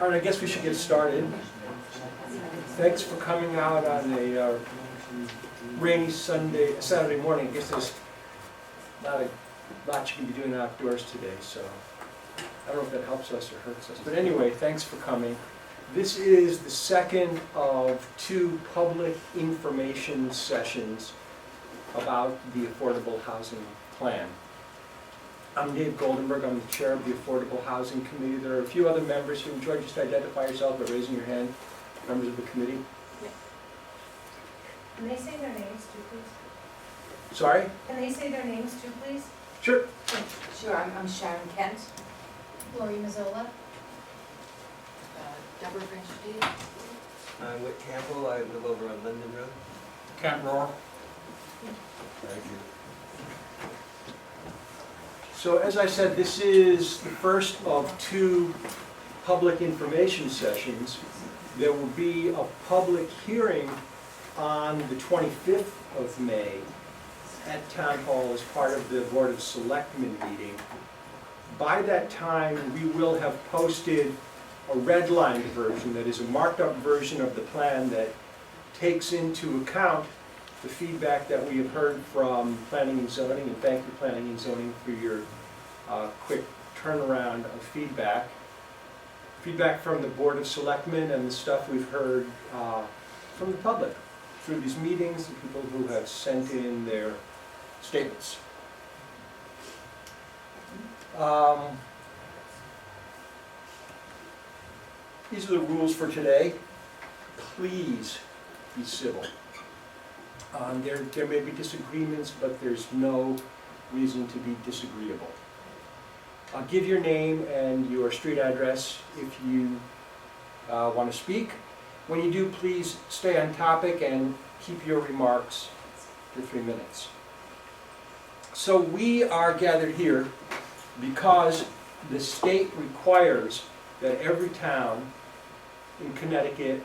I guess we should get started. Thanks for coming out on a rainy Saturday morning. I guess there's not a lot you can be doing outdoors today, so I don't know if that helps us or hurts us. But anyway, thanks for coming. This is the second of two public information sessions about the Affordable Housing Plan. I'm Dave Goldenberg. I'm the chair of the Affordable Housing Committee. There are a few other members here. Would you like just to identify yourself by raising your hand, members of the committee? Yeah. Can they say their names too, please? Sorry? Can they say their names too, please? Sure. Sure, I'm Sharon Kent. Lori Mazzola. Deborah French. I'm Whit Campbell. I live over on Linden Road. Kent Rohr. Thank you. So as I said, this is the first of two public information sessions. There will be a public hearing on the 25th of May at Town Hall as part of the Board of Selectmen meeting. By that time, we will have posted a redlined version, that is a marked up version of the plan that takes into account the feedback that we have heard from Planning and Zoning, and thank you Planning and Zoning for your quick turnaround of feedback. Feedback from the Board of Selectmen and the stuff we've heard from the public through these meetings, the people who have sent in their statements. These are the rules for today. Please be civil. There may be disagreements, but there's no reason to be disagreeable. Give your name and your street address if you want to speak. When you do, please stay on topic and keep your remarks to 3 minutes. So we are gathered here because the state requires that every town in Connecticut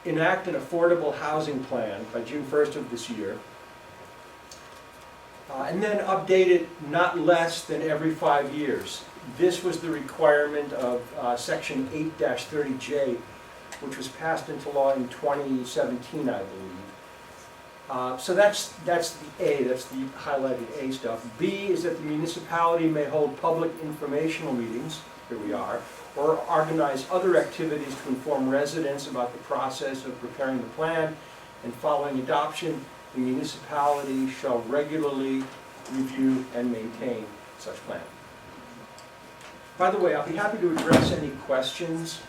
enact an affordable housing plan by June 1st of this year, and then update it not less than every 5 years. This was the requirement of Section 8-30J, which was passed into law in 2017, I believe. So that's the A, that's the highlighted A stuff. B is that the municipality may hold public informational meetings, here we are, or organize other activities to inform residents about the process of preparing the plan, and following adoption, the municipality shall regularly review and maintain such plan. By the way, I'll be happy to address any questions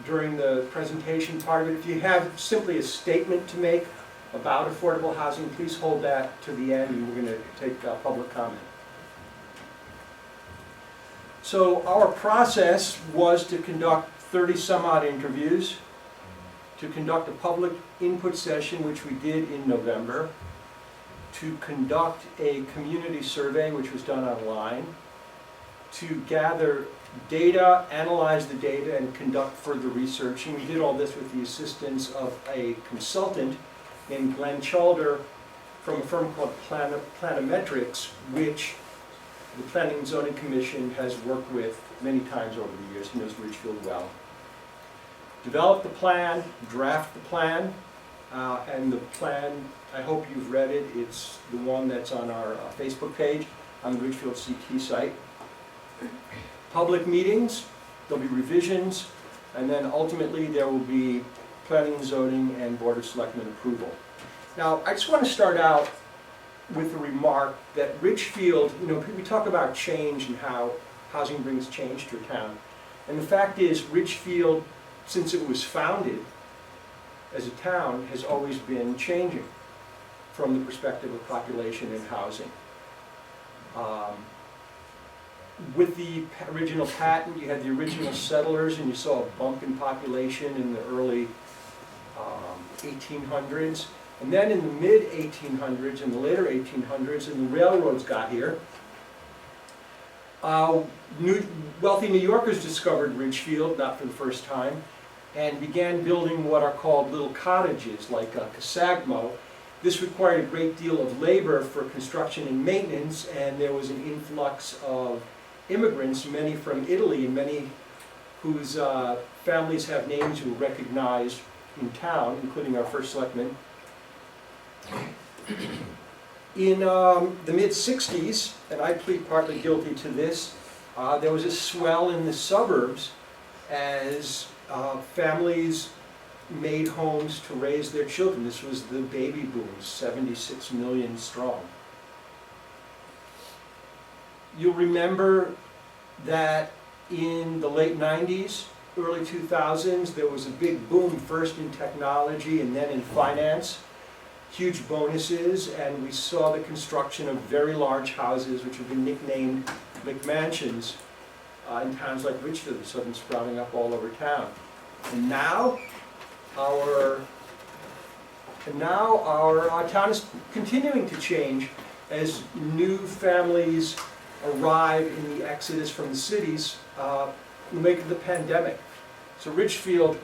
during the presentation part of it. If you have simply a statement to make about affordable housing, please hold that to the end, and we're going to take public comment. So our process was to conduct 30 some odd interviews, to conduct a public input session, which we did in November, to conduct a community survey, which was done online, to gather data, analyze the data, and conduct further research. And we did all this with the assistance of a consultant named Glenn Chalder from a firm called Planometrics, which the Planning and Zoning Commission has worked with many times over the years. He knows Ridgefield well. Develop the plan, draft the plan, and the plan, I hope you've read it. It's the one that's on our Facebook page, on the Ridgefield CT site. Public meetings, there'll be revisions, and then ultimately there will be Planning and Zoning and Board of Selectmen approval. Now, I just want to start out with the remark that Ridgefield, we talk about change and how housing brings change to a town. And the fact is, Ridgefield, since it was founded as a town, has always been changing from the perspective of population and housing. With the original patent, you had the original settlers, and you saw a bump in population in the early 1800s. And then in the mid-1800s and the later 1800s, and the railroads got here, Wealthy New Yorkers discovered Ridgefield, not for the first time, and began building what are called little cottages, like Casagmo. This required a great deal of labor for construction and maintenance, and there was an influx of immigrants, many from Italy, and many whose families have names you will recognize in town, including our first selectman. In the mid-60s, and I plead partly guilty to this, there was a swell in the suburbs as families made homes to raise their children. This was the baby boom, 76 million strong. You'll remember that in the late 90s, early 2000s, there was a big boom, first in technology and then in finance. Huge bonuses, and we saw the construction of very large houses, which have been nicknamed McMansions, in towns like Ridgefield. We saw them sprouting up all over town. And now our town is continuing to change as new families arrive in the exodus from the cities in the wake of the pandemic. So Ridgefield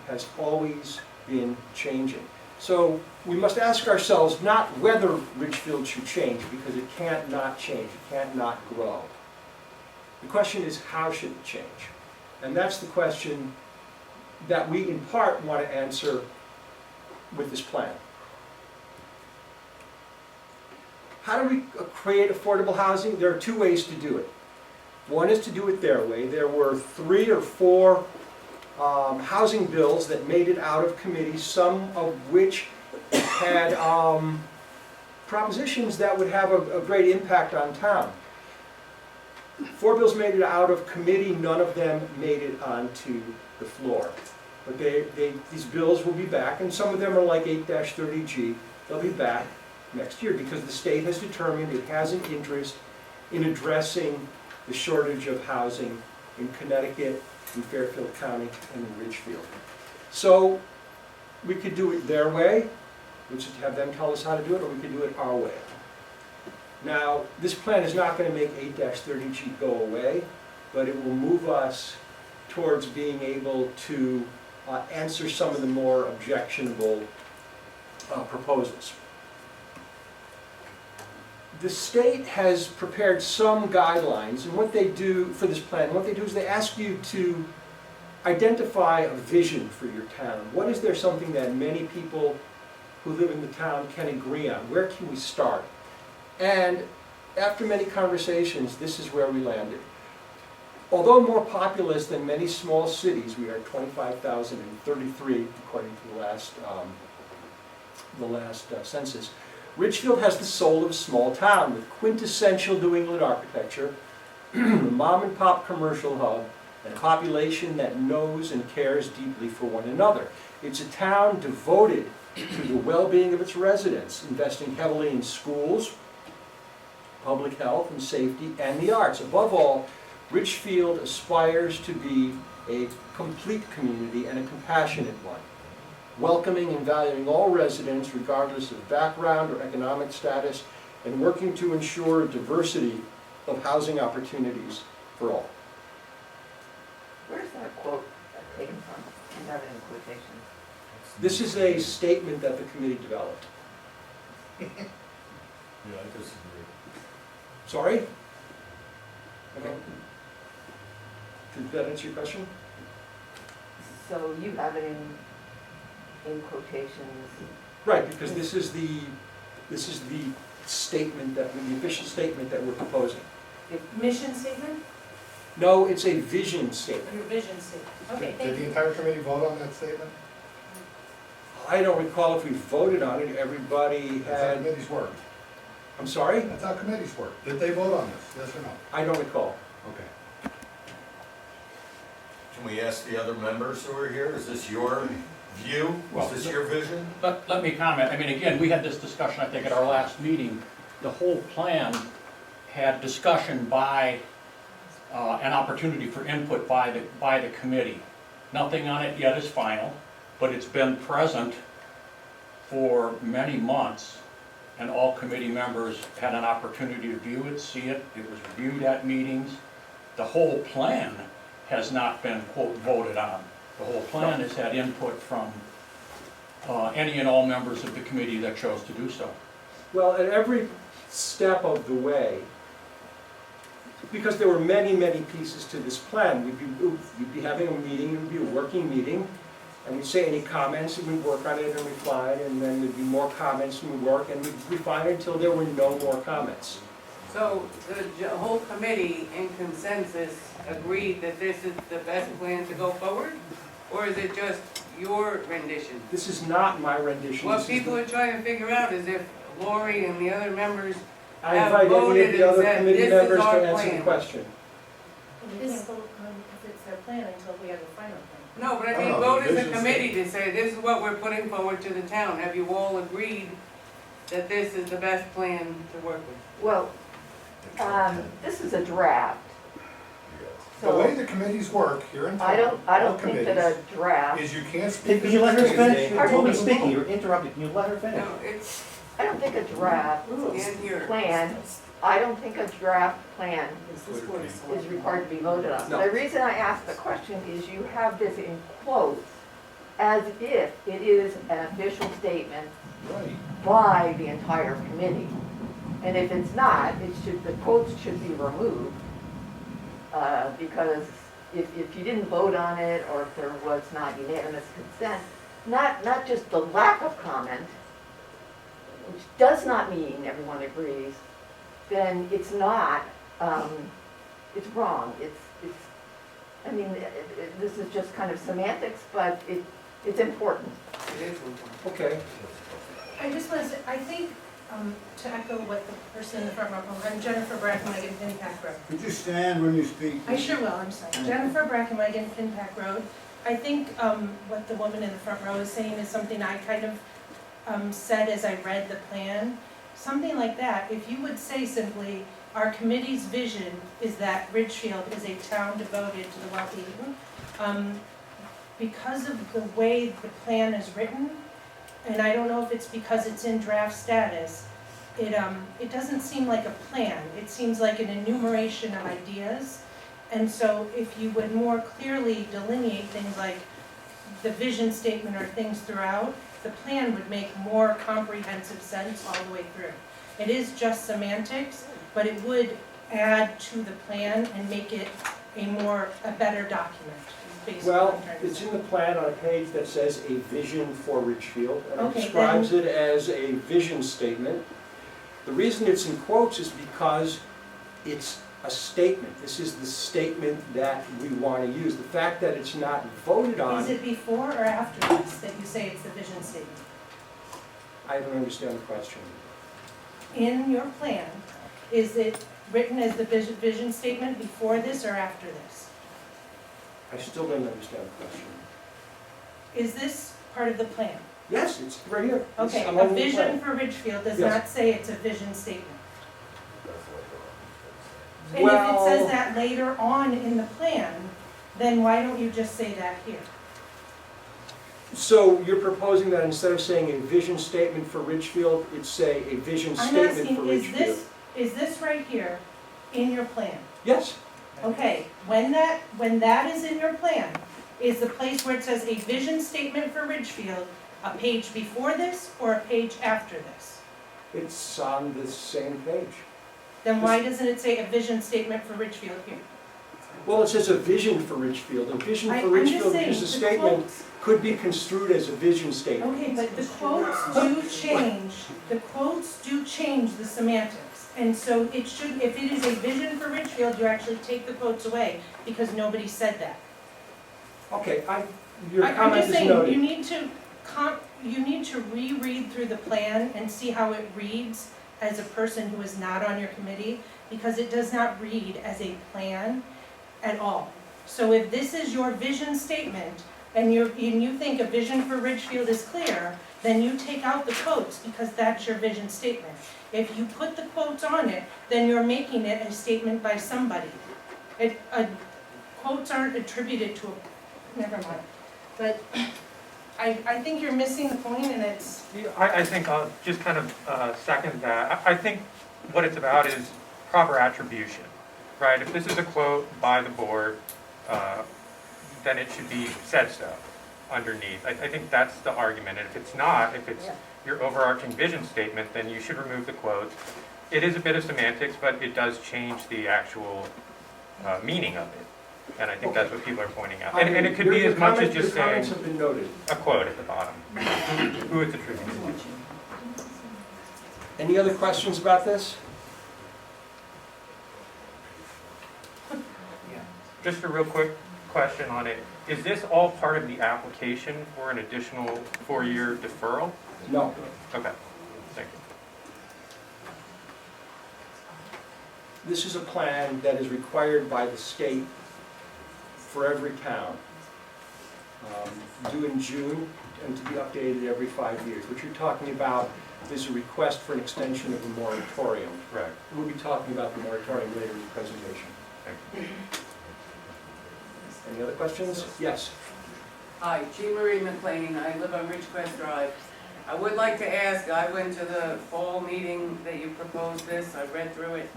has always been changing. So we must ask ourselves not whether Ridgefield should change, because it can't not change, it can't not grow. The question is, how should it change? And that's the question that we in part want to answer with this plan. How do we create affordable housing? There are two ways to do it. One is to do it their way. There were 3 or 4 housing bills that made it out of committee, some of which had propositions that would have a great impact on town. 4 bills made it out of committee, none of them made it onto the floor. But these bills will be back, and some of them are like 8-30G. They'll be back next year because the state has determined it has an interest in addressing the shortage of housing in Connecticut, in Fairfield County, and in Ridgefield. So we could do it their way, which is to have them tell us how to do it, or we could do it our way. Now, this plan is not going to make 8-30G go away, but it will move us towards being able to answer some of the more objectionable proposals. The state has prepared some guidelines, and what they do for this plan, what they do is they ask you to identify a vision for your town. What is there something that many people who live in the town can agree on? Where can we start? And after many conversations, this is where we landed. Although more populous than many small cities, we are 25,033 according to the last census. Ridgefield has the soul of a small town with quintessential New England architecture, a mom-and-pop commercial hub, and a population that knows and cares deeply for one another. It's a town devoted to the well-being of its residents, investing heavily in schools, public health and safety, and the arts. Above all, Ridgefield aspires to be a complete community and a compassionate one, welcoming and valuing all residents regardless of background or economic status, and working to ensure a diversity of housing opportunities for all. Where's that quote taken from? You have it in quotations. This is a statement that the committee developed. Yeah, I disagree. Sorry? Okay. Did that answer your question? So you have it in quotations. Right, because this is the statement that, the official statement that we're proposing. Mission statement, No, it's a vision statement. your vision statement. Okay, Did thank the you. entire committee vote on that statement? I don't recall if we voted on it, everybody That's how had, committees work. I'm sorry? That's how committees work. Did they vote on this, yes or no? I don't recall. Okay. Can we ask the other members who are here, is this your view? Well, Is this your vision? Let me comment. I mean, again, we had this discussion, I think, at our last meeting. The whole plan had discussion by, an opportunity for input by the committee. Nothing on it yet is final, but it's been present for many months. and all committee members had an opportunity to view it, see it. It was reviewed at meetings. The whole plan has not been, quote, voted on. The whole plan has had input from any and all members of the committee that chose to do so. Well, at every step of the way, because there were many, many pieces to this plan, we'd be having a meeting, it would be a working meeting, and we'd say any comments, and we'd work on it and refine, and then there'd be more comments, and we'd work, and we'd refine it until there were no more comments. So the whole committee in consensus agreed that this is the best plan to go forward? Or is it just your rendition? This is not my rendition. What This is people the- are trying to figure out is if Lori and the other members, I have invite any voted of the and other said, committee "This is members to our answer the plan." question. We can't vote on if it's their plan until we have the final plan. no, but I mean, Oh, vote as a vision committee to say, this is what we're putting forward to the town. Have you all agreed that this is the best plan to work with? Well, this is a draft. The way So the committees work here in town, I all don't think that a committees, draft, is you can't speak. Can you let her finish? You're Pardon totally me? speaking, you're interrupting, can you let her finish? No, it's I don't think a draft in here. plan, I don't think a draft plan is required to be voted on. No. The reason I ask the question is you have this in quotes as if it is an official statement Right. by the entire committee. And if it's not, the quotes should be removed, because if you didn't vote on it, or if there was not unanimous consent, not just the lack of comment, which does not mean everyone agrees, then it's not, it's wrong. I mean, this is just kind of semantics, but it's important. It is important. Okay. I just want to say, I think, to echo what the person in the front row, I'm Jennifer Brackenwagon, Impact Road. Could you stand when you speak? I sure will, I'm sorry. Jennifer Brackenwagon, Impact Road. I think what the woman in the front row is saying is something I kind of said as I read the plan. Something like that, if you would say simply, our committee's vision is that Ridgefield is a town devoted to the well-being. Because of the way the plan is written, and I don't know if it's because it's in draft status, it doesn't seem like a plan. It seems like an enumeration of ideas. And so if you would more clearly delineate things like the vision statement or things throughout, the plan would make more comprehensive sense all the way through. It is just semantics, but it would add to the plan and make it a better document. Basically what Well, I'm trying to it's say. in the plan on a page that says a vision for Ridgefield, and it Okay, describes it as a vision statement. The reason it's in quotes is because it's a statement. This is the statement that we want to use. The fact that it's not voted on, Is it before or after this that you say it's the vision statement? I don't understand the question. In your plan, is it written as the vision statement before this or after this? I still don't understand the question. Is this part of the plan? Yes, it's right here. It's Okay, among a the vision plan. for Ridgefield does Yes. not say it's a vision statement. And if it Well- says that later on in the plan, then why don't you just say that here? So you're proposing that instead of saying a vision statement for Ridgefield, it's say a vision I'm statement for asking, Ridgefield? is this right here in your plan? Yes, Okay, when that is in your plan, is the place where it says a vision statement for Ridgefield, a page before this or a page after this? it's on the same page. Then why doesn't it say a vision statement for Ridgefield here? Well, it says a vision for Ridgefield. A vision I'm for just Ridgefield saying, is a the statement, quotes, could be construed as a vision statement. okay, but the quotes do change the semantics. And so it should, if it is a vision for Ridgefield, you actually take the quotes away because nobody said that. Okay, your I'm comment just is saying, noted. you need to reread through the plan and see how it reads as a person who is not on your committee, because it does not read as a plan at all. So if this is your vision statement, and you think a vision for Ridgefield is clear, then you take out the quotes, because that's your vision statement. If you put the quotes on it, then you're making it a statement by somebody. Quotes aren't attributed to never mind. But I think you're missing the point, and it's, Yeah, I think I'll just kind of second that. I think what it's about is proper attribution, right? If this is a quote by the board, then it should be said so underneath. I think that's the argument, and if it's not, if it's Yeah. your overarching vision statement, then you should remove the quote. It is a bit of semantics, but it does change the actual meaning of it, and I think that's what people are pointing out. And it could be as much as just Your comments saying have been noted. a quote at the bottom, who it's attributed to. Any other questions about this? Just a real quick question on it. Is this all part of the application for an additional 4-year deferral? No. Okay, thank you. This is a plan that is required by the state for every town, due in June and to be updated every 5 years. What you're talking about is a request for an extension of a moratorium. Right. We'll be talking about the moratorium later in the presentation. Thank you. Any other questions? Yes. Hi, Jean Marie McLean, I live on Ridgecrest Drive. I would like to ask, I went to the fall meeting that you proposed this, I read through it.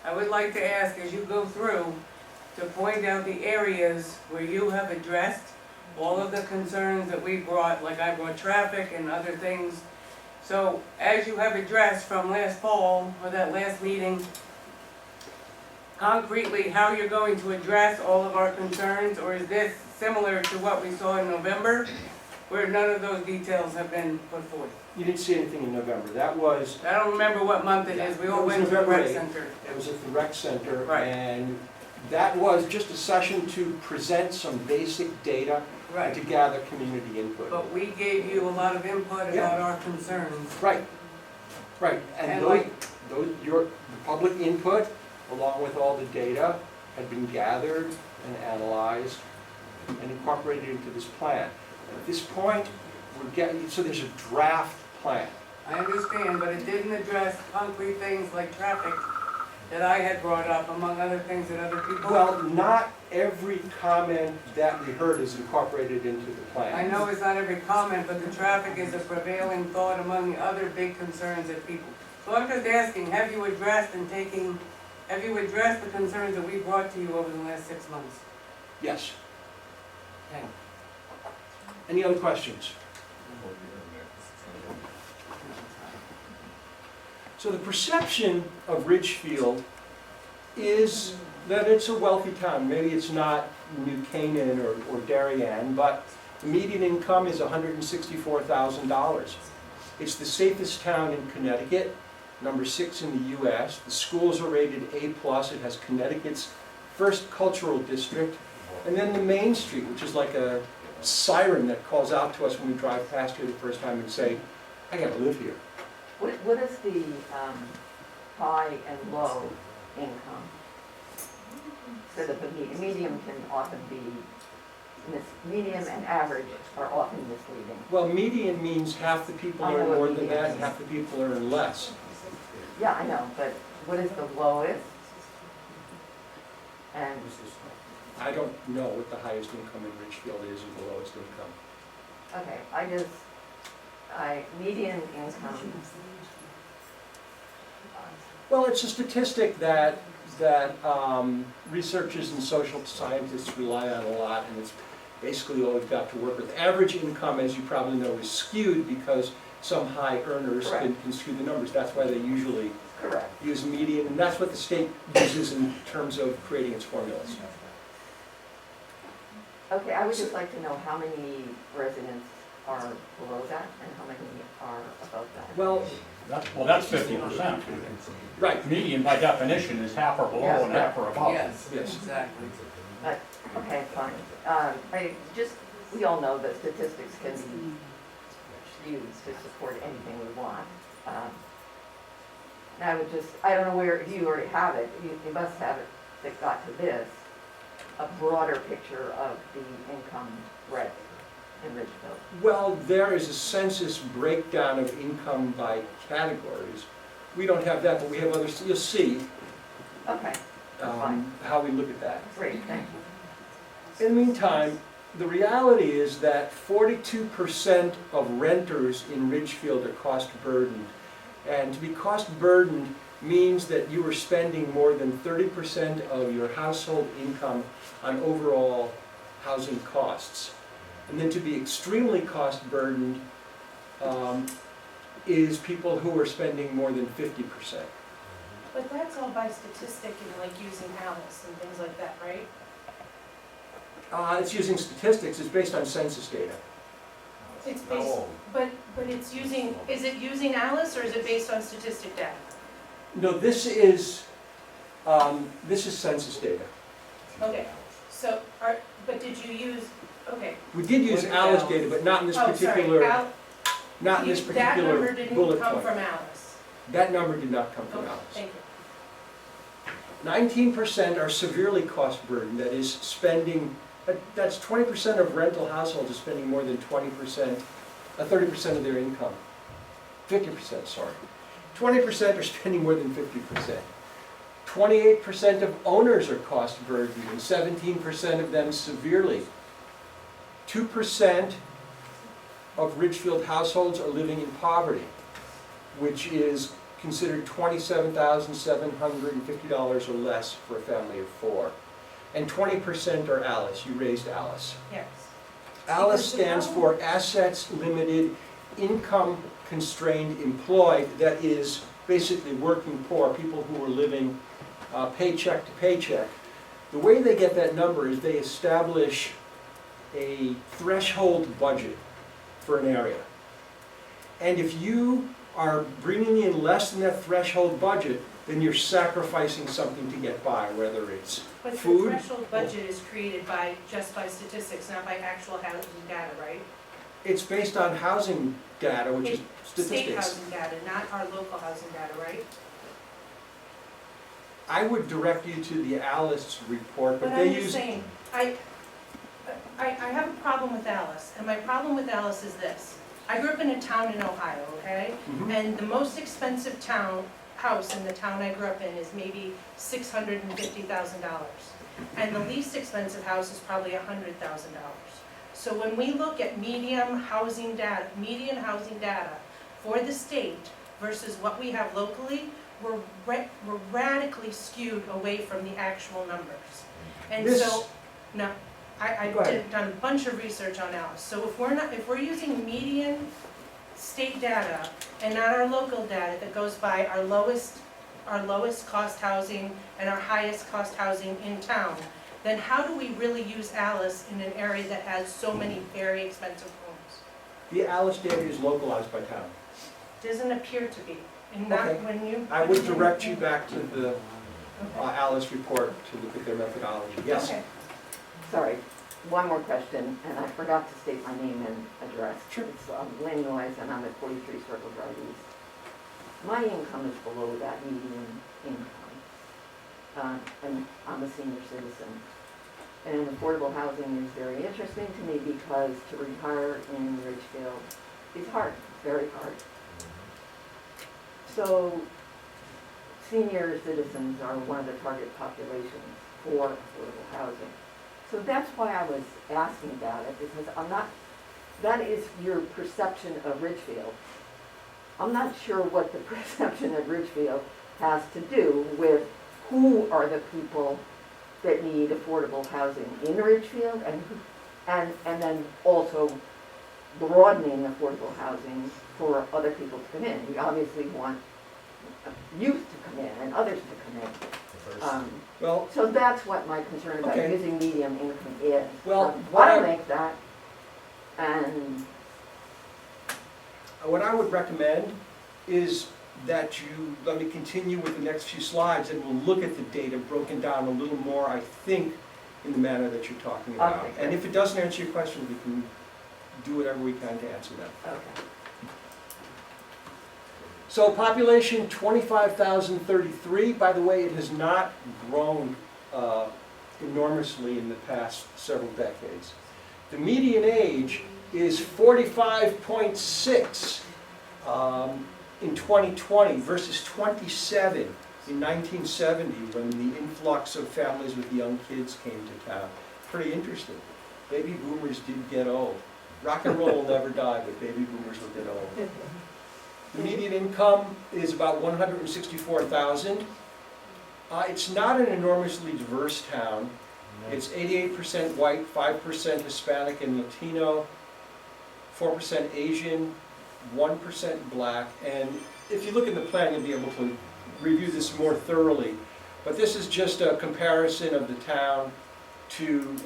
I would like to ask, as you go through, to point out the areas where you have addressed all of the concerns that we brought, like I brought traffic and other things. So, as you have addressed from last fall, or that last meeting, concretely how you're going to address all of our concerns, or is this similar to what we saw in November, where none of those details have been put forth? You didn't see anything in November. That was, I don't remember what month it is, we all went to the rec center. it was at the rec center. Right. And that was just a session to present some basic data and Right, to gather community input. but we gave you a lot of input about our concerns. Right, right. And And those, like- the public input, along with all the data, had been gathered and analyzed and incorporated into this plan. At this point, we're getting, so there's a draft plan. I understand, but it didn't address concrete things like traffic that I had brought up, among other things that other people. Well, not every comment that we heard is incorporated into the plan. I know it's not every comment, but the traffic is a prevailing thought among the other big concerns that people. So I'm just asking, have you addressed the concerns that we brought to you over the last 6 months? Yes. Okay. Any other questions? So the perception of Ridgefield is that it's a wealthy town. Maybe it's not New Canaan or Darien, but the median income is $164,000. It's the safest town in Connecticut, number 6 in the US. The schools are rated A+. It has Connecticut's first cultural district. And then the Main Street, which is like a siren that calls out to us when we drive past here the first time and say, I gotta live here. What is the high and low income? So that the medium can often be, medium and average are often misleading. Well, median means half the people I know earn what more than median that, is. and half the people earn less. Yeah, I know, but what is the lowest? And, I don't know what the highest income in Ridgefield is or the lowest income. okay, median income, Well, it's a statistic that researchers and social scientists rely on a lot, and it's basically all we've got to work with. Average income, as you probably know, is skewed because some high earners can skew the numbers. That's why they usually correct. use median, and that's what the state uses in terms of creating its formulas. Okay, I would just like to know how many residents are below that and how many are above that. Well, That's 50%. right, Median by definition is half are below and half are above. Yes, Yes. exactly. But, okay, fine. We all know that statistics can be used to support anything we want. And I don't know where, if you already have it, you must have it that got to this, a broader picture of the income rate in Ridgefield. well, there is a census breakdown of income by categories. We don't have that, but we have others. You'll see Okay, fine. how we look at that. Great, thank you. In the meantime, the reality is that 42% of renters in Ridgefield are cost burdened. And to be cost burdened means that you are spending more than 30% of your household income on overall housing costs. And then to be extremely cost burdened is people who are spending more than 50%. But that's all by statistic and like using Alice and things like that, right? It's using statistics, it's based on census data. It's based, but it's using, is it using Alice or is it based on statistic data? No, this is census data. Okay, so, but did you use, okay. We did use Alice data, but not in this particular, Oh, not in this sorry, that particular number didn't bullet come point. from Alice. That number did not come from Okay, Alice. thank you. 19% are severely cost burdened, that is spending, that's 20% of rental households are spending more than 20%, 30% of their income. 50%, sorry. 20% are spending more than 50%. 28% of owners are cost burdened, and 17% of them severely. 2% of Ridgefield households are living in poverty, which is considered $27,750 or less for a family of 4. And 20% are Alice. You raised Alice. Yes. Alice Because the stands problem- for Assets Limited Income Constrained Employed, that is basically working poor, people who are living paycheck to paycheck. The way they get that number is they establish a threshold budget for an area. And if you are bringing in less than that threshold budget, then you're sacrificing something to get by, whether it's But the food. threshold budget is created just by statistics, not by actual housing data, right? It's based on housing data, which is State statistics. housing data, not our local housing data, right? I would direct you to the Alice report, but But they I'm just use. saying, I have a problem with Alice, and my problem with Alice is this. I grew up in a town in Ohio, okay? Mhm. And the most expensive house in the town I grew up in is maybe $650,000. And the least expensive house is probably $100,000. So when we look at median housing data for the state versus what we have locally, we're radically skewed away from the actual numbers. And This- so, no, I Go ahead. done a bunch of research on Alice. So if we're using median state data and not our local data that goes by our lowest cost housing and our highest cost housing in town, then how do we really use Alice in an area that has so many very expensive homes? The Alice data is localized by town. Doesn't appear to be, and not Okay. when you. I would direct you back to the Okay. Alice report to look at their methodology. Yes? Okay. Sorry, one more question, and I forgot to state my name and address. Sure. It's Lynn Noyes, and I'm at 43 Circle Drive East. My income is below that median income, and I'm a senior citizen. And affordable housing is very interesting to me because to retire in Ridgefield is hard, very hard. So senior citizens are one of the target populations for affordable housing. So that's why I was asking about it, because that is your perception of Ridgefield. I'm not sure what the perception of Ridgefield has to do with who are the people that need affordable housing in Ridgefield and then also broadening affordable housing for other people to come in. We obviously want youth to come in and others to come in. Well, So that's what my concern about Okay. using medium income is. Well, I don't make that, and what I would recommend is that you let me continue with the next few slides, and we'll look at the data broken down a little more, I think, in the manner that you're talking about. Okay, And great. if it doesn't answer your question, we can do whatever we can to answer them. okay. So population 25,033. By the way, it has not grown enormously in the past several decades. The median age is 45.6 in 2020 versus 27 in 1970 when the influx of families with young kids came to town. Pretty interesting. Baby boomers did get old. Rock and roll will never die, but baby boomers will get old. The median income is about 164,000. It's not an enormously diverse town. It's 88% white, 5% Hispanic and Latino, 4% Asian, 1% black. And if you look at the plan, you'll be able to review this more thoroughly. But this is just a comparison of the town to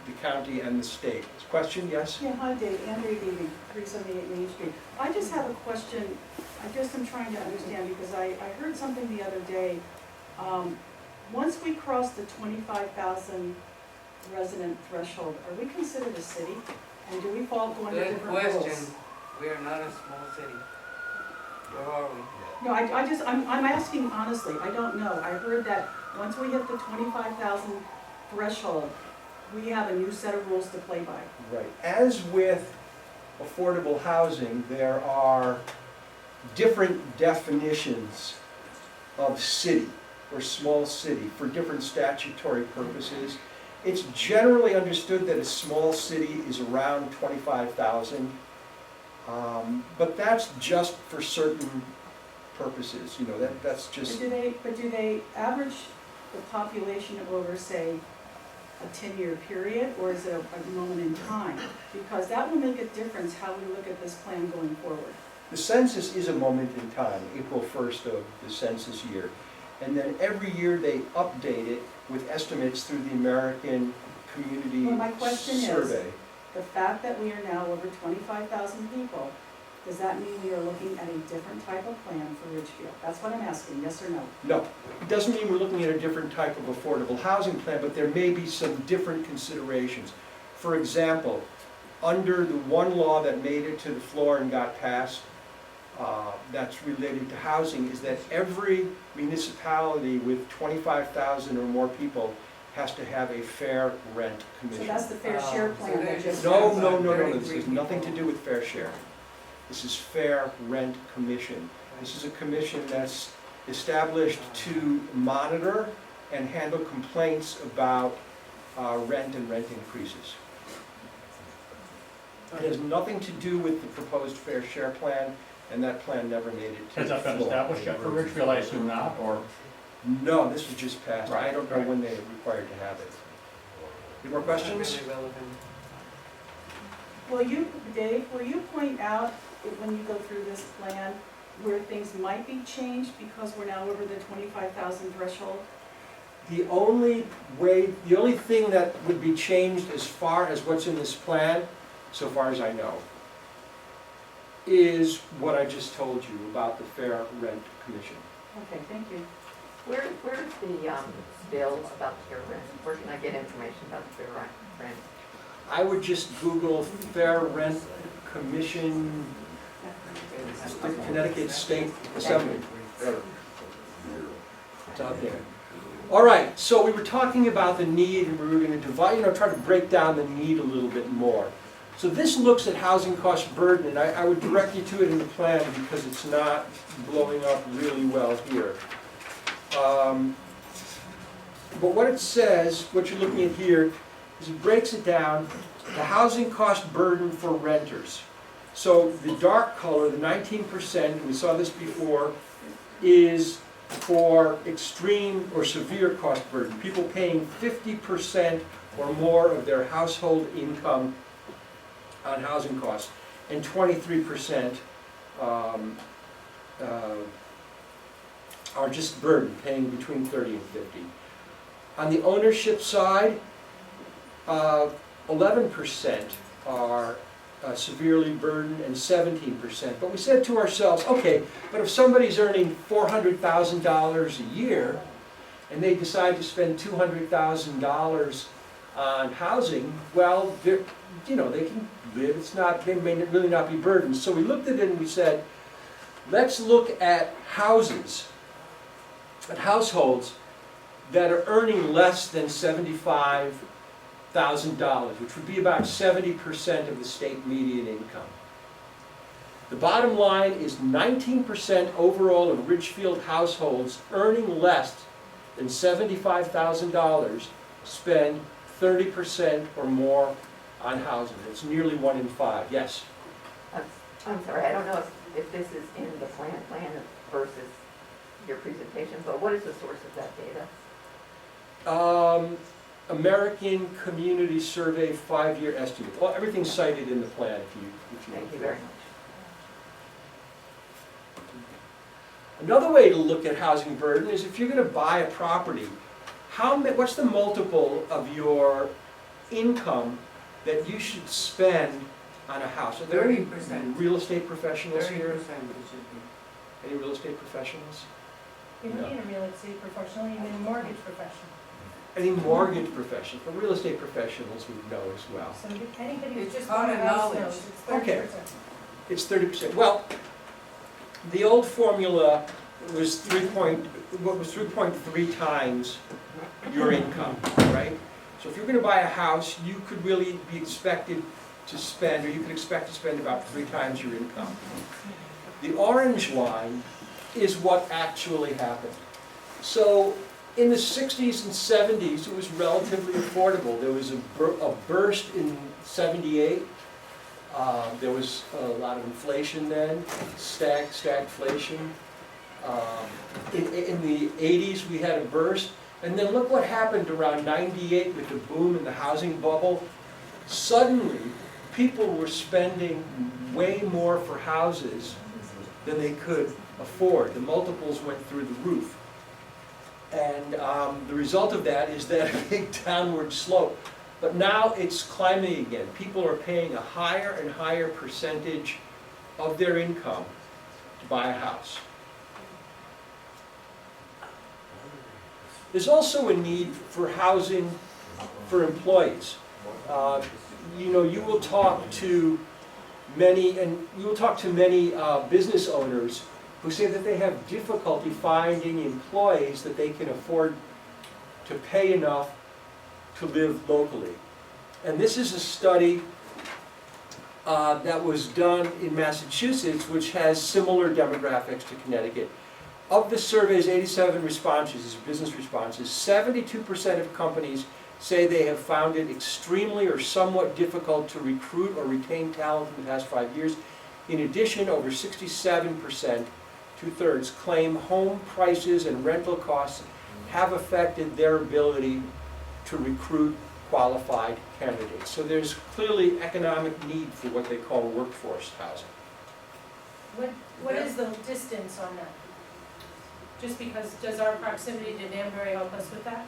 the county and the state. Question, yes? Yeah, hi Dave, Andrea Beebe, 378 Main Street. I just have a question, I guess I'm trying to understand, because I heard something the other day. Once we cross the 25,000 resident threshold, are we considered a city? And do we fall under Good different rules? question. We are not a small city. Where are we? No, I'm asking honestly, I don't know. I heard that once we hit the 25,000 threshold, we have a new set of rules to play by. Right. As with affordable housing, there are different definitions of city or small city for different statutory purposes. It's generally understood that a small city is around 25,000, but that's just for certain purposes. You know, that's just. But do they average the population over, say, a 10-year period, or is it a moment in time? Because that will make a difference how we look at this plan going forward. The census is a moment in time, April 1st of the census year. And then every year they update it with estimates through the American Community Well, my question Survey. is, the fact that we are now over 25,000 people, does that mean we are looking at a different type of plan for Ridgefield? That's what I'm asking, yes or no? No, it doesn't mean we're looking at a different type of affordable housing plan, but there may be some different considerations. For example, under the one law that made it to the floor and got passed, that's related to housing, is that every municipality with 25,000 or more people has to have a fair rent commission. So that's the fair share plan that just. No, this has nothing to do with fair share. This is fair rent commission. This is a commission that's established to monitor and handle complaints about rent and rent increases. It has nothing to do with the proposed fair share plan, and that plan never made it to Has the that been floor. established yet for Ridgefield? I assume not, or? No, this was just passed. I Right, don't know right. when they're required to have it. Any more questions? Not really relevant. Will you, Dave, will you point out, when you go through this plan, where things might be changed because we're now over the 25,000 threshold? The only thing that would be changed as far as what's in this plan, so far as I know, is what I just told you about the fair rent commission. Okay, thank you. Where's the bill about the fair rent? Where can I get information about the fair rent? I would just Google fair rent commission, Connecticut State Assembly. It's out there. All right, so we were talking about the need, and we were going to divide, try to break down the need a little bit more. So this looks at housing cost burden, and I would direct you to it in the plan because it's not blowing up really well here. But what it says, what you're looking at here, is it breaks it down, the housing cost burden for renters. So the dark color, the 19%, and we saw this before, is for extreme or severe cost burden, people paying 50% or more of their household income on housing costs, and 23% are just burden, paying between 30 and 50. On the ownership side, 11% are severely burdened and 17%. But we said to ourselves, okay, but if somebody's earning $400,000 a year and they decide to spend $200,000 on housing, well, they can live. They may really not be burdened. So we looked at it and we said, let's look at houses, at households that are earning less than $75,000, which would be about 70% of the state median income. The bottom line is 19% overall of Ridgefield households earning less than $75,000 spend 30% or more on housing. It's nearly 1 in 5, yes. I'm sorry, I don't know if this is in the plan versus your presentation, but what is the source of that data? American Community Survey 5-year estimate. Well, everything's cited in the plan if you Thank look you for very it. much. Another way to look at housing burden is if you're going to buy a property, what's the multiple of your income that you should spend on a house? Are there any 30%. real estate professionals 30% here? it should be. Any real estate professionals? You don't need a real estate professional, you need a mortgage professional. Any mortgage professionals? But real estate professionals would know as well. So anybody who's It's just bought a common house knowledge. knows it's 30%. Okay. It's 30%. Well, the old formula was 3.3 times your income, right? So if you're going to buy a house, you could really be expected to spend, or you could expect to spend about 3 times your income. The orange line is what actually happened. So in the 60s and 70s, it was relatively affordable. There was a burst in 78. There was a lot of inflation then, stagflation. In the 80s, we had a burst. And then look what happened around 98 with the boom in the housing bubble. Suddenly, people were spending way more for houses than they could afford. The multiples went through the roof. And the result of that is that a big downward slope. But now it's climbing again. People are paying a higher and higher percentage of their income to buy a house. There's also a need for housing for employees. You will talk to many, business owners who say that they have difficulty finding employees that they can afford to pay enough to live locally. And this is a study that was done in Massachusetts, which has similar demographics to Connecticut. Of the survey's 87 responses, business responses, 72% of companies say they have found it extremely or somewhat difficult to recruit or retain talent in the past 5 years. In addition, over 67%, 2/3, claim home prices and rental costs have affected their ability to recruit qualified candidates. So there's clearly economic need for what they call workforce housing. What is the distance on that? Just because, does our proximity to Danbury help us with that?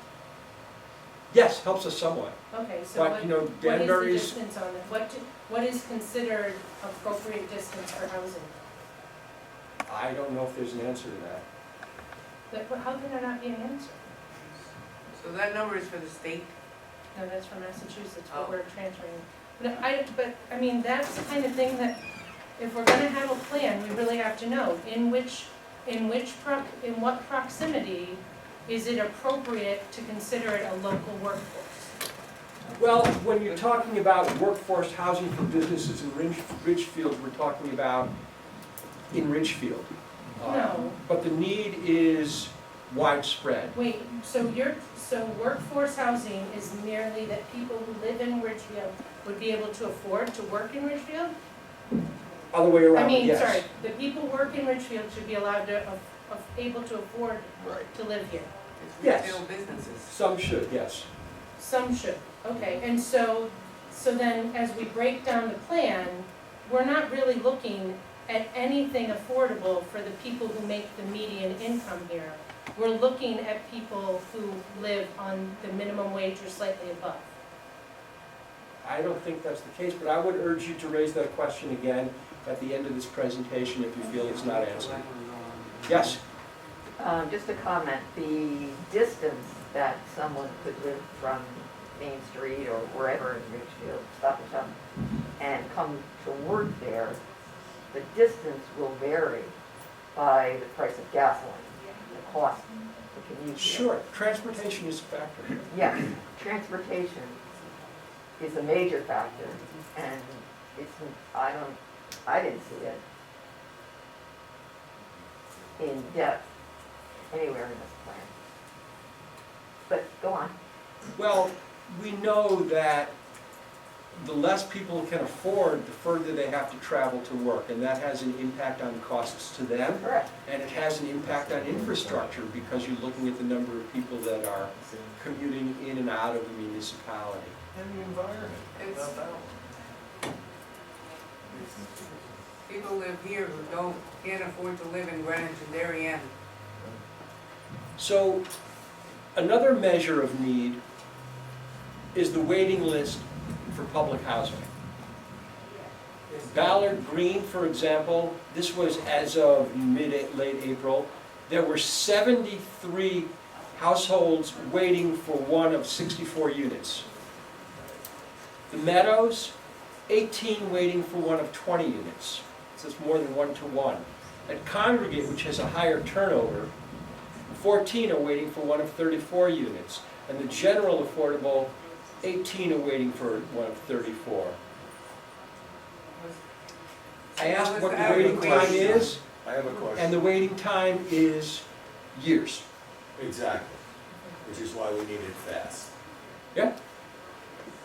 Yes, helps us somewhat. Okay, so But, what is Danbury's, the distance on it? What is considered appropriate distance for housing? I don't know if there's an answer to that. But how can there not be an answer? So that number is for the state? No, that's from Massachusetts, Oh. but we're transferring. No, I mean, that's the kind of thing that, if we're gonna have a plan, we really have to know in what proximity is it appropriate to consider it a local workforce? Well, when you're talking about workforce housing for businesses in Ridgefield, we're talking about in Ridgefield. No. But the need is widespread. Wait, so workforce housing is merely that people who live in Ridgefield would be able to afford to work in Ridgefield? Other way around, yes. Sorry, the people work in Ridgefield should be allowed to, able to afford Right. to live here. It's Yes. retail businesses. Some should, yes. Some should, okay, and so then as we break down the plan, we're not really looking at anything affordable for the people who make the median income here. We're looking at people who live on the minimum wage or slightly above. I don't think that's the case, but I would urge you to raise that question again at the end of this presentation if you feel it's not answered. Yes? Just a comment, the distance that someone could live from Main Street or wherever in Ridgefield, Stop and Shop, and come to work there, the distance will vary by the price of gasoline, the cost to commute. Sure, transportation is a factor. Yes, transportation is a major factor, and it's, I didn't see it in depth anywhere in this plan. But go on. Well, we know that the less people can afford, the further they have to travel to work, and that has an impact on costs to them, Correct. and it has an impact on infrastructure, because you're looking at the number of people that are commuting in and out of the municipality. And the environment. It's- People live here who can't afford to live in Greenwich and Darien. So, another measure of need is the waiting list for public housing. Ballard Green, for example, this was as of late April, there were 73 households waiting for one of 64 units. The Meadows, 18 waiting for one of 20 units. So it's more than 1 to 1. At Congregate, which has a higher turnover, 14 are waiting for one of 34 units. And the general affordable, 18 are waiting for one of 34. I asked what the waiting time is, I have a question. and the waiting time is years. Exactly, which is why we need it fast. Yeah.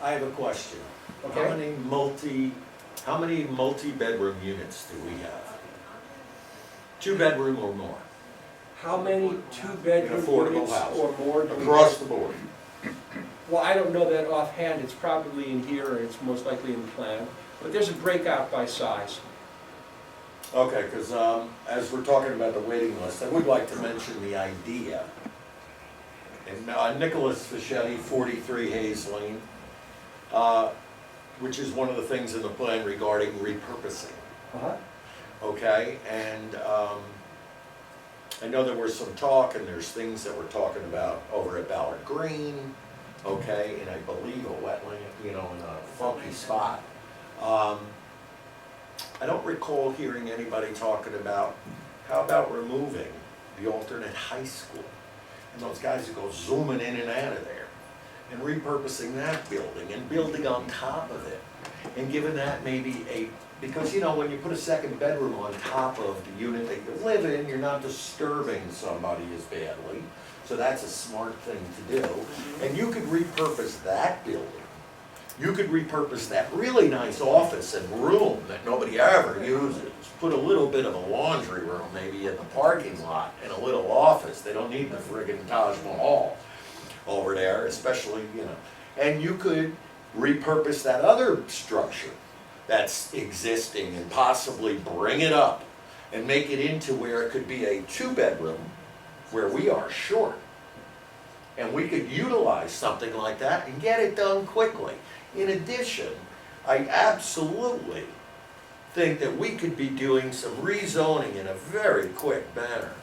I have a question. Okay. How many multi-bedroom units do we have? 2-bedroom or more, How many two-bedroom affordable units housing. or more do we across have? the board? Well, I don't know that offhand. It's probably in here, or it's most likely in the plan. But there's a breakout by size. Okay, because as we're talking about the waiting list, I would like to mention the idea. And Nicholas Fischetti, 43 Hayes Lane, which is one of the things in the plan regarding repurposing. Uh-huh. Okay, and I know there was some talk, and there's things that we're talking about over at Ballard Green, okay, and I believe a wetland, in a funky spot. I don't recall hearing anybody talking about, how about removing the alternate high school? And those guys who go zooming in and out of there, and repurposing that building, and building on top of it, and giving that maybe because when you put a second bedroom on top of the unit that you live in, you're not disturbing somebody as badly. So that's a smart thing to do. And you could repurpose that building. You could repurpose that really nice office and room that nobody ever uses. Put a little bit of a laundry room maybe in the parking lot and a little office. They don't need the friggin' Taj Mahal over there, especially, And you could repurpose that other structure that's existing and possibly bring it up and make it into where it could be a 2-bedroom where we are short. And we could utilize something like that and get it done quickly. In addition, I absolutely think that we could be doing some rezoning in a very quick manner.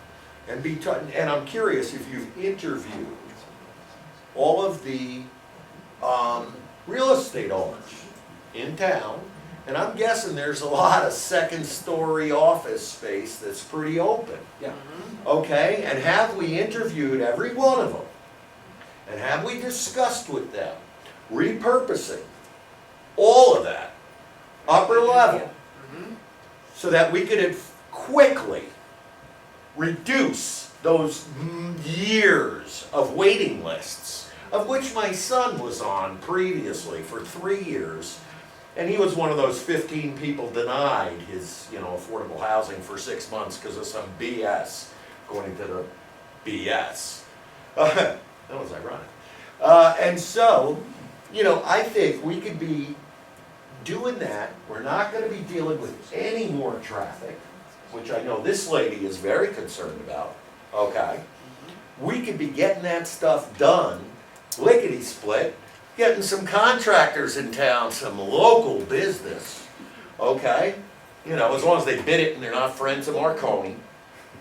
And I'm curious if you've interviewed all of the real estate owners in town, and I'm guessing there's a lot of second-story office space that's pretty open. Yeah. Okay, and have we interviewed every one of them? And have we discussed with them repurposing all of that upper level so that we could quickly reduce those years of waiting lists, of which my son was on previously for 3 years, and he was one of those 15 people denied his, affordable housing for 6 months because of some BS, according to the BS. That was ironic. And so, I think we could be doing that. We're not going to be dealing with any more traffic, which I know this lady is very concerned about, okay? We could be getting that stuff done, lickety-split, getting some contractors in town, some local business, okay? As long as they bid it and they're not friends of Marconi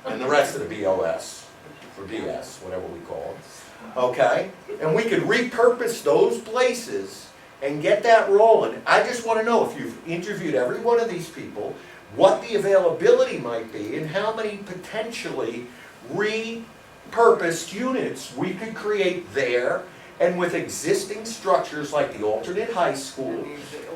and the rest of the BOS, or BS, whatever we call it, okay? And we could repurpose those places and get that rolling. I just want to know, if you've interviewed every one of these people, what the availability might be and how many potentially repurposed units we could create there, and with existing structures like the alternate high school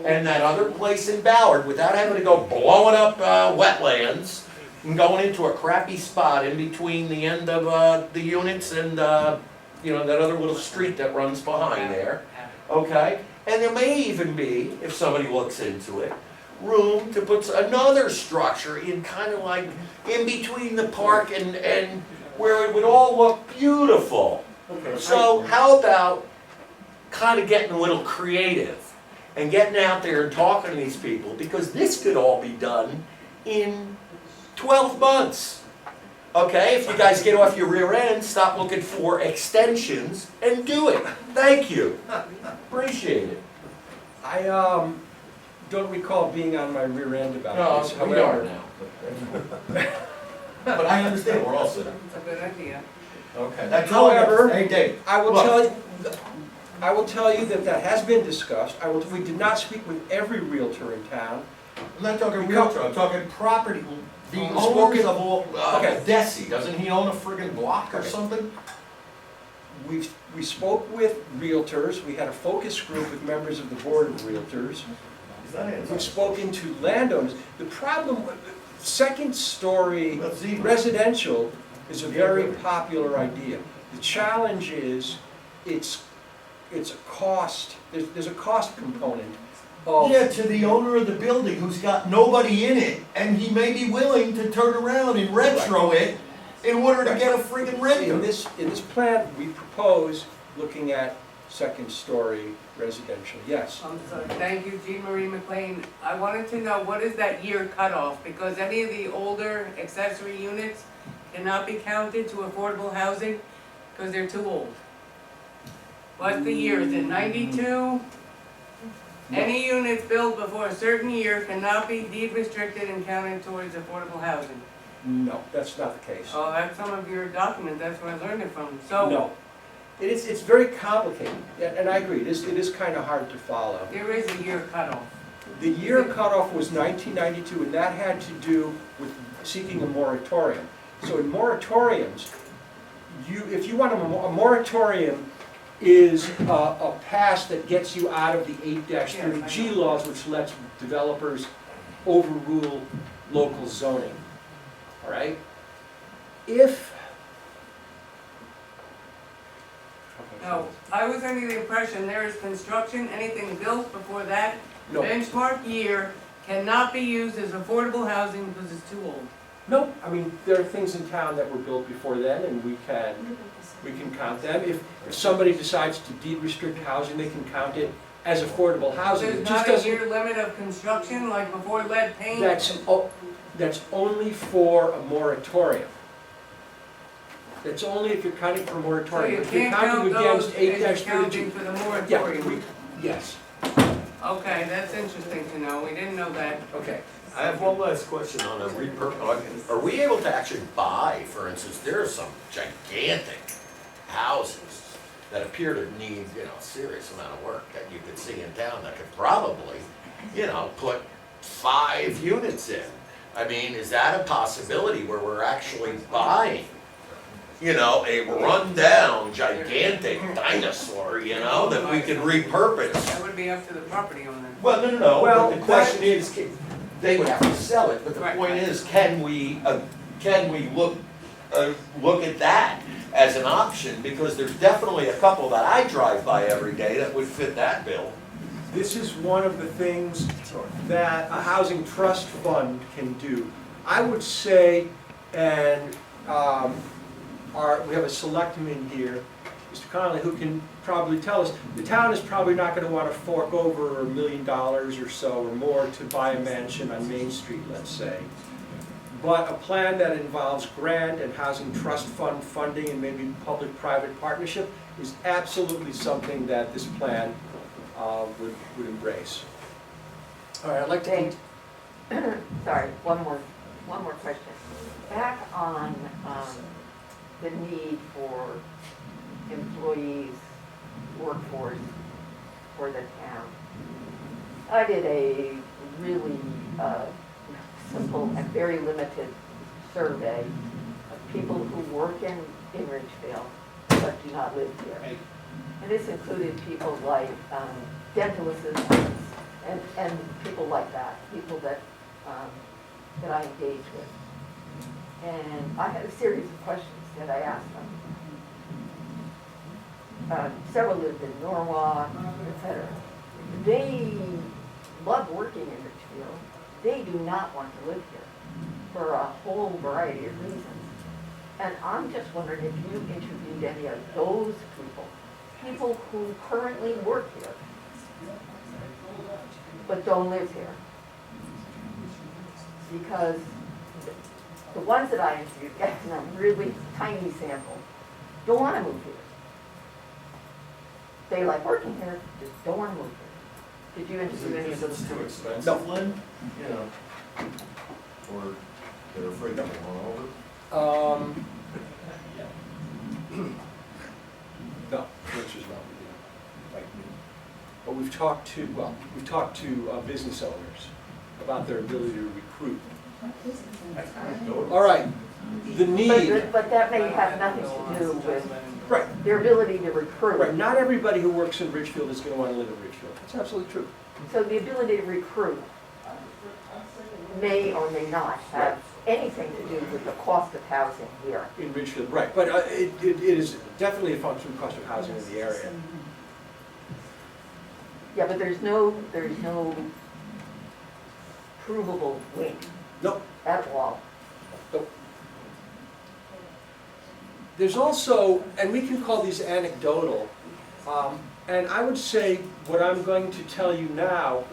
and that other place in Ballard, without having to go blowing up wetlands and going into a crappy spot in between the end of the units and you know, that other little street that runs behind there, okay? And there may even be, if somebody looks into it, room to put another structure in kind of like in between the park and where it would all look beautiful. Okay, So how about kind of getting a little creative and getting out there and talking to these people, because this could all be done in 12 months. Okay, if you guys get off your rear end, stop looking for extensions and do it. Thank you. Appreciate it. I don't recall being on my rear end about this, No, we are however. now. But I understand, we're all sitting. It's a good idea. Okay, that's all I got. However, Hey, Dave. I will Look. tell you that that has been discussed. We did not speak with every realtor in town. I'm not talking realtor, I'm talking property. The Spoken- owners of all, Okay. Desi, doesn't he own a friggin' block or Okay. something? We spoke with realtors, we had a focus group with members of the board of realtors. Is that it? We've spoken to landowners. The problem with second story Let's see. residential is a very popular idea. The challenge is, it's a cost, there's a cost component of. Yeah, to the owner of the building who's got nobody in it, and he may be willing to turn around and retro it in order to get a friggin' In renter. this plan, we propose looking at second story residential, yes. I'm sorry, thank you, Jean Marie McLean. I wanted to know, what is that year cutoff? Because any of the older accessory units cannot be counted to affordable housing because they're too old. What's the year? Is it 92? Any units built before a certain year cannot be deed restricted and counted towards affordable housing. No, that's not the case. Oh, that's some of your documents, that's where I learned it from. So, No. It's very complicated, and I agree, it is kind of hard to follow. there is a year cutoff. The year cutoff was 1992, and that had to do with seeking a moratorium. So in moratoriums, if you want a moratorium is a pass that gets you out of the 8-30G laws, which lets developers overrule local zoning. All right? If No, I was under the impression there is construction, anything built before that no, benchmark year cannot be used as affordable housing because it's too old. no, I mean, there are things in town that were built before then, and we can count them. If somebody decides to deed restrict housing, they can count it as affordable housing. There's It just not a doesn't. year limit of construction like before lead paint? That's only for a moratorium. That's only if you're counting for So moratorium. you If you're can't count counting those against as you're 8-30G. counting for the Yeah, moratorium? yes, Okay, that's interesting to know, we didn't know that. okay. I have one last question on a are we able to actually buy, for instance, there are some gigantic houses that appear to need, a serious amount of work that you could see in town that could probably, put 5 units in. I mean, is that a possibility where we're actually buying, a rundown gigantic dinosaur, that we could repurpose? That would be up to the property owner. Well, no, Well, but the question is, they would have to sell it, but the Right. point is, can we look at that as an option? Because there's definitely a couple that I drive by every day that would fit that bill. This is one of the things that a housing trust fund can do. I would say, and we have a selectman here, Mr. Connolly, who can probably tell us, the town is probably not going to want to fork over $1 million or so or more to buy a mansion on Main Street, let's say. But a plan that involves grant and housing trust fund funding and maybe public-private partnership is absolutely something that this plan would embrace. All right, I'd like to. Dave, sorry, one more question. Back on the need for employees, workforce for the town. I did a really simple and very limited survey of people who work in Ridgefield but do not live here. And this included people like dental assistants and people like that, people that I engage with. And I had a series of questions that I asked them. several lived in Norwalk, etc. They love working in Ridgefield. They do not want to live here for a whole variety of reasons. And I'm just wondering if you interviewed any of those people who currently work here, but don't live here. Because the ones that I interviewed, and a really tiny sample, don't want to move here. They like working here, just don't want to move here. Did you interview any of those? It's too expensive, Lynn, you know, or they're afraid to run over. No, which is not like me. But we've talked to business owners about their ability to recruit. All right, the need. But that may have nothing to do with Right. their ability to recruit. Right, not everybody who works in Ridgefield is going to want to live in Ridgefield. That's absolutely true. So the ability to recruit may or may not have anything to do with the cost of housing here. In Ridgefield, right, but it is definitely a function of the cost of housing in the area. Yeah, but there's no provable link Nope, at all. nope. There's also, and we can call these anecdotal, and I would say what I'm going to tell you now,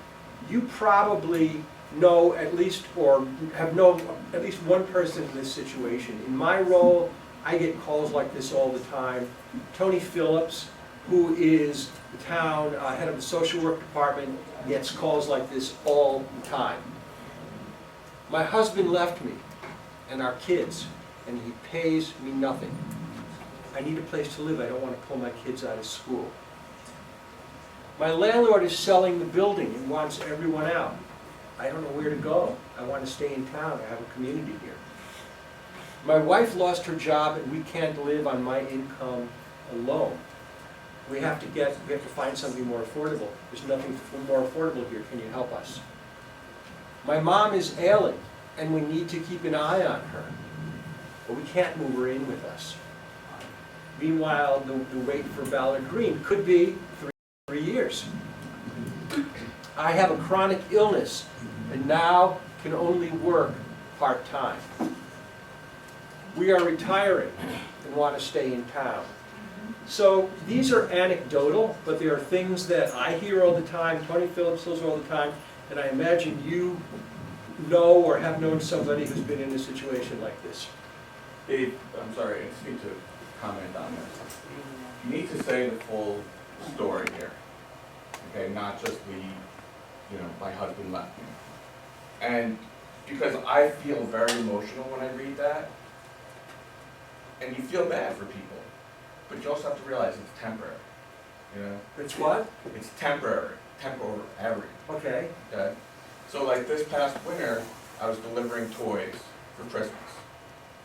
you probably know at least, or have known at least one person in this situation. In my role, I get calls like this all the time. Tony Phillips, who is the town head of the social work department, gets calls like this all the time. My husband left me and our kids, and he pays me nothing. I need a place to live. I don't want to pull my kids out of school. My landlord is selling the building and wants everyone out. I don't know where to go. I want to stay in town. I have a community here. My wife lost her job and we can't live on my income alone. We have to find something more affordable. There's nothing more affordable here. Can you help us? My mom is ailing and we need to keep an eye on her, but we can't move her in with us. Meanwhile, the wait for Ballard Green could be 3 years. I have a chronic illness and now can only work part-time. We are retiring and want to stay in town. So these are anecdotal, but they are things that I hear all the time, Tony Phillips hears all the time, and I imagine you know or have known somebody who's been in a situation like this. Dave, I'm sorry, I just need to comment on this. You need to say the full story here, okay, not just my husband left me. And because I feel very emotional when I read that, and you feel bad for people, but you also have to realize it's temporary, It's what? It's temporary. Okay. Okay? So like this past winter, I was delivering toys for Christmas.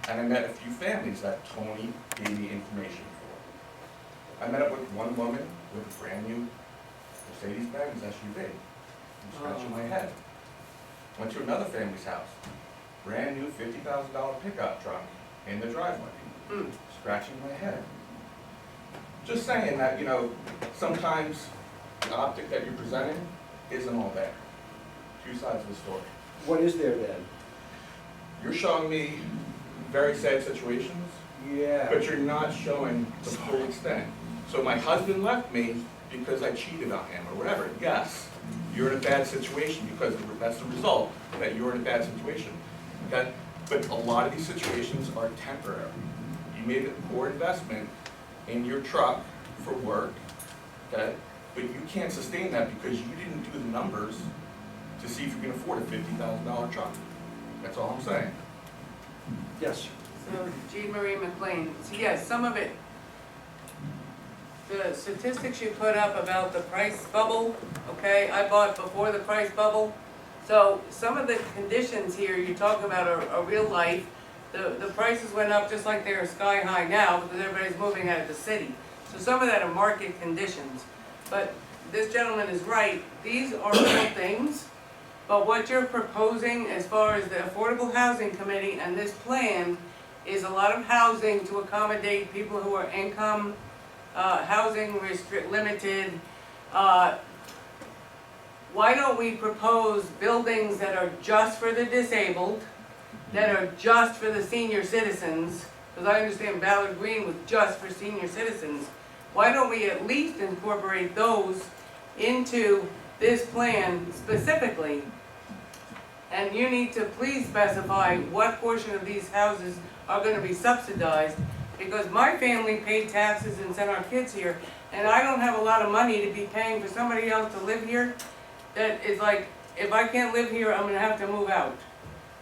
And I met a few families that Tony gave me information for. I met up with one woman with a brand new Mercedes-Benz SUV. I'm scratching my head. Went to another family's house. Brand new $50,000 pickup truck in the driveway. Scratching my head. Just saying that, sometimes the optic that you're presenting isn't all there. Two sides of the story. What is there then? You're showing me very sad situations, Yeah. but you're not showing the full extent. So my husband left me because I cheated on him or whatever. Yes, you're in a bad situation because that's the result, that you're in a bad situation. Okay? But a lot of these situations are temporary. You made a poor investment in your truck for work, okay? But you can't sustain that because you didn't do the numbers to see if you can afford a $50,000 truck. That's all I'm saying. Yes. So, Jean Marie McLean, so yes, some of it, the statistics you put up about the price bubble, okay, I bought before the price bubble. So some of the conditions here you're talking about are real life. The prices went up just like they're sky high now because everybody's moving out of the city. So some of that are market conditions. But this gentleman is right, these are real things. But what you're proposing as far as the Affordable Housing Committee and this plan is a lot of housing to accommodate people who are income housing limited, why don't we propose buildings that are just for the disabled, that are just for the senior citizens, because I understand Ballard Green was just for senior citizens. Why don't we at least incorporate those into this plan specifically? And you need to please specify what portion of these houses are gonna be subsidized, because my family paid taxes and sent our kids here, and I don't have a lot of money to be paying for somebody else to live here. That is like, if I can't live here, I'm gonna have to move out.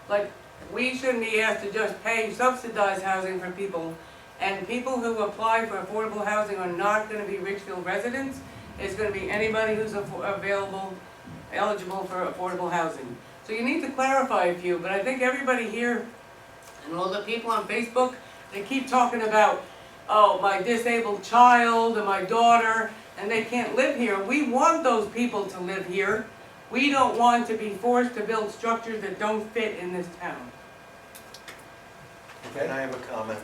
Like, we shouldn't be asked to just pay subsidized housing for people, and people who apply for affordable housing are not gonna be Ridgefield residents. It's gonna be anybody who's eligible for affordable housing. So you need to clarify a few, but I think everybody here, and all the people on Facebook, they keep talking about, oh, my disabled child and my daughter, and they can't live here. We want those people to live here. We don't want to be forced to build structures that don't fit in this town. Okay, and I have a comment.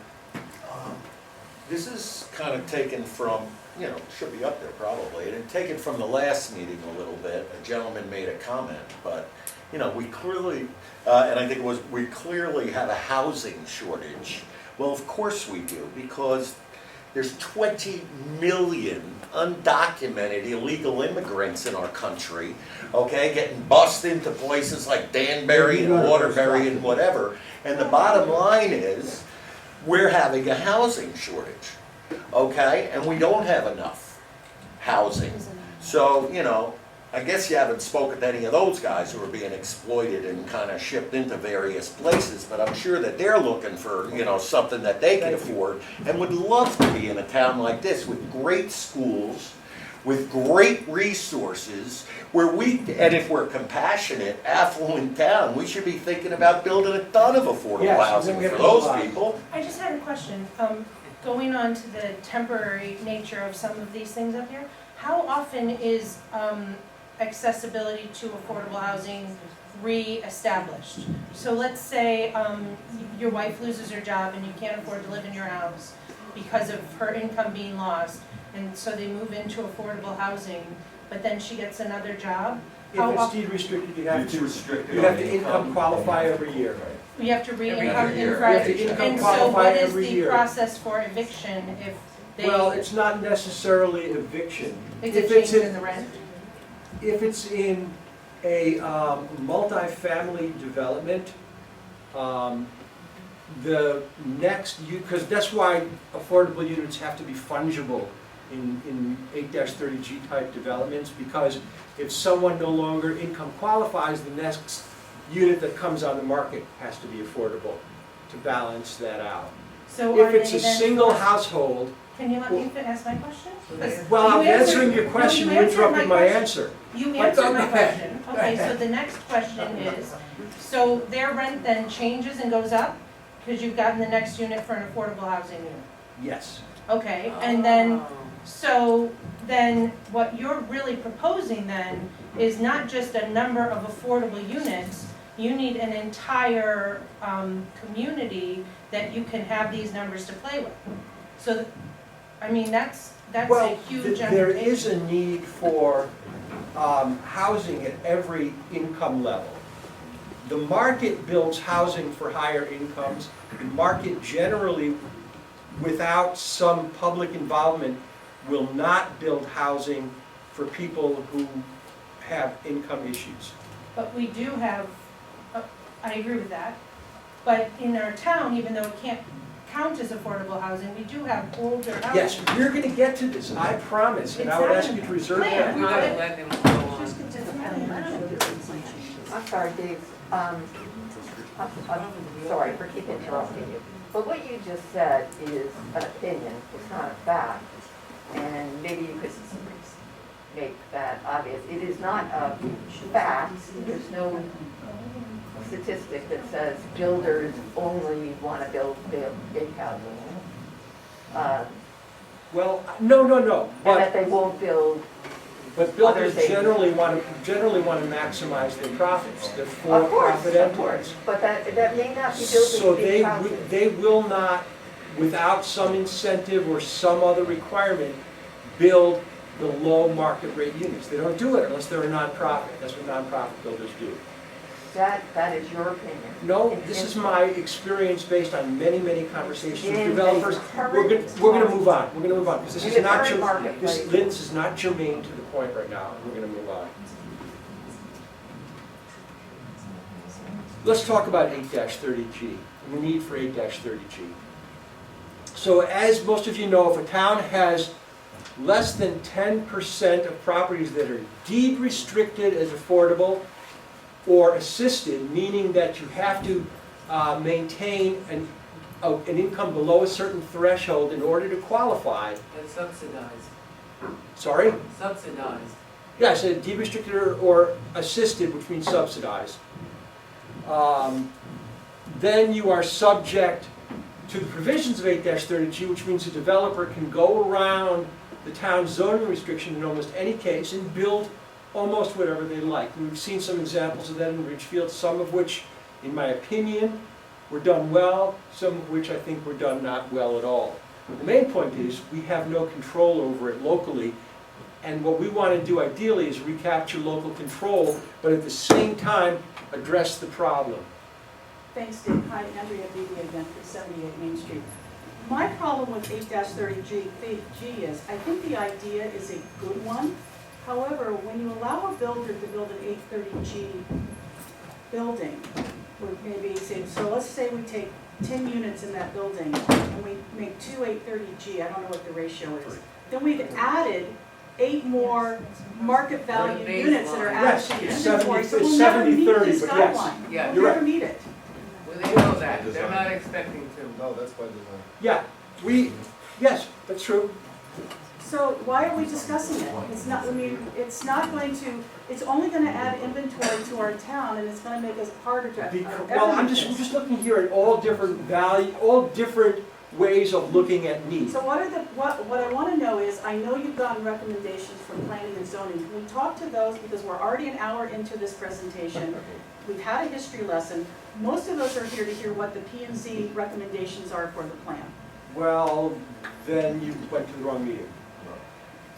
This is kind of taken from, you know, should be up there probably, and taken from the last meeting a little bit. A gentleman made a comment, but, you know, we clearly, and I think it was, we clearly have a housing shortage. Well, of course we do, because there's 20 million undocumented illegal immigrants in our country, okay, getting bussed into places like Danbury and Waterbury and whatever. And the bottom line is, we're having a housing shortage, okay? And we don't have enough housing. So, you know, I guess you haven't spoken to any of those guys who are being exploited and kind of shipped into various places, but I'm sure that they're looking for, you know, something that they can afford and would love to be in a town like this with great schools, with great resources, where we, and if we're compassionate, affluent town, we should be thinking about building a ton of affordable housing for those people. I just had a question, going on to the temporary nature of some of these things up here, how often is, accessibility to affordable housing re-established? So let's say your wife loses her job and you can't afford to live in your house because of her income being lost, and so they move into affordable housing, but then she gets another job. If it's deed restricted, you have to income qualify every year. You have to re-income Every year. in front. You have to income And so qualify what is every the year. process for eviction if they? Well, it's not necessarily eviction. Is If it it's changing the rent? If it's in a multifamily development, the next, because that's why affordable units have to be fungible in 8-30G type developments, because if someone no longer income qualifies, the next unit that comes on the market has to be affordable to balance that out. So If are it's they a then single forced- household, Can you let me ask my question? 'Cause well, I'm you answered- answering your no, question, you you answered interrupted my question. answer. You But answered go my ahead. question. Go Okay, so ahead. the next question is, so their rent then changes and goes up because you've gotten the next unit for an affordable housing unit? Yes. Okay, and then, so then what you're really proposing then is not just a number of affordable units, you need an entire community that you can have these numbers to play with. So, I mean, that's a Well, huge there undertaking. is a need for housing at every income level. The market builds housing for higher incomes. The market generally, without some public involvement, will not build housing for people who have income issues. But we do have, I agree with that, but in our town, even though it can't count as affordable housing, we do have older housing. Yes, we're gonna get to this, I promise, and I would ask you to reserve Plan. that. We gotta let them go on. I'm sorry, Dave, I'm sorry for keeping interrupting you, but what you just said is an opinion, it's not a fact, and maybe you could make that obvious. It is not a fact, there's no statistic that says builders only want to build big houses. Well, no, And that they won't build. but builders Others, they- generally want to maximize their profits, they're Of course, for-profit of course, entities. but that may not be So building big houses. they will not without some incentive or some other requirement, build the low market rate units. They don't do it unless they're a nonprofit. That's what nonprofit builders do. That is your opinion. No, this is my experience based on many, many conversations with In developers. the We're current gonna move on, we're gonna move on, because this In is the not, current marketplace. this is not germane to the point right now. We're gonna move on. Let's talk about 8-30G, and the need for 8-30G. So as most of you know, if a town has less than 10% of properties that are deed restricted as affordable or assisted, meaning that you have to maintain an income below a certain threshold in order to qualify. That's subsidized, Sorry? subsidized. Yes, deed restricted or assisted, which means subsidized. Then you are subject to the provisions of 8-30G, which means a developer can go around the town's zoning restriction in almost any case and build almost whatever they like. We've seen some examples of that in Ridgefield, some of which, in my opinion, were done well, some of which I think were done not well at all. The main point is we have no control over it locally, and what we want to do ideally is recapture local control, but at the same time address the problem. Thanks, Dave. Hi, Andrea Beebe again for 78 Main Street. My problem with 8-30G is, I think the idea is a good one. However, when you allow a builder to build an 8-30G building, or maybe say, so let's say we take 10 units in that building and we make 2 8-30G, I don't know what the ratio is. Then we've added 8 more market value units that are Yes, added to the it's inventory, 70, so it's we'll never meet 70-30, this but yes. guideline. Yeah. We'll You're never right. meet it. Well, they know that, they're not expecting to. No, that's by design. Yeah, yes, that's true. So why are we discussing it? It's not, I mean, it's not going to, it's only gonna add inventory to our town, and it's gonna make us harder to Well, I'm ever just, meet we're this. just looking here at all different all different ways of looking at needs. So what I wanna know is, I know you've gotten recommendations from planning and zoning. Can we talk to those, because we're already an hour into this presentation. We've had a history lesson. Most of us are here to hear what the P and Z recommendations are for the plan. Well, then you went to the wrong meeting.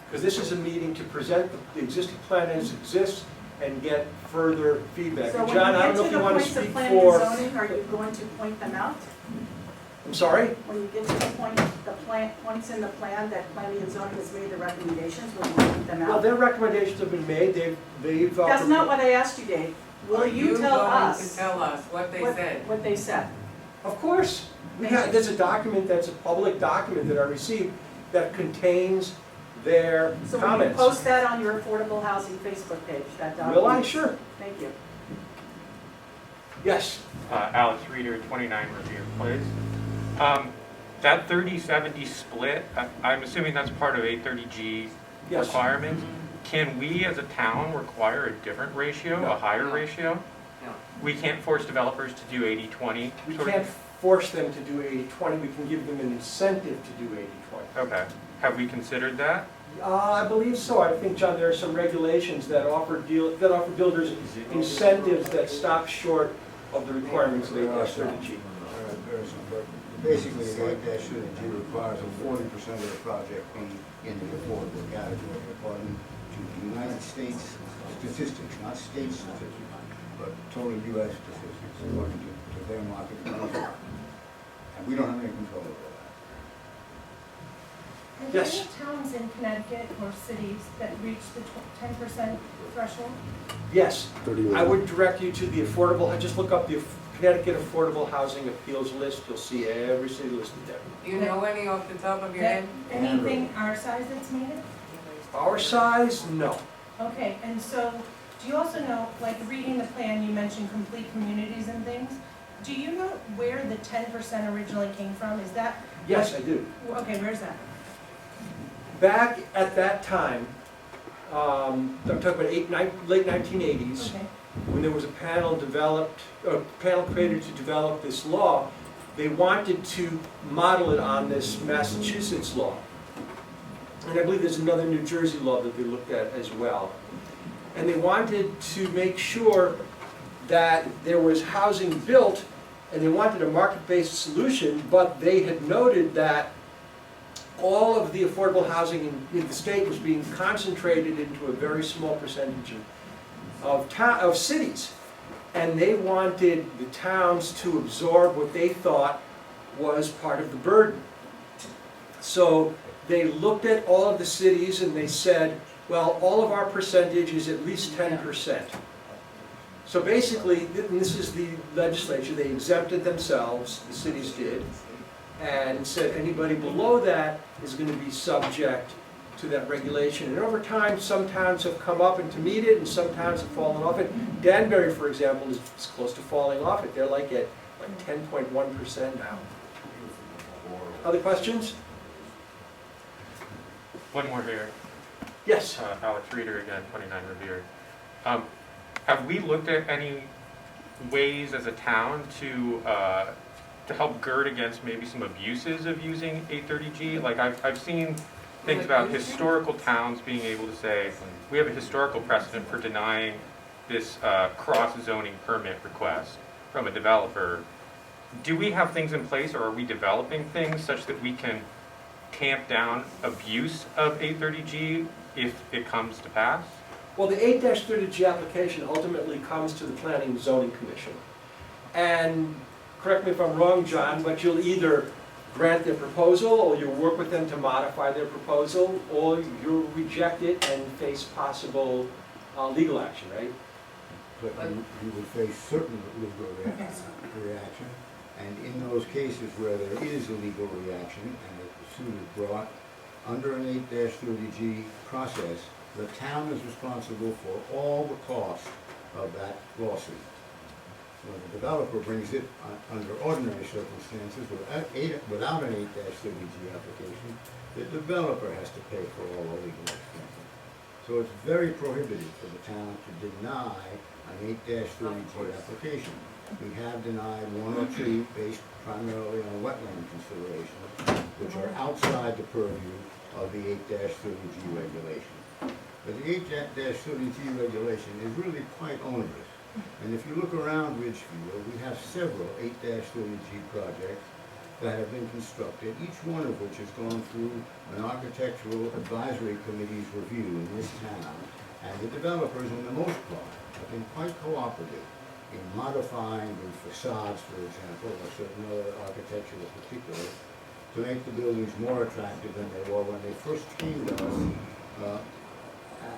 Because this is a meeting to present the existing plan as it exists and get further feedback. So when John, I you don't know get if to you the want to points of speak planning for, and zoning, are you going to point them out? I'm sorry? When you get to the points in the plan that planning and zoning has made the recommendations, will you point them Well, out? their recommendations have been made, they've. That's not what I asked you, Dave. Will you tell Are us you going to tell us what they said? what they said? Of course. There's a document, that's a public document that I received that contains their So will you comments. post that on your affordable housing Facebook page, that document? Will I? Sure. Thank you. Yes. Alex Reeder, 29 Revere Place. That 30-70 split, I'm assuming that's part of 830G Yes. requirements. Can we as a town require a different ratio, a higher ratio? No. We can't force developers to do 80-20? We can't force them to do 80-20, we can give them an incentive to do 80-20. Okay. Have we considered that? I believe so. I think, John, there are some regulations that offer builders incentives that stop short of the requirements of 8-30G. Basically, the 8-30G requires a 40% of the project be in the affordable category, according to the United States statistics, not state statistics, but total U.S. statistics, according to their market control. And we don't have any control over that. Are there Yes. any towns in Connecticut or cities that reach the 10% threshold? Yes, I would direct you to the affordable, just look up the Connecticut Affordable Housing Appeals list, you'll see every city listed there. Do you know any off the top of your head? Anything our size that's needed? Our size, no. Okay, and so, do you also know, like reading the plan, you mentioned complete communities and things. Do you know where the 10% originally came from? Is that? Yes, I do. Okay, where's that? Back at that time, I'm talking about late 1980s, Okay. when there was a panel created to develop this law, they wanted to model it on this Massachusetts law. And I believe there's another New Jersey law that they looked at as well. And they wanted to make sure that there was housing built and they wanted a market-based solution, but they had noted that all of the affordable housing in the state was being concentrated into a very small percentage of cities. And they wanted the towns to absorb what they thought was part of the burden. So they looked at all of the cities and they said, well, all of our percentage is at least 10%. So basically, and this is the legislature, they exempted themselves, the cities did, and said anybody below that is going to be subject to that regulation. And over time, some towns have come up and to meet it, and some towns have fallen off it. Danbury, for example, is close to falling off it. They're like at 10.1% now. Other questions? One more here. Yes. Alex Reeder again, 29 Revere. Have we looked at any ways as a town to help gird against maybe some abuses of using 830G? Like I've seen things about historical towns being able to say, we have a historical precedent for denying this cross-zoning permit request from a developer. Do we have things in place, or are we developing things such that we can tamp down abuse of 830G if it comes to pass? Well, the 8-30G application ultimately comes to the Planning and Zoning Commission. And correct me if I'm wrong, John, but you'll either grant their proposal, or you'll work with them to modify their proposal, or you'll reject it and face possible legal action, right? But you would face certain legal reaction, and in those cases where there is a legal reaction and the suit is brought under an 8-30G process, the town is responsible for all the cost of that lawsuit. When the developer brings it under ordinary circumstances without an 8-30G application, the developer has to pay for all the legal expenses. So it's very prohibited for the town to deny an 8-30G application. We have denied one or two based primarily on wetland considerations, which are outside the purview of the 8-30G regulation. But the 8-30G regulation is really quite onerous. And if you look around Ridgefield, we have several 8-30G projects that have been constructed, each one of which has gone through an architectural advisory committee's review in this town. And the developers, in the most part, have been quite cooperative in modifying the facades, for example, or certain other architectural particulars, to make the buildings more attractive than they were when they first came to us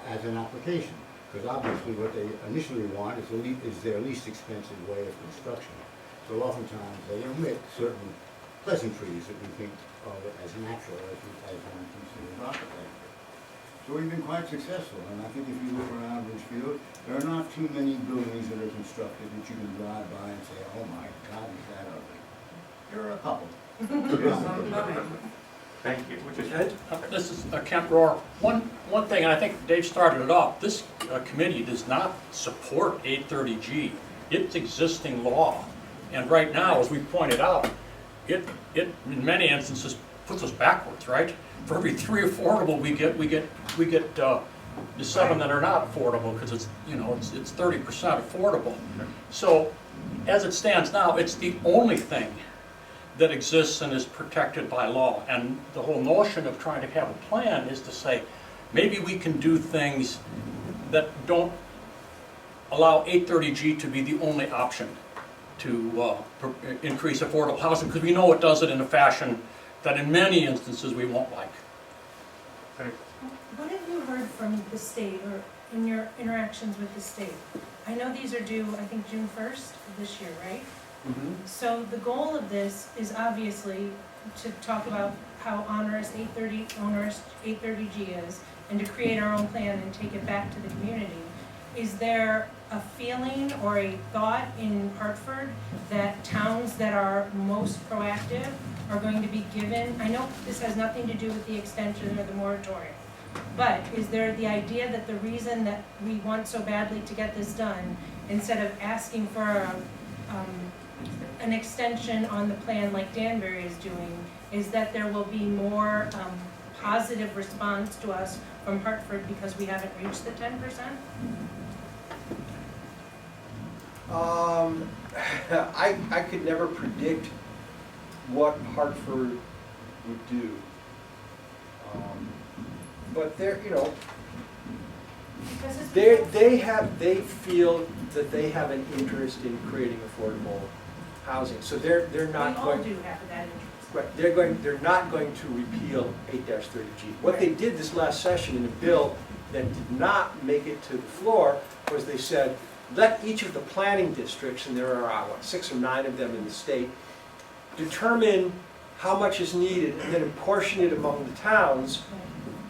as an application. Because obviously what they initially want is their least expensive way of construction. So oftentimes they omit certain pleasantries that we think are as natural as one considers architecture. So we've been quite successful, and I think if you look around Ridgefield, there are not too many buildings that are constructed that you can drive by and say, oh my God, is that ugly. There are a couple. Thank you. This is Kent Rohr. One thing, and I think Dave started it off, this committee does not support 830G. It's existing law. And right now, as we pointed out, it in many instances puts us backwards, right? For every 3 affordable we get the 7 that are not affordable, because it's 30% affordable. So as it stands now, it's the only thing that exists and is protected by law. And the whole notion of trying to have a plan is to say, maybe we can do things that don't allow 830G to be the only option to increase affordable housing, because we know it does it in a fashion that in many instances we won't like. What have you heard from the state, or in your interactions with the state? I know these are due, I think, June 1st of this year, right? Mm-hmm. So the goal of this is obviously to talk about how onerous 830G is, and to create our own plan and take it back to the community. Is there a feeling or a thought in Hartford that towns that are most proactive are going to be given, I know this has nothing to do with the extension or the moratorium, but is there the idea that the reason that we want so badly to get this done, instead of asking for an extension on the plan like Danbury is doing, is that there will be more positive response to us from Hartford because we haven't reached the 10%? I could never predict what Hartford would do. But they're, you know, Because it's they feel that they have an interest in creating affordable housing. So they're we not all going, do have that interest. right, they're not going to repeal 8-30G. What they did this last session in a bill that did not make it to the floor was they said, let each of the planning districts, and there are, what, 6 or 9 of them in the state, determine how much is needed and then apportion it among the towns,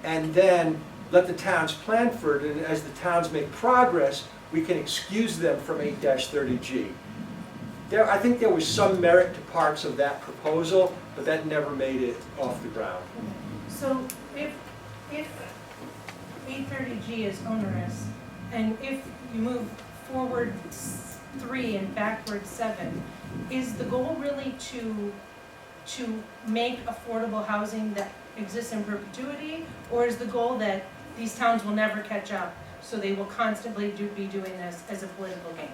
and then let the towns plan for it, and as the towns make progress, we can excuse them from 8-30G. I think there was some merit to parts of that proposal, but that never made it off the ground. So if 830G is onerous, and if you move forward 3 and backward 7, is the goal really to make affordable housing that exists in perpetuity, or is the goal that these towns will never catch up, so they will constantly be doing this as a political game?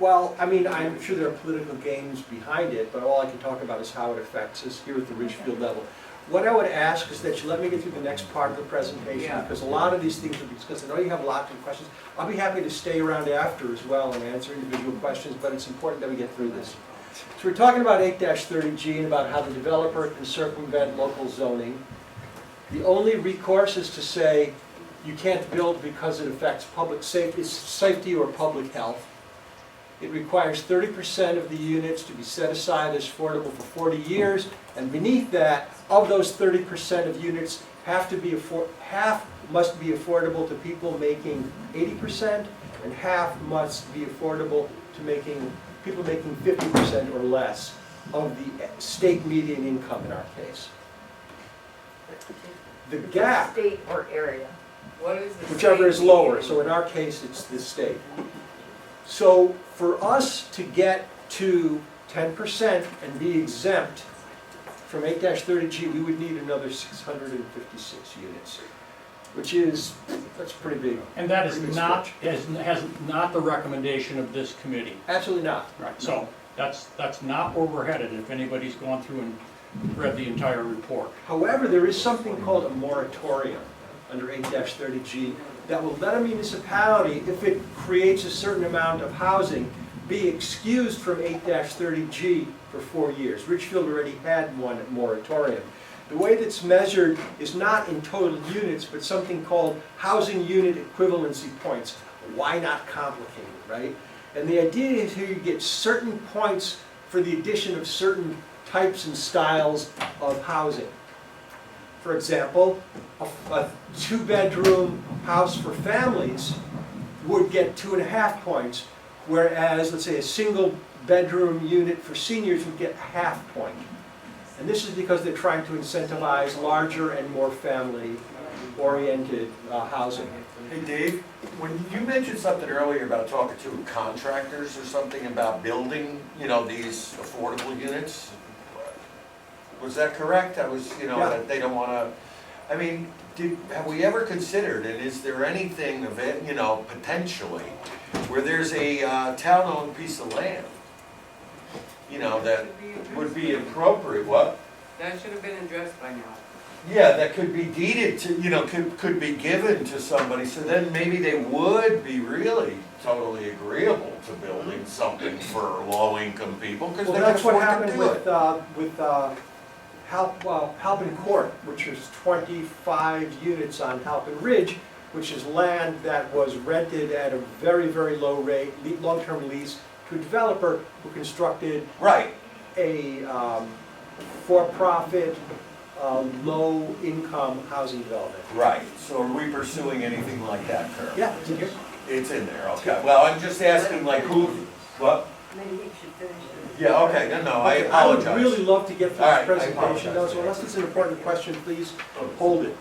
Well, I mean, I'm sure there are political games behind it, but all I can talk about is how it affects us here at the Ridgefield level. What I would ask is that you let me get through the next part of the presentation, Yeah. because a lot of these things will be discussed. I know you have lots of questions. I'll be happy to stay around after as well and answer individual questions, but it's important that we get through this. So we're talking about 8-30G and about how the developer can circumvent local zoning. The only recourse is to say you can't build because it affects public safety or public health. It requires 30% of the units to be set aside as affordable for 40 years, and beneath that, of those 30% of units, half must be affordable to people making 80%, and half must be affordable to people making 50% or less of the state median income in our case. The gap, State or area. What is the whichever is state lower, median? so in our case, it's the state. So for us to get to 10% and be exempt from 8-30G, we would need another 656 units, that's pretty big. And that is Pretty big not, stretch. has not the recommendation of this committee. Absolutely not. Right, so that's not where we're headed, if anybody's gone through and read the entire report. However, there is something called a moratorium under 8-30G that will let a municipality, if it creates a certain amount of housing, be excused from 8-30G for 4 years. Ridgefield already had one moratorium. The way that's measured is not in total units, but something called housing unit equivalency points. Why not complicate it, right? And the idea is here you get certain points for the addition of certain types and styles of housing. For example, a 2-bedroom house for families would get 2.5 points, whereas, let's say, a single-bedroom unit for seniors would get a 0.5 point. And this is because they're trying to incentivize larger and more family-oriented housing. Hey, Dave, when you mentioned something earlier about talking to contractors or something about building, these affordable units, was that correct? I was, Yeah. that they don't wanna, have we ever considered, and is there anything of it, potentially, where there's a town-owned piece of land, that would be appropriate, what? That should have been addressed by now. Yeah, that could be deeded to, could be given to somebody, so then maybe they would be really totally agreeable to building something for low-income people, because Well, they can that's what afford to happened do with Halpin Court, which is 25 units on Halpin Ridge, which is land that was rented at a very, very low rate, long-term lease, to a developer who constructed Right, a for-profit, low-income housing development. right, so are we pursuing anything like that currently? Yeah, it's in here. It's in there, okay, well, I'm just asking like who, what? Maybe he should finish it. Yeah, okay, no, I Okay, apologize. I would really love to get through All this right, I presentation, though, apologize. so unless it's an important question, please hold it.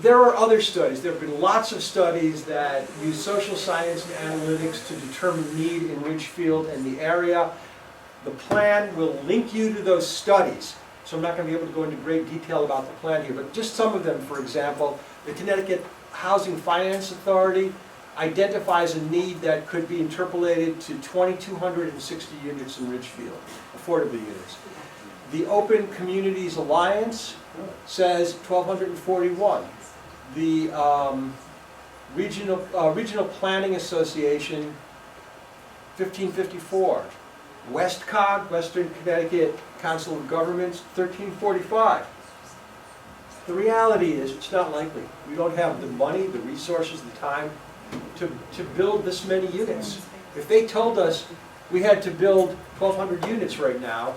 There are other studies. There have been lots of studies that use social science and analytics to determine need in Ridgefield and the area. The plan will link you to those studies. so I'm not going to be able to go into great detail about the plan here, but just some of them, for example, the Connecticut Housing Finance Authority identifies a need that could be interpolated to 2,260 units in Ridgefield, affordable units. The Open Communities Alliance says 1,241. The Regional Planning Association, 1,554. WestCog, Western Connecticut Council of Governments, 1,345. The reality is, it's not likely. We don't have the money, the resources, the time to build this many units. If they told us we had to build 1,200 units right now,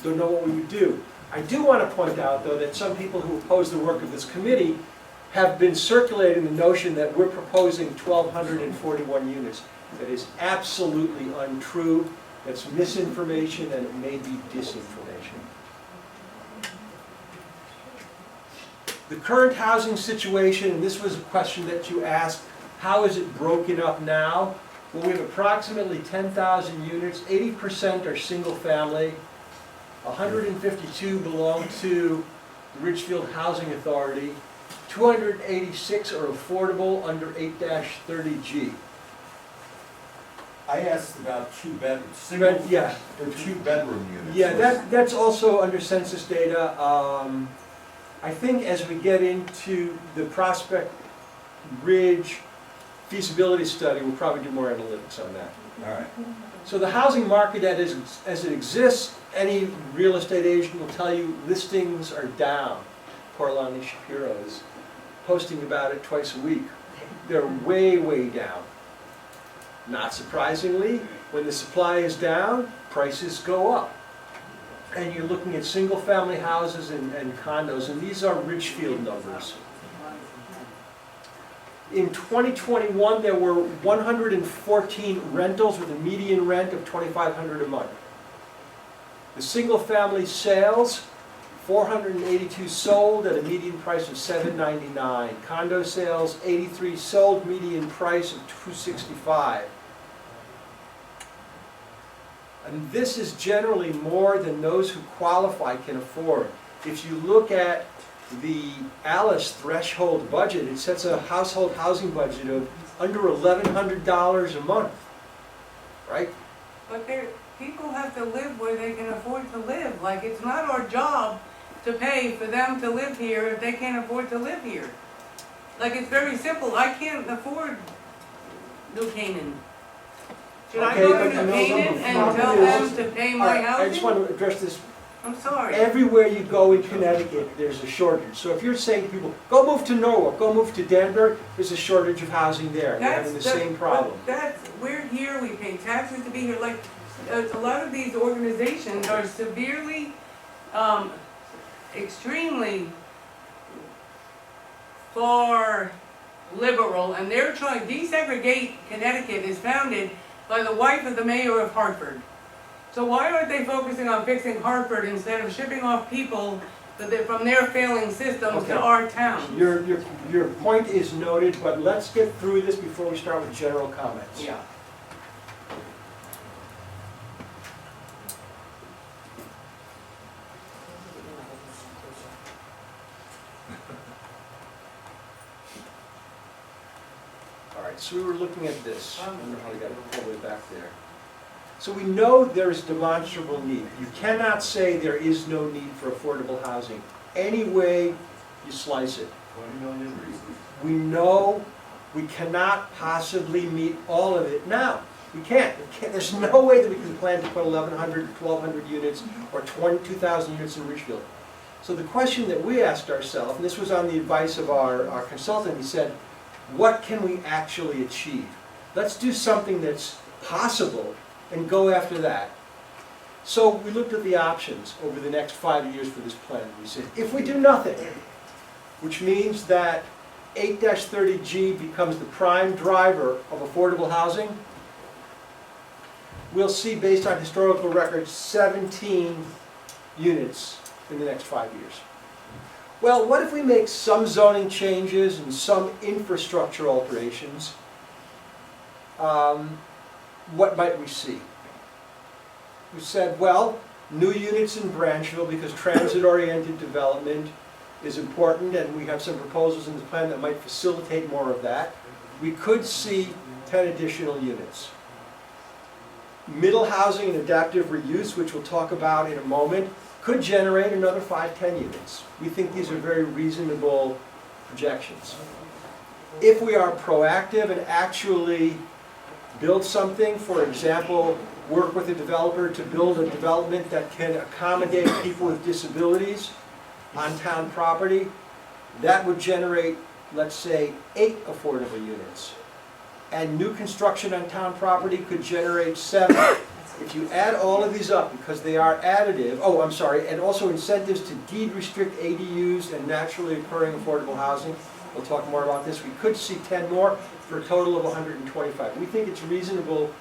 don't know what we would do. I do want to point out, though, that some people who oppose the work of this committee have been circulating the notion that we're proposing 1,241 units. That is absolutely untrue. That's misinformation, and it may be disinformation. The current housing situation, and this was a question that you asked, how is it broken up now? Well, we have approximately 10,000 units. 80% are single family. 152 belong to the Ridgefield Housing Authority. 286 are affordable under 8-30G. I asked about Yeah. or two-bedroom units. Yeah, that's also under census data. I think as we get into the Prospect Ridge feasibility study, we'll probably do more analytics on that. All right. So the housing market as it exists, any real estate agent will tell you listings are down. Poor Lonnie Shapiro is posting about it twice a week. They're way, way down. Not surprisingly, when the supply is down, prices go up. And you're looking at single-family houses and condos, and these are Ridgefield numbers. In 2021, there were 114 rentals with a median rent of $2,500 a month. The single-family sales, 482 sold at a median price of $799. Condo sales, 83 sold, median price of $265. And this is generally more than those who qualify can afford. If you look at the Alice threshold budget, it sets a household housing budget of under $1,100 a month, right? But people have to live where they can afford to live. Like, it's not our job to pay for them to live here if they can't afford to live here. Like, it's very simple. I can't afford New Canaan. Should I go to New Canaan and tell them to pay my housing? I just want to address this. I'm sorry. Everywhere you go in Connecticut, there's a shortage. So if you're saying to people, go move to Norwalk, go move to Danbury, there's a shortage of housing there. They're having the same problem. We're here, we pay taxes to be here. Like, a lot of these organizations are severely, extremely far liberal, and they're trying, Desegregate Connecticut is founded by the wife of the mayor of Hartford. So why aren't they focusing on fixing Hartford instead of shipping off people from their failing systems to our town? Your point is noted, but let's get through this before we start with general comments. Yeah. All right, so we were looking at this. I don't know how we got it all the way back there. So we know there is demonstrable need. You cannot say there is no need for affordable housing. Any way you slice it. 20 million reasons. We know we cannot possibly meet all of it now. We can't. There's no way that we can plan to put 1,100, 1,200 units or 22,000 units in Ridgefield. So the question that we asked ourselves, and this was on the advice of our consultant, he said, what can we actually achieve? Let's do something that's possible and go after that. So we looked at the options over the next 5 years for this plan. We said, if we do nothing, which means that 8-30G becomes the prime driver of affordable housing, we'll see, based on historical records, 17 units in the next 5 years. Well, what if we make some zoning changes and some infrastructure alterations? What might we see? We said, well, new units in Branchville because transit-oriented development is important, and we have some proposals in the plan that might facilitate more of that. We could see 10 additional units. Middle housing and adaptive reuse, which we'll talk about in a moment, could generate another 5-10 units. We think these are very reasonable projections. If we are proactive and actually build something, for example, work with a developer to build a development that can accommodate people with disabilities on town property, that would generate, let's say, 8 affordable units. And new construction on town property could generate 7. If you add all of these up, because they are additive, and also incentives to deed restrict ADUs and naturally occurring affordable housing, we'll talk more about this, we could see 10 more for a total of 125. We think it's reasonable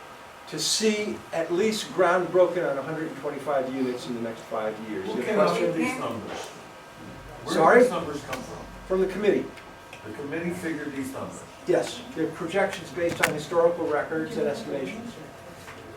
to see at least ground broken on 125 units in the next 5 years. Who Your came up question? with these numbers? Where Sorry? did these numbers come from? From the committee. The committee figured these numbers. Yes, they're projections based on historical records and estimations.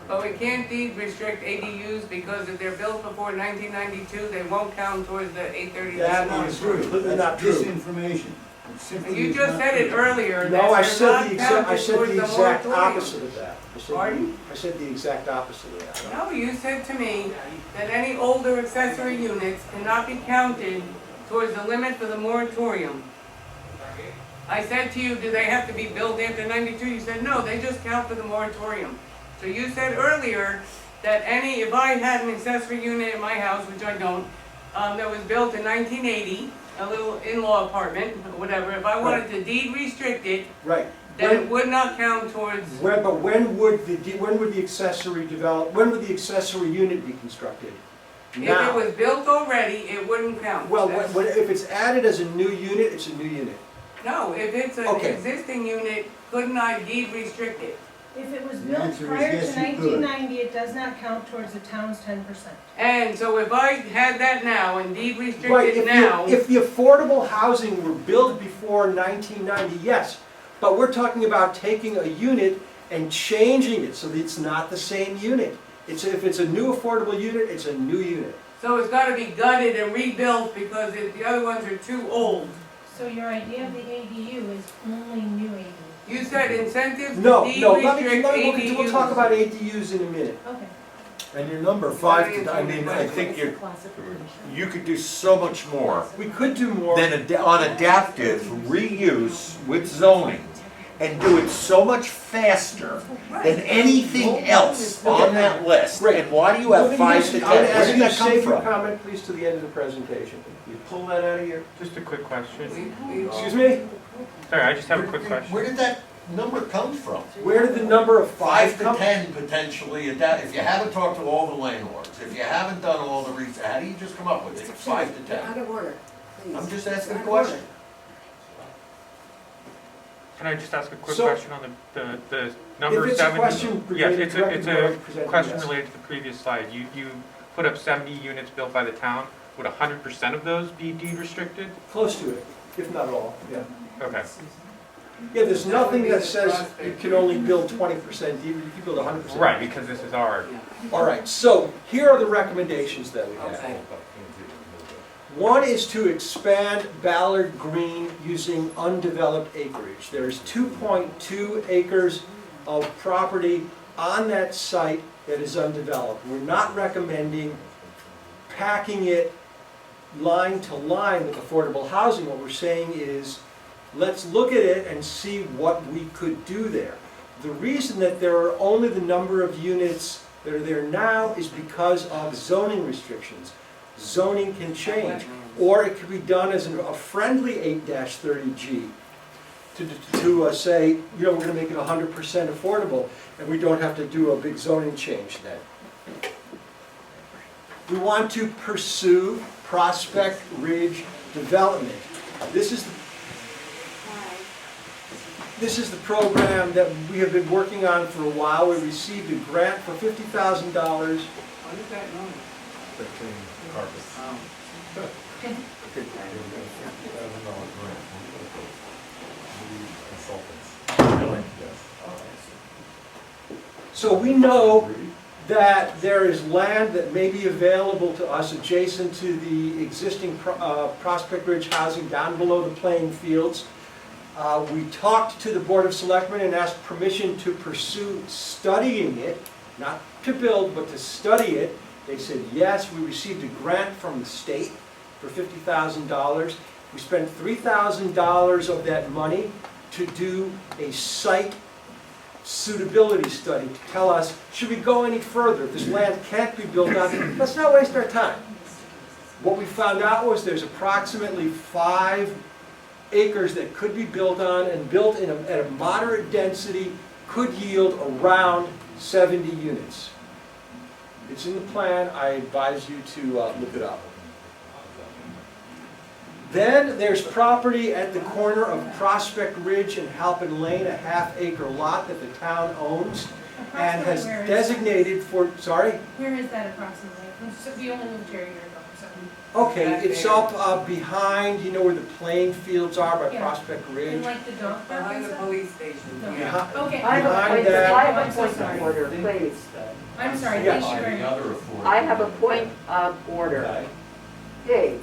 But we can't deed restrict ADUs because if they're built before 1992, they won't count towards the 830. That is completely not true. Disinformation. It simply You is just not said it true. earlier, No, I that said they're the not counted towards the exact moratorium. opposite of that. Pardon? I said the exact opposite of that. No, you said to me that any older accessory units cannot be counted towards the limit for the moratorium. I said to you, do they have to be built after 92? You said, no, they just count for the moratorium. So you said earlier that if I had an accessory unit in my house, which I don't, that was built in 1980, a little in-law apartment, or whatever, if I wanted to deed restrict it, Right. then it would not count towards, But when would the accessory unit be constructed? if it Now. was built already, it wouldn't count. Well, That's- if it's added as a new unit, it's a new unit. No, if it's an Okay. existing unit, couldn't I deed restrict it? If it was The built answer is prior yes, to you could. 1990, it does not count towards the town's 10%. And so if I had that now and deed Right, restricted now, if the affordable housing were built before 1990, yes. But we're talking about taking a unit and changing it so that it's not the same unit. If it's a new affordable unit, it's a new unit. so it's gotta be gutted and rebuilt because the other ones are too old. So your idea of the ADU is only new ADU? You said incentives No, to deed no, restrict ADUs. we'll talk about ADUs in a minute. Okay. And your number 5, I mean, I think you could do so much more We could do more. than on adaptive reuse with zoning and do it so much faster than anything else on that list. Great. And why do you have 5 to 10? I'm gonna Where ask did you to that come save your from? comment, please, to the end of the presentation. You pull that out of your, Just a quick question. Excuse me? Sorry, I just have a quick question. where did that number come from? Where did the number of 5 5 to come? 10 potentially, if you haven't talked to all the landlords, if you haven't done all the research, how do you just come up with it, 5 to 10? Out of order, please. I'm just asking a Out of question. Can I just ask a quick So- question on the number If it's a 70? question Yes, related it's directly it's to what I'm a presenting, question yes. related to the previous slide. You put up 70 units built by the town. Would 100% of those be deed restricted? Close to it, if not all, yeah. Okay. Yeah, there's nothing that says you can only build 20%, you can build 100%. Right, because this is our, All right, so here are the recommendations that we have. Okay. One is to expand Ballard Green using undeveloped acreage. There's 2.2 acres of property on that site that is undeveloped. We're not recommending packing it line to line with affordable housing. What we're saying is, let's look at it and see what we could do there. The reason that there are only the number of units that are there now is because of zoning restrictions. Zoning can change, or it could be done as a friendly 8-30G to say, you know, we're going to make it 100% affordable, and we don't have to do a big zoning change then. We want to pursue Prospect Ridge development. This is the program that we have been working on for a while. We received a grant for $50,000. What is that noise? So we know that there is land that may be available to us adjacent to the existing Prospect Ridge housing down below the playing fields. We talked to the Board of Selectmen and asked permission to pursue studying it, not to build, but to study it. They said yes. We received a grant from the state for $50,000. We spent $3,000 of that money to do a site suitability study to tell us, should we go any further? If this land can't be built on, let's not waste our time. What we found out was there's approximately 5 acres that could be built on, and built at a moderate density could yield around 70 units. It's in the plan. I advise you to look it up. Then there's property at the corner of Prospect Ridge and Halpin Lane, a half-acre lot that the town owns and has Approximately where is designated for, sorry? Where is that approximately? So we only moved here a year ago, so. Okay, it's up behind, you know where the playing fields are by Yeah. Prospect In Ridge? like the dog park Behind and the stuff? police station, No. yeah. Okay, I have a Behind point, that- I have I'm a so point sorry. of order, please. I'm sorry, Yes. thank you very much. I have a point of order. Okay. Dave,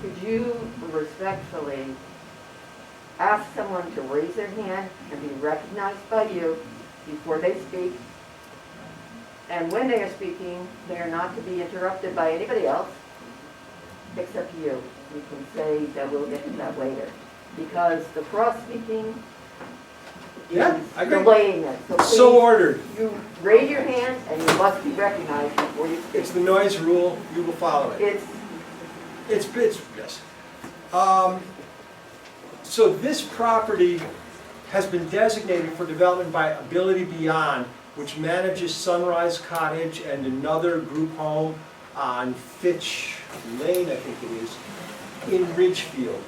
could you respectfully ask someone to raise their hand and be recognized by you before they speak? And when they are speaking, they are not to be interrupted by anybody else except you. You can say that we'll get to that later. Because the cross-speaking Yeah, is I agree. delaying it. So So please, ordered. you raise your hand and you must be recognized before you speak. It's the noise rule. You will follow it. It's Yes. So this property has been designated for development by Ability Beyond, which manages Sunrise Cottage and another group home on Fitch Lane, I think it is, in Ridgefield.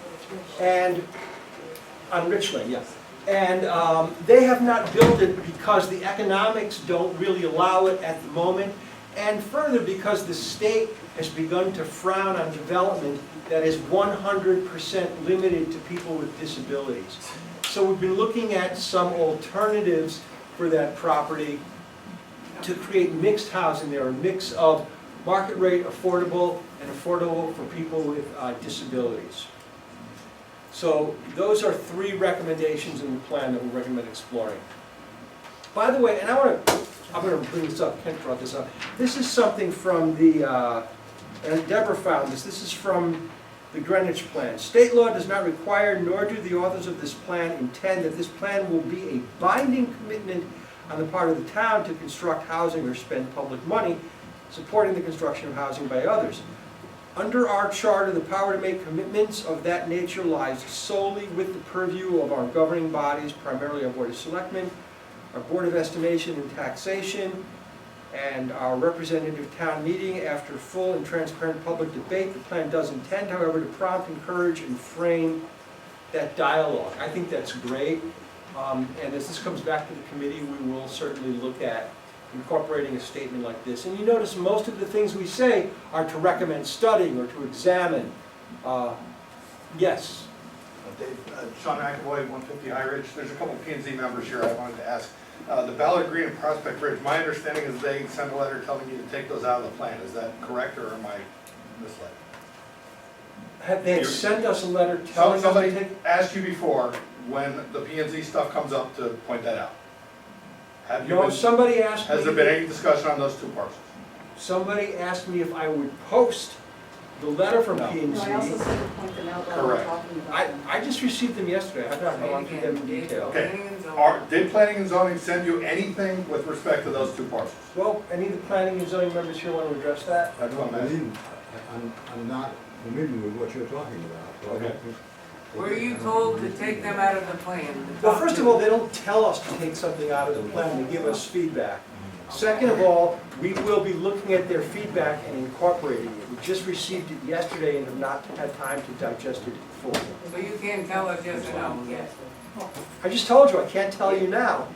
And, on Rich Lane, yes. And they have not built it because the economics don't really allow it at the moment. And further, because the state has begun to frown on development that is 100% limited to people with disabilities. So we've been looking at some alternatives for that property to create mixed housing there, a mix of market rate affordable and affordable for people with disabilities. So those are 3 recommendations in the plan that we recommend exploring. By the way, and I'm going to bring this up, Kent brought this up. This is something from the, and Deborah found this, this is from the Greenwich Plan. State law does not require, nor do the authors of this plan intend that this plan will be a binding commitment on the part of the town to construct housing or spend public money supporting the construction of housing by others. Under our charter, the power to make commitments of that nature lies solely with the purview of our governing bodies, primarily our Board of Selectmen, our Board of Estimation and Taxation, and our representative town meeting. After full and transparent public debate, the plan does intend, however, to prompt, encourage, and frame that dialogue. I think that's great. And as this comes back to the committee, we will certainly look at incorporating a statement like this. And you notice most of the things we say are to recommend studying or to examine. Yes? Dave, Sean McAvoy, 150 High Ridge. There's a couple P&Z members here I wanted to ask. The Ballard Green and Prospect Ridge, my understanding is they sent a letter telling you to take those out of the plan. Is that correct, or am I misled? Have they sent us a letter telling us to Somebody take? asked you before when the P&Z stuff comes up to point that out. Have you No, been, somebody asked me. has there been any discussion on those 2 parcels? Somebody asked me if I would post the letter from No. P&Z. No, I also said to point them out while we're Correct. talking about them. I just received them yesterday. I've not gone through them in detail. Okay. Did planning and zoning send you anything with respect to those 2 parcels? Well, any of the planning and zoning members here want to address that? That's what I'm asking. I'm not familiar with what you're talking about. So I don't Okay. think- Were you told to take them out of the plan? Well, first of all, they don't tell us to take something out of the plan, they give us feedback. Second of all, we will be looking at their feedback and incorporating it. We just received it yesterday and have not had time to digest it fully. So you can't tell us yes or no? Yes. I just told you, I can't tell you now.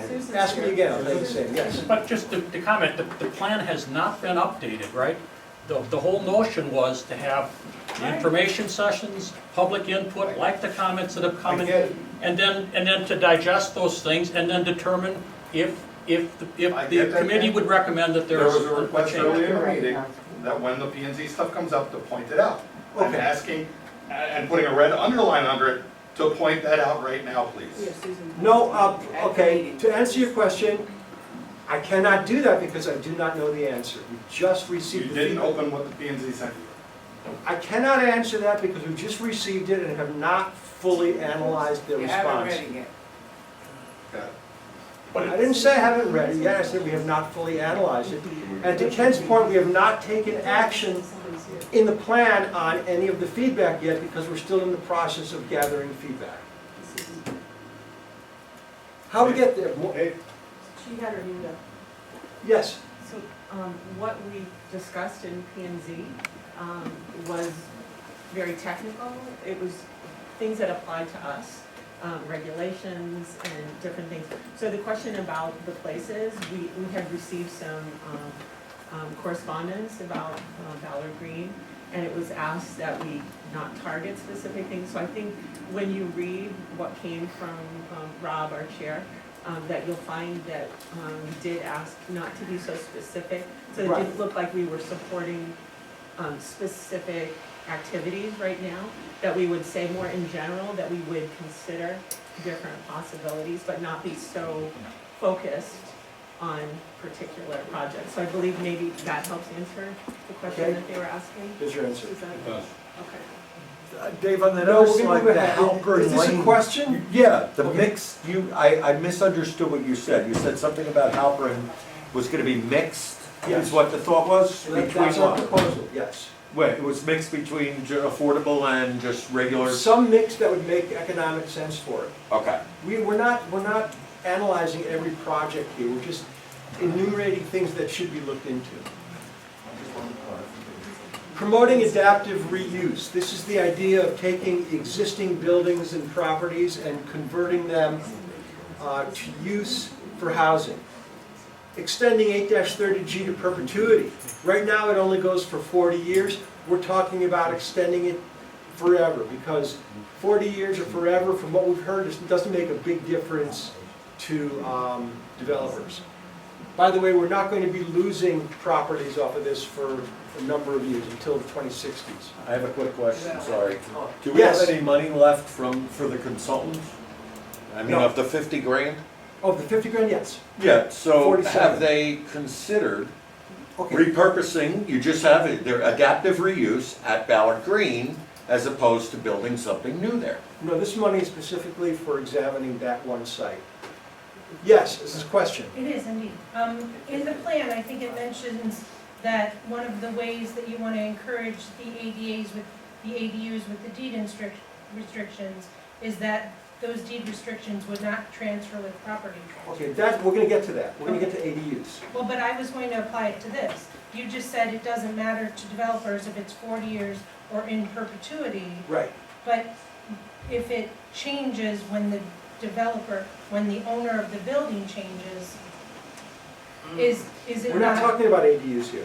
Susan's Ask me here. again, I'll tell you the same, yes. But just to comment, the plan has not been updated, right? The whole notion was to have information sessions, public input, like the comments that have come I in. get it. And then to digest those things and then determine if if I the get that, committee Ken. would recommend that There there's was a a request change. earlier in the meeting that when the P and Z stuff comes up, to point it out. I'm Okay. asking, and putting a red underline under it, to point that out right now, please. Yeah, Susan. No, okay, to answer your question, I cannot do that because I do not know the answer. We just You received the didn't feedback. open what the P and Z sent you. I cannot answer that because we just received it and have not fully analyzed their You haven't response. read it yet. Got it. I didn't say I haven't read it yet, I said we have not fully analyzed it. And to Ken's point, we have not taken action in the plan on any of the feedback yet because we're still in the process of gathering feedback. How we get there? Hey, She had her hand up. Yes, So, what we discussed in P and Z, was very technical. It was things that applied to us, regulations and different things. So the question about the places, we had received some, correspondence about, Ballard Green, and it was asked that we not target specific things. So I think when you read what came from, Rob, our chair, that you'll find that we did ask not to be so specific. So it Right. didn't look like we were supporting specific activities right now, that we would say more in general, that we would consider different possibilities, but not be so focused on particular projects. So I believe maybe that helps answer the question Okay. that they were asking. there's your answer. Is that, okay. Dave, on that No, other we're gonna slide, move the ahead. Halpern Is this a Lane. question? Yeah, the Okay. mix, I misunderstood what you said. You said something about Halpern was gonna be mixed, Yes. is what the thought was? That- Between That's our what? proposal, yes. Wait, it was mixed between affordable and just regular? Some mix that would make economic sense for it. Okay. We're not analyzing every project here, we're just enumerating things that should be looked into. Promoting adaptive reuse. This is the idea of taking existing buildings and properties and converting them to use for housing. Extending 8-30G to perpetuity. Right now, it only goes for 40 years. We're talking about extending it forever, because 40 years or forever, from what we've heard, it doesn't make a big difference to developers. By the way, we're not going to be losing properties off of this for a number of years, until the 2060s. I have a quick question, sorry. Do we have Yes. any money left for the consultants? I mean, No. of the 50 grand? Oh, the 50 grand, yes. Yeah, so 47. have they considered Okay. repurposing, you just have it, their adaptive reuse at Ballard Green as opposed to building something new there? No, this money is specifically for examining that one site. Yes, this is a question. It is indeed. In the plan, I think it mentions that one of the ways that you want to encourage the ADUs with the deed restrictions is that those deed restrictions would not transfer with property transfer. Okay, we're gonna get to that. We're gonna get to ADUs. Well, but I was going to apply it to this. You just said it doesn't matter to developers if it's 40 years or in perpetuity, Right. but if it changes when the developer, when the owner of the building changes, is it We're not talking about ADUs here.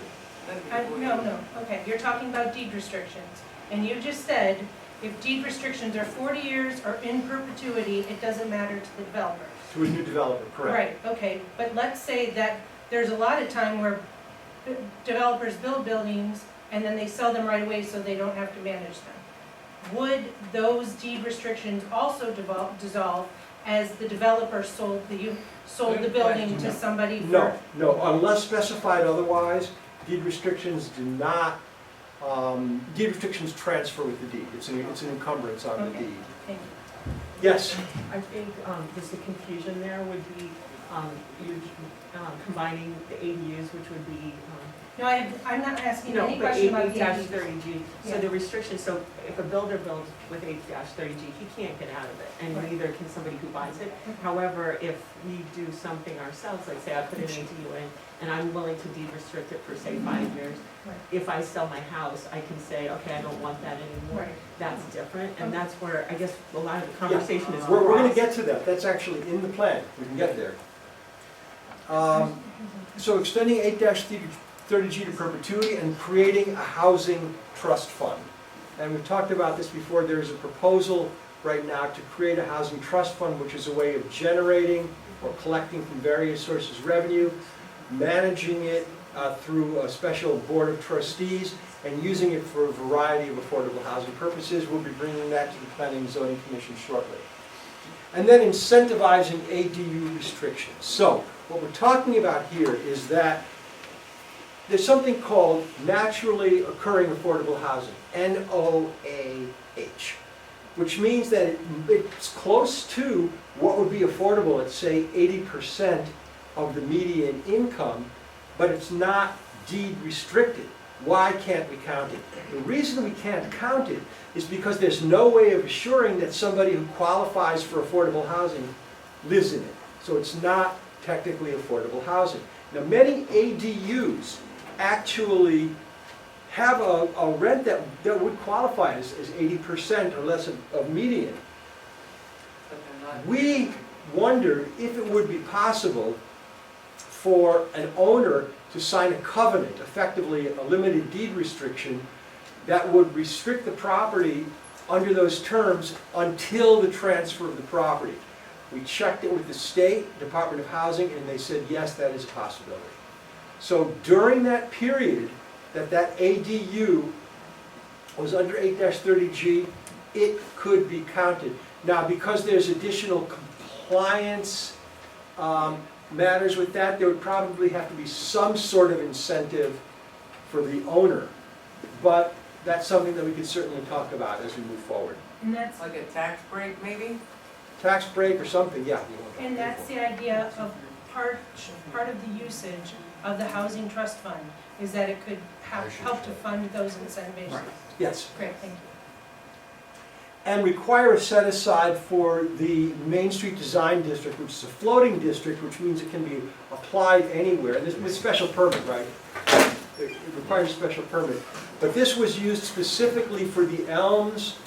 No, okay, you're talking about deed restrictions. And you just said, if deed restrictions are 40 years or in perpetuity, it doesn't matter to the developer. To a new developer, correct. Right, okay, but let's say that there's a lot of time where developers build buildings and then they sell them right away so they don't have to manage them. Would those deed restrictions also dissolve as the developer sold the building to somebody for? No, unless specified otherwise, deed restrictions do not, deed restrictions transfer with the deed. It's an encumbrance on the Okay. deed. Thank you. Yes? I think just the confusion there would be you combining the ADUs, which would be, No, I'm not asking no, any but question about the 8-30G. So Yeah. the restrictions, so if a builder builds with 8-30G, he can't get out of it, and Right. neither can somebody who buys it. However, if we do something ourselves, like say I put an ADU in, and I'm willing to deed restrict it for say 5 years, Right. if I sell my house, I can say, okay, I don't want that anymore. Right. That's different, and Okay. that's where I guess a lot of the conversation is. We're gonna crossed. get to that. That's actually in the plan. We can get there. So extending 8-30G to perpetuity and creating a housing trust fund. And we've talked about this before, there is a proposal right now to create a housing trust fund, which is a way of generating or collecting from various sources revenue, managing it through a special board of trustees, and using it for a variety of affordable housing purposes. We'll be bringing that to the Planning and Zoning Commission shortly. And then incentivizing ADU restrictions. So, what we're talking about here is that there's something called naturally occurring affordable housing, NOAH, which means that it's close to what would be affordable at, say, 80% of the median income, but it's not deed restricted. Why can't we count it? The reason we can't count it is because there's no way of assuring that somebody who qualifies for affordable housing lives in it. So it's not technically affordable housing. Now, many ADUs actually have a rent that would qualify as 80% or less of median. But they're not. We wondered if it would be possible for an owner to sign a covenant, effectively a limited deed restriction, that would restrict the property under those terms until the transfer of the property. We checked it with the State Department of Housing, and they said, yes, that is a possibility. So during that period that ADU was under 8-30G, it could be counted. Now, because there's additional compliance matters with that, there would probably have to be some sort of incentive for the owner. But that's something that we could certainly talk about as we move forward. And that's, Like a tax break, maybe? Tax break or something, yeah. and that's the idea of part of the usage of the housing trust fund, is that it could help to fund those incentives. Yes. Great, thank you. And require a set aside for the Main Street Design District, which is a floating district, which means it can be applied anywhere. This with special permit, right? It requires a special permit. But this was used specifically for the Elms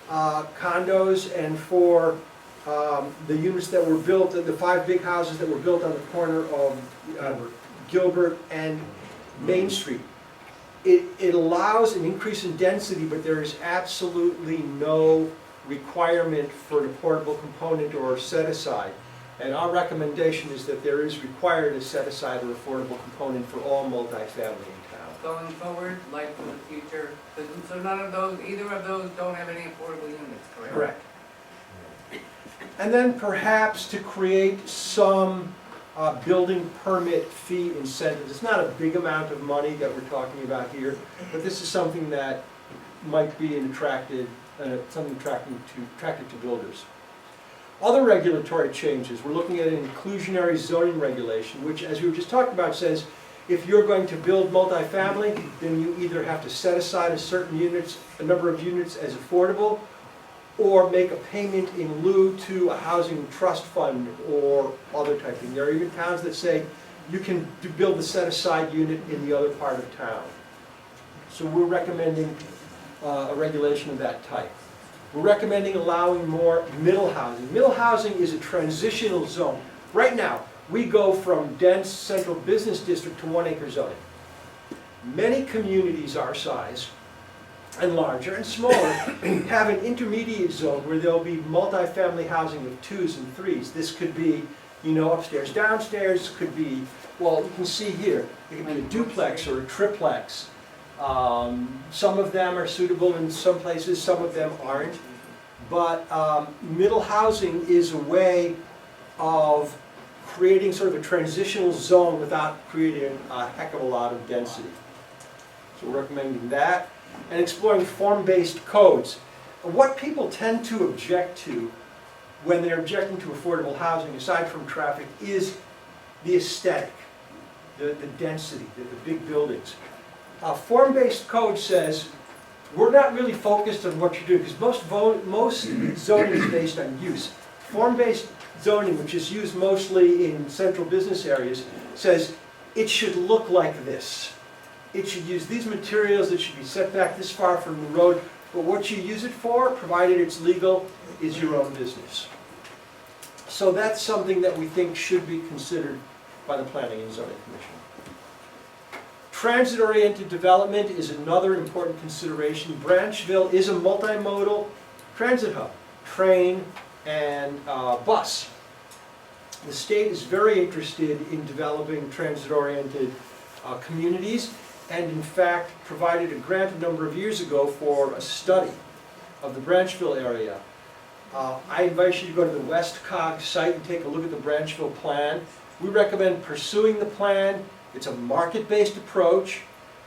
condos and for the units that were built, the 5 big houses that were built on the corner of Gilbert and Main Street. It allows an increase in density, but there is absolutely no requirement for an affordable component or set aside. And our recommendation is that there is required a set aside or affordable component for all multifamily in town. Going forward, like for the future, so none of those, either of those don't have any affordable units, correct? Correct. And then perhaps to create some building permit fee incentives. It's not a big amount of money that we're talking about here, but this is something that might be attractive to builders. Other regulatory changes, we're looking at an inclusionary zoning regulation, which, as we were just talking about, says if you're going to build multifamily, then you either have to set aside a number of units as affordable, or make a payment in lieu to a housing trust fund or other type thing. There are even towns that say you can build the set-aside unit in the other part of town. So we're recommending a regulation of that type. We're recommending allowing more middle housing. Middle housing is a transitional zone. Right now, we go from dense central business district to 1-acre zoning. Many communities our size, and larger and smaller, have an intermediate zone where there'll be multifamily housing of 2s and 3s. This could be, upstairs, downstairs, could be, well, you can see here, it could be a duplex or a triplex. Some of them are suitable in some places, some of them aren't. But middle housing is a way of creating sort of a transitional zone without creating a heck of a lot of density. So we're recommending that. And exploring form-based codes. What people tend to object to when they're objecting to affordable housing, aside from traffic, is the aesthetic, the density, the big buildings. Form-based code says we're not really focused on what you're doing, because most zoning is based on use. Form-based zoning, which is used mostly in central business areas, says it should look like this. It should use these materials, it should be set back this far from the road, but what you use it for, provided it's legal, is your own business. So that's something that we think should be considered by the Planning and Zoning Commission. Transit-oriented development is another important consideration. Branchville is a multimodal transit hub, train and bus. The state is very interested in developing transit-oriented communities, and in fact provided a grant a number of years ago for a study of the Branchville area. I invite you to go to the WestCog site and take a look at the Branchville plan. We recommend pursuing the plan. It's a market-based approach.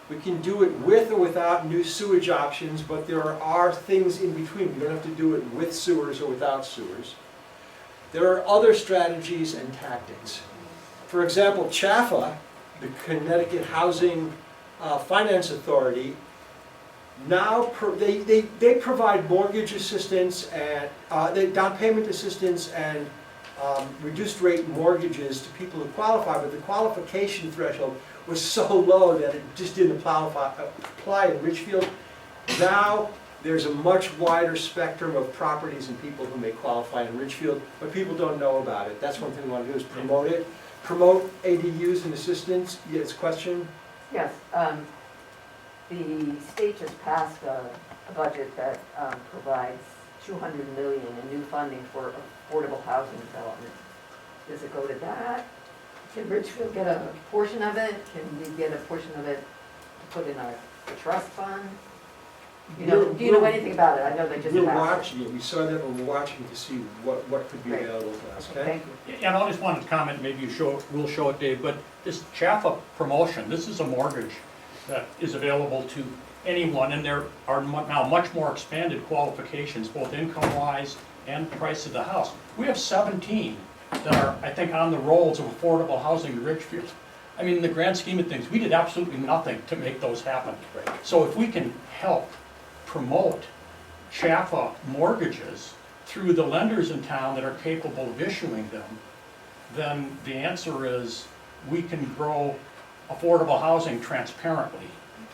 We can do it with or without new sewage options, but there are things in between. We don't have to do it with sewers or without sewers. There are other strategies and tactics. For example, CHAFA, the Connecticut Housing Finance Authority, now they provide mortgage assistance and down payment assistance and reduced rate mortgages to people who qualify, but the qualification threshold was so low that it just didn't apply in Ridgefield. Now there's a much wider spectrum of properties and people who may qualify in Ridgefield, but people don't know about it. That's one thing we want to do is promote it. Promote ADUs and assistance. Yes, question? Yes, the state just passed a budget that provides $200 million in new funding for affordable housing development. Does it go to that? Can Ridgefield get a portion of it? Can we get a portion of it to put in a trust fund? Do you know anything about it? I know they just passed it. We're watching it. We saw that, and we're watching to see what could be available to us, okay? Thank you. And I just wanted to comment, maybe we'll show it, Dave, but this CHAFA promotion, this is a mortgage that is available to anyone, and there are now much more expanded qualifications, both income-wise and price of the house. We have 17 that are, I think, on the rolls of affordable housing in Ridgefield. I mean, in the grand scheme of things, we did absolutely nothing to make those happen. Right. So if we can help promote CHAFA mortgages through the lenders in town that are capable of issuing them, then the answer is we can grow affordable housing transparently.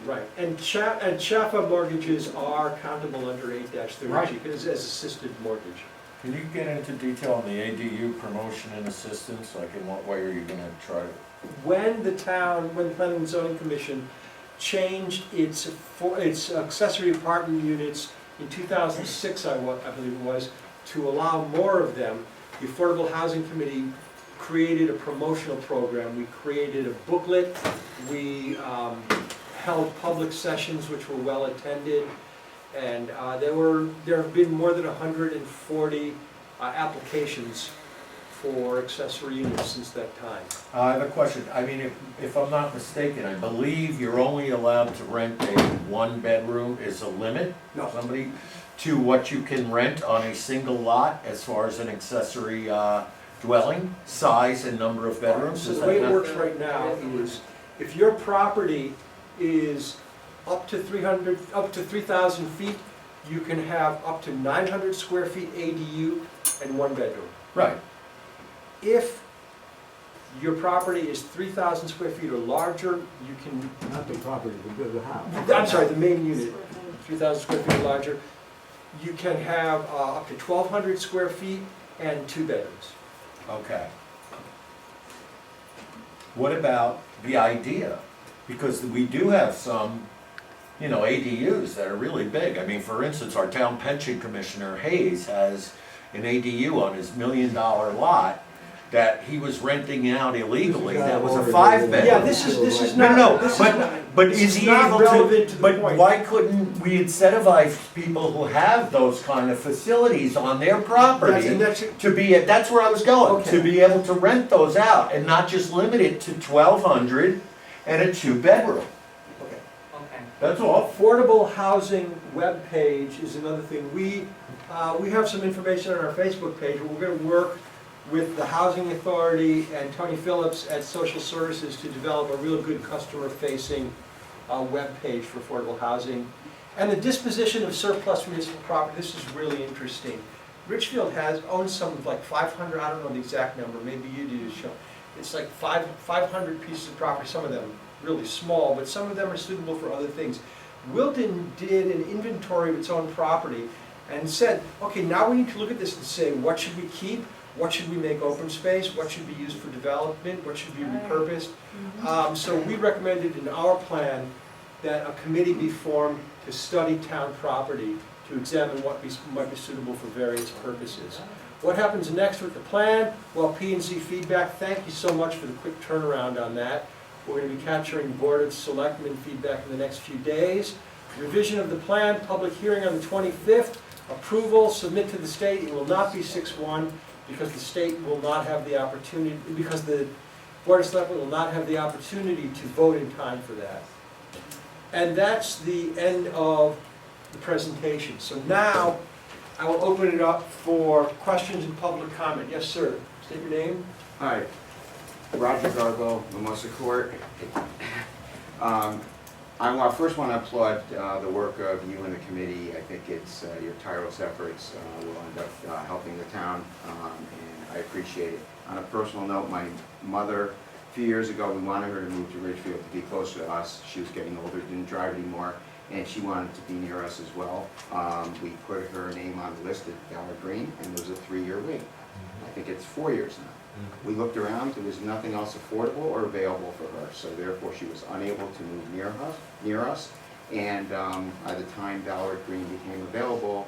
Right, and CHAFA mortgages are countable under 8-32 Right. because as assisted mortgage. Can you get into detail on the ADU promotion and assistance? Like in what way are you gonna try to? When the Planning and Zoning Commission changed its accessory apartment units in 2006, I believe it was, to allow more of them, the Affordable Housing Committee created a promotional program. We created a booklet. We held public sessions which were well attended, and there have been more than 140 applications for accessory units since that time. I have a question. I mean, if I'm not mistaken, I believe you're only allowed to rent a one-bedroom is a limit? No. Somebody to what you can rent on a single lot as far as an accessory dwelling, size and number of bedrooms? So Is the way that it not- works right now is if your property is up to 3,000 feet, you can have up to 900 square feet ADU and one bedroom. Right. If your property is 3,000 square feet or larger, you can, Not the property, the house. I'm sorry, the main unit, 3,000 square feet or larger, you can have up to 1,200 square feet and 2 bedrooms. Okay. What about the idea? Because we do have some, ADUs that are really big. I mean, for instance, our town pension commissioner, Hayes, has an ADU on his $1 million lot that he was renting out illegally. That was a 5-bedroom. Yeah, this is not. No, this is but, not- but this is is he not able relevant to, the but point. why couldn't we incentivize people who have those kind of facilities on their property to be, that's where I was going, Okay. to be able to rent those out and not just limit it to 1,200 and a 2-bedroom? Okay. Okay. That's all. Affordable housing webpage is another thing. We have some information on our Facebook page. We're going to work with the Housing Authority and Tony Phillips at Social Services to develop a real good customer-facing webpage for affordable housing. And the disposition of surplus municipal property, this is really interesting. Ridgefield owns some like 500, I don't know the exact number, maybe you do, Sean. It's like 500 pieces of property, some of them really small, but some of them are suitable for other things. Wilton did an inventory of its own property and said, okay, now we need to look at this and say, what should we keep? what should we make open space, what should be used for development, what should be repurposed. So we recommended in our plan that a committee be formed to study town property, to examine what might be suitable for various purposes. What happens next with the plan? Well, P&Z feedback, thank you so much for the quick turnaround on that. We're going to be capturing Board of Selectmen feedback in the next few days. Revision of the plan, public hearing on the 25th. Approval, submit to the state. It will not be 6-1 because the state will not have the opportunity, because the Board of Selectmen will not have the opportunity to vote in time for that. And that's the end of the presentation. So now, I will open it up for questions and public comment. Yes, sir. State your name. Hi, Roger Garbo, Mimosa Court. I first want to applaud the work of you and the committee. I think it's your tireless efforts will end up helping the town, and I appreciate it. On a personal note, my mother, a few years ago, we wanted her to move to Ridgefield to be closer to us. She was getting older, didn't drive anymore, and she wanted to be near us as well. We put her name on the list at Ballard Green, and there was a 3-year wait. I think it's 4 years now. We looked around, there was nothing else affordable or available for her, so therefore she was unable to move near us. And by the time Ballard Green became available,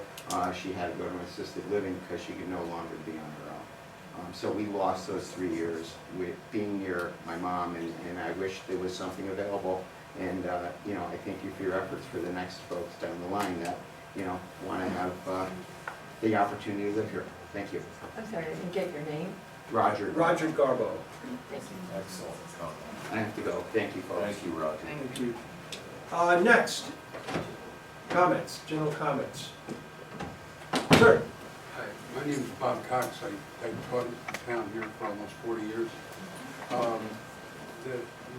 she had to go to an assisted living because she could no longer be on her own. So we lost those 3 years with being near my mom, and I wish there was something available. And you know, I thank you for your efforts for the next folks down the line that, you know, want to have the opportunity to live here. Thank you. I'm sorry, I didn't get your name. Roger Garbo. Thank you. Excellent. I have to go. Thank you, folks. Thank you, Roger. Thank you. Next, comments, general comments. Sir. Hi, my name is Bob Cox. I taught in town here for almost 40 years.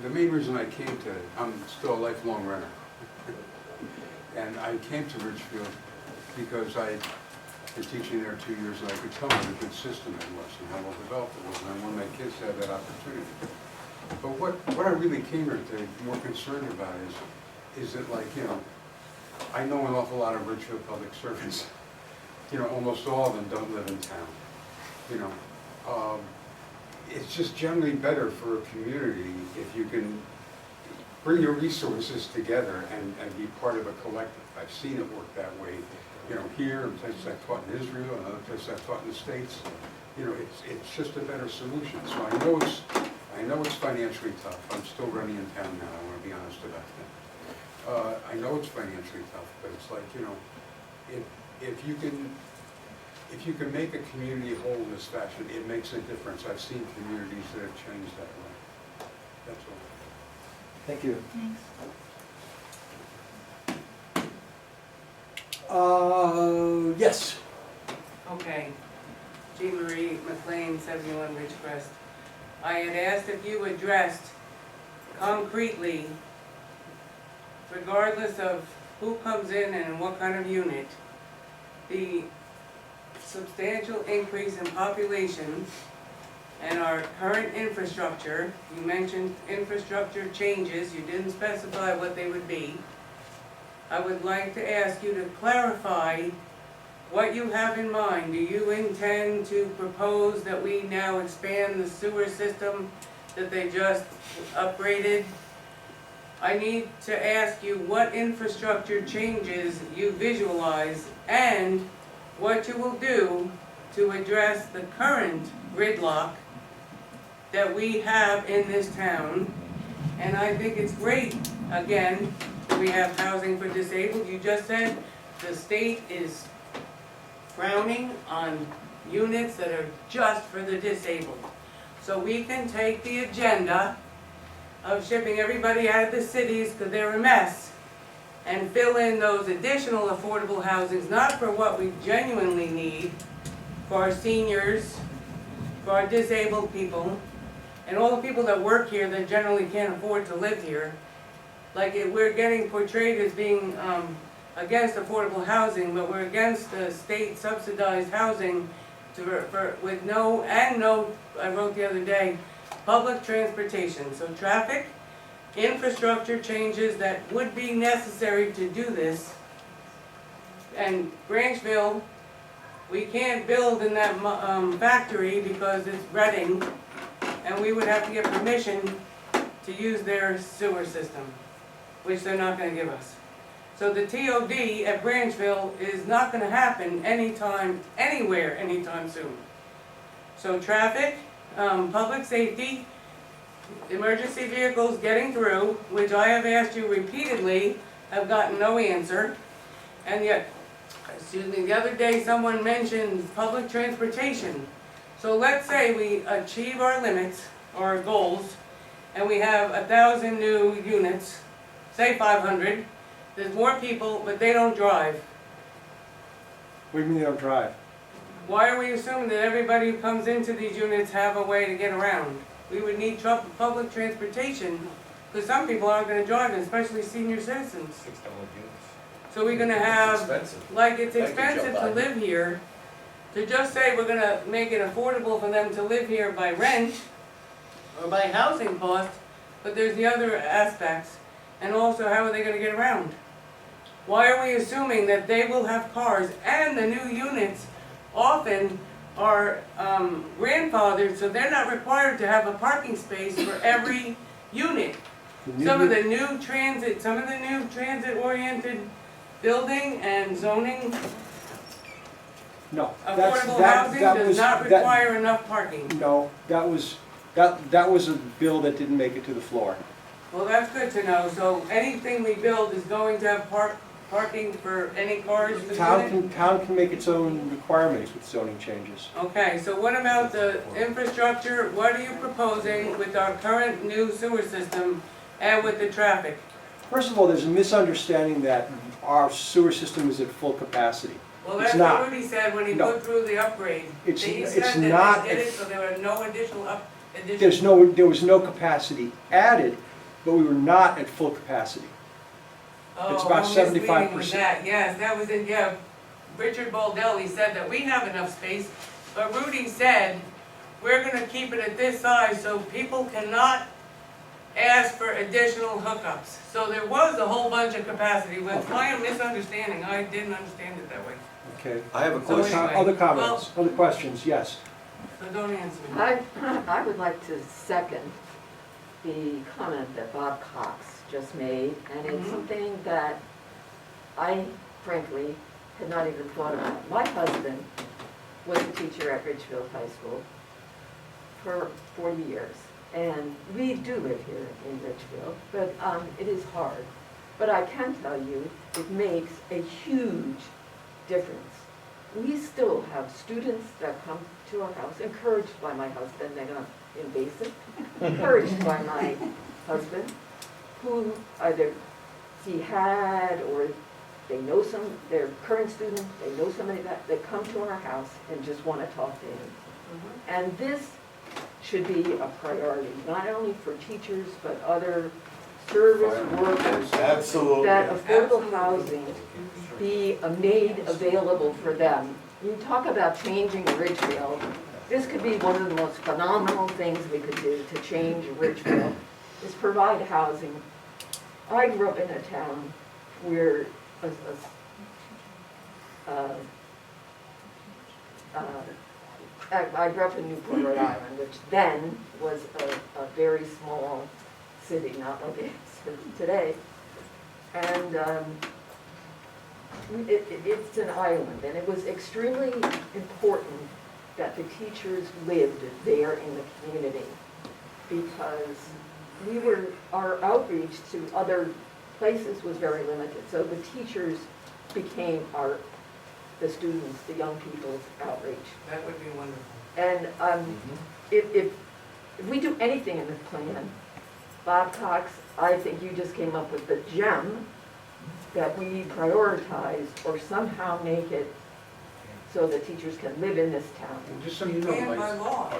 The main reason I came to, I'm still a lifelong renter. And I came to Ridgefield because I been teaching there 2 years, and I could tell what a good system it was and how well developed it was, and I want my kids to have that opportunity. But what I really came here to be more concerned about is that, like, you know, I know an awful lot of Ridgefield public servants. You know, almost all of them don't live in town. You know, it's just generally better for a community if you can bring your resources together and be part of a collective. I've seen it work that way. You know, here, in places I've taught in Israel, and other places I've taught in the States, you know, it's just a better solution. So I know it's financially tough. I'm still running in town now, I want to be honest about that. I know it's financially tough, but it's like, you know, if you can make a community whole in this fashion, it makes a difference. I've seen communities that have changed that way. That's all. Thank you. Thanks. Yes. Okay. Jean Marie McLean, 71 Ridgecrest. I had asked if you addressed concretely, regardless of who comes in and in what kind of unit, the substantial increase in population and our current infrastructure. You mentioned infrastructure changes, you didn't specify what they would be. I would like to ask you to clarify what you have in mind. Do you intend to propose that we now expand the sewer system that they just upgraded? I need to ask you what infrastructure changes you visualize and what you will do to address the current gridlock that we have in this town. And I think it's great, again, that we have housing for disabled. You just said the state is frowning on units that are just for the disabled. So we can take the agenda of shipping everybody out of the cities because they're a mess and fill in those additional affordable housings, not for what we genuinely need, for our seniors, for our disabled people, and all the people that work here that generally can't afford to live here. Like we're getting portrayed as being against affordable housing, but we're against the state subsidized housing with no, I wrote the other day, public transportation. So traffic, infrastructure changes that would be necessary to do this. And Branchville we can't build in that factory because it's Reading, and we would have to get permission to use their sewer system, which they're not gonna give us. So the TOD at Branchville is not gonna happen anytime, anywhere, anytime soon. So traffic, public safety, emergency vehicles getting through, which I have asked you repeatedly, have gotten no answer. And yet, excuse me, the other day someone mentioned public transportation. So let's say we achieve our limits, our goals, and we have 1,000 new units, say 500, there's more people, but they don't drive. What do you mean they don't drive? Why are we assuming that everybody who comes into these units have a way to get around? We would need public transportation, because some people aren't gonna drive, especially senior citizens. $6 units. So we're gonna have, Expensive. like, it's Thank you, expensive Joe to Biden. live here. To just say we're gonna make it affordable for them to live here by rent, or by housing cost, but there's the other aspects. And also, how are they gonna get around? Why are we assuming that they will have cars, and the new units often are grandfathered, so they're not required to have a parking space for every unit? Some of the new transit-oriented building and zoning, No. affordable housing does not require enough parking. No, that was a bill that didn't make it to the floor. Well, that's good to know, so anything we build is going to have parking for any cars? Town can make its own requirements with zoning changes. Okay, so what about the infrastructure? What are you proposing with our current new sewer system and with the traffic? First of all, there's a misunderstanding that our sewer system is at full capacity. Well, It's that's not. what Rudy said when he No. put through the upgrade. It's He it's said not. that they did it, so there were no additional There was no capacity added, but we were not at full capacity. It's about Oh, I'm misleading 75%. with that. Yes, that was in, yeah, Richard Baldelli said that we have enough space, but Rudy said, we're gonna keep it at this size so people cannot ask for additional hookups. So there was a whole bunch of capacity, it was my misunderstanding, I didn't understand it that way. Okay. I have a So question. anyway, Other comments, other questions, yes. So don't answer me. I would like to second the comment that Bob Cox just made, and it's Mhm. something that I frankly had not even thought about. My husband was a teacher at Ridgefield High School for 40 years, and we do live here in Ridgefield, but it is hard. But I can tell you, it makes a huge difference. We still have students that come to our house, encouraged by my husband, they're not invasive, encouraged by my husband, who either he had or they know their current student, they know somebody that come to our house and just want to talk to him. And this should be a priority, not only for teachers, but other service workers. Absolutely. That affordable housing be made available for them. You talk about changing Ridgefield, this could be one of the most phenomenal things we could do to change Ridgefield, is provide housing. I grew up in a town where I grew up in Newport, Rhode Island, which then was a very small city, not like it is today. And it's an island, and it was extremely important that the teachers lived there in the community, because our outreach to other places was very limited. So the teachers became the students, the young people's outreach. That would be wonderful. And if we do anything in this plan, Bob Cox, I think you just came up with the gem that we prioritize or somehow make it so that teachers can live in this town. And just so you know, And by like, law.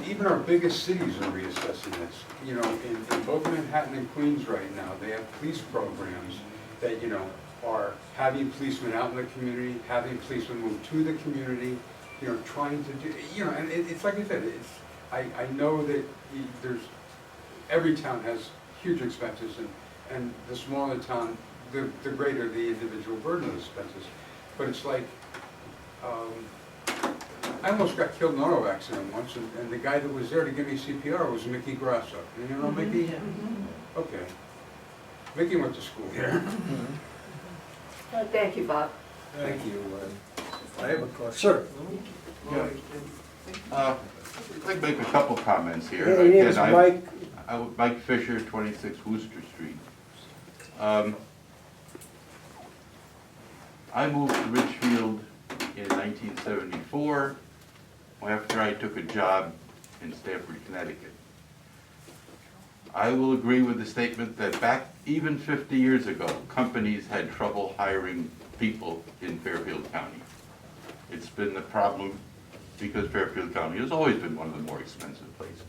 even our biggest cities are reassessing this. You know, in both Manhattan and Queens right now, they have police programs that, you know, are having policemen out in the community, having policemen move to the community, you know, trying to do, you know, and it's like I said, I know that every town has huge expenses, and the smaller the town, the greater the individual burden of expenses. But it's like, I almost got killed in an auto accident once, and the guy that was there to give me CPR was Mickey Grasso. And you know Mickey? Okay. Mickey went to school here. Thank you, Bob. Thank you. I have a question. Sir. I'd like to make a couple comments here. Your name is Mike. Mike Fisher, 26 Worcester Street. I moved to Ridgefield in 1974 after I took a job in Stamford, Connecticut. I will agree with the statement that back even 50 years ago, companies had trouble hiring people in Fairfield County. It's been the problem because Fairfield County has always been one of the more expensive places.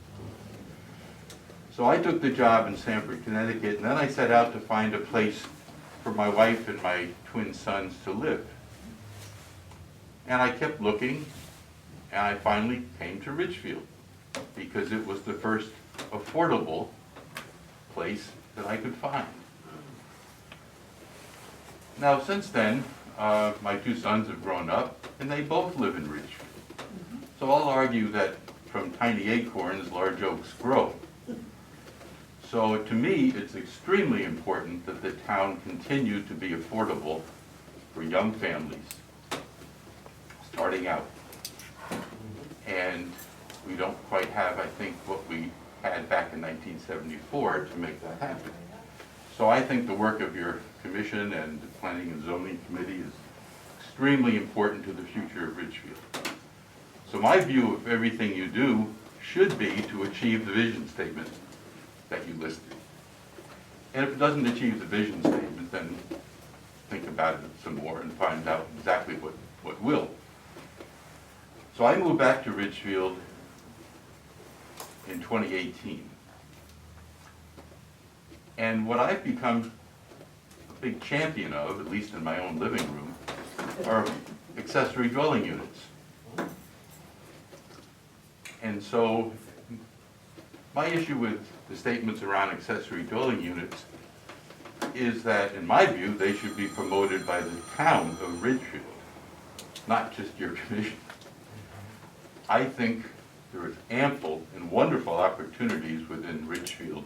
So I took the job in Stamford, Connecticut, and then I set out to find a place for my wife and my twin sons to live. And I kept looking, and I finally came to Ridgefield because it was the first affordable place that I could find. Now, since then, my two sons have grown up, and they both live in Ridgefield. So I'll argue that from tiny acorns, large oaks grow. So to me, it's extremely important that the town continue to be affordable for young families starting out. And we don't quite have, I think, what we had back in 1974 to make that happen. So I think the work of your commission and the Planning and Zoning Committee is extremely important to the future of Ridgefield. So my view of everything you do should be to achieve the vision statement that you listed. And if it doesn't achieve the vision statement, then think about it some more and find out exactly what will. So I moved back to Ridgefield in 2018. And what I've become a big champion of, at least in my own living room, are accessory dwelling units. And so my issue with the statements around accessory dwelling units is that, in my view, they should be promoted by the town of Ridgefield, not just your commission. I think there is ample and wonderful opportunities within Ridgefield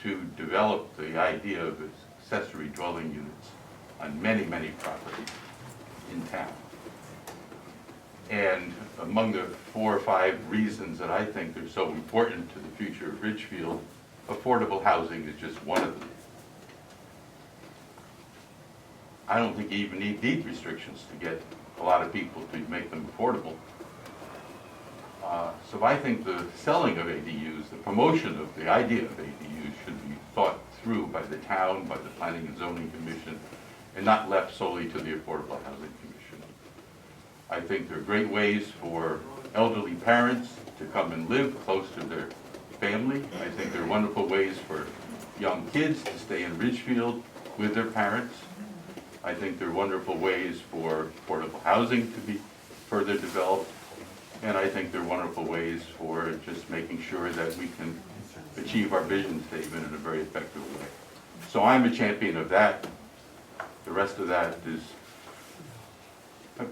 to develop the idea of accessory dwelling units on many, many properties in town. And among the 4 or 5 reasons that I think are so important to the future of Ridgefield, affordable housing is just one of them. I don't think you even need deed restrictions to get a lot of people to make them affordable. So I think the selling of ADUs, the promotion of the idea of ADUs should be thought through by the town, by the Planning and Zoning Commission, and not left solely to the Affordable Housing Commission. I think there are great ways for elderly parents to come and live close to their family. I think there are wonderful ways for young kids to stay in Ridgefield with their parents. I think there are wonderful ways for affordable housing to be further developed. And I think there are wonderful ways for just making sure that we can achieve our vision statement in a very effective way. So I'm a champion of that. The rest of that is,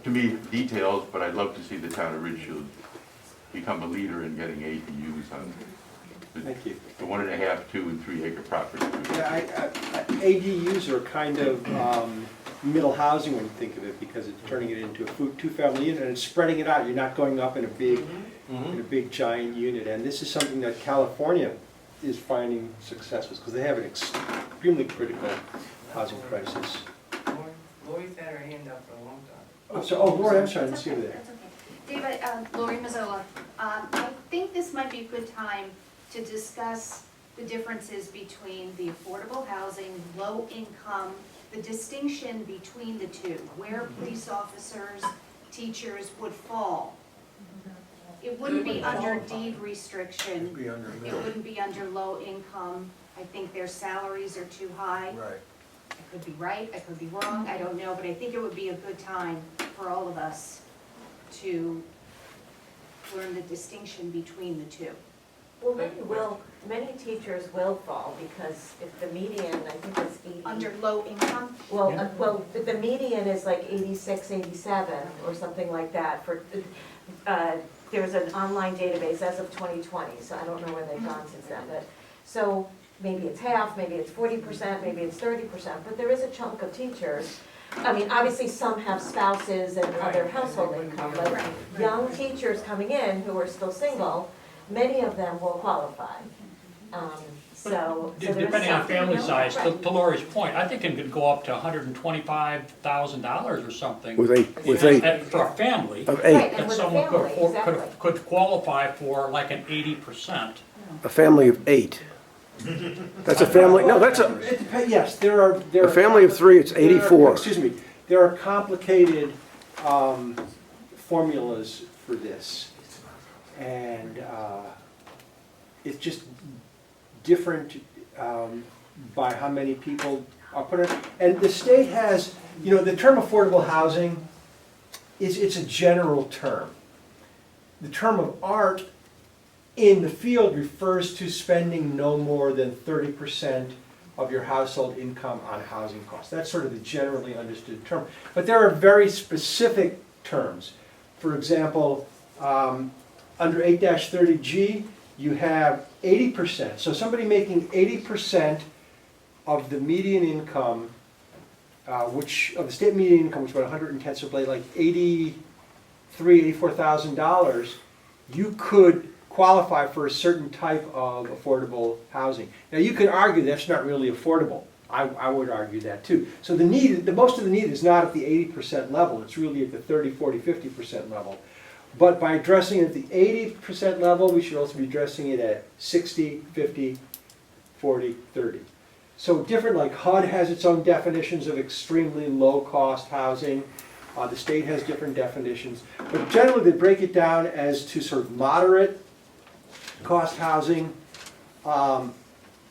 to me, details, but I'd love to see the town of Ridgefield become a leader in getting ADUs on the 1.5, 2, and 3 acre properties. Yeah, ADUs are kind of middle housing when you think of it, because it's turning it into a 2-family unit and it's spreading it out. You're not going up in a big giant unit. And this is something that California is finding success with, because they have an extremely critical housing crisis. Lori's had her hand up for a long time. Oh, so, Lori, I'm sorry, I didn't see you there. That's okay. David, Lori Mazzola, I think this might be a good time to discuss the differences between the affordable housing, low income, the distinction between the two, where police officers, teachers would fall. It wouldn't be under deed restriction. It wouldn't be under low income. I think their salaries are too high. Right. I could be right, I could be wrong, I don't know, but I think it would be a good time for all of us to learn the distinction between the two. Well, many teachers will fall, because if the median, I think it's 80. Under low income? Well, Yeah. the median is like 86, 87, or something like that for, there's an online database as of 2020, so I don't know where they've gone since then, but, so maybe it's half, maybe it's 40%, maybe it's 30%, but there is a chunk of teachers. I mean, obviously some have spouses and other household income, but young teachers coming in who are still single, many of them will qualify. So there's Depending on something, family you know, size, right. to Lori's point, I think it could go up to $125,000 or something. With eight For a family. of Right, eight, and That with a someone family, exactly. could qualify for like an 80%. a family of eight. That's a family, no, that's a, It depends, yes, there are. a family of three, it's there are- 84. Excuse me, there are complicated formulas for this. And it's just different by how many people are put in. And the state has, you know, the term affordable housing it's a general term. The term of art in the field refers to spending no more than 30% of your household income on housing costs. That's sort of the generally understood term. But there are very specific terms. For example, under 8-30G, you have 80%. So somebody making 80% of the median income, which of the state median income, which is about 110, so like $84,000, you could qualify for a certain type of affordable housing. Now you could argue that's not really affordable. I would argue that too. So the need, most of the need is not at the 80% level, it's really at the 30, 40, 50% level. But by addressing it at the 80% level, we should also be addressing it at 60, 50, 40, 30. So different, like HUD has its own definitions of extremely low-cost housing. The state has different definitions. But generally they break it down as to sort of moderate cost housing,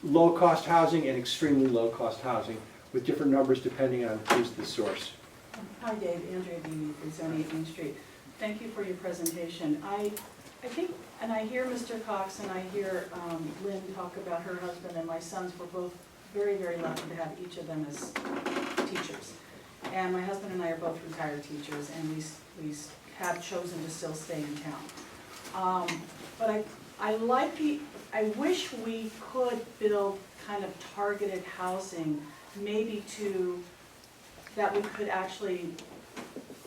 low-cost housing, and extremely low-cost housing, with different numbers depending on who's the source. Hi Dave, Andrea Beebe, 378 Main Street. Thank you for your presentation. I think, and I hear Mr. Cox and I hear Lynn talk about her husband, and my sons were both very, very lucky to have each of them as teachers. And my husband and I are both retired teachers, and we have chosen to still stay in town. But I wish we could build kind of targeted housing, maybe that we could actually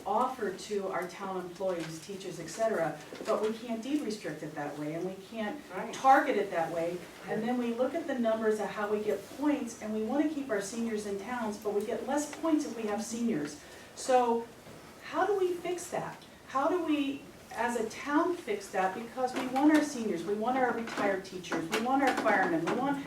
offer to our town employees, teachers, etc., but we can't deed restrict it that way, and we can't target it that way. And then we look at the numbers of how we get points, and we want to keep our seniors in towns, but we get less points if we have seniors. So how do we fix that? How do we, as a town, fix that? Because we want our seniors, we want our retired teachers, we want our firemen, we want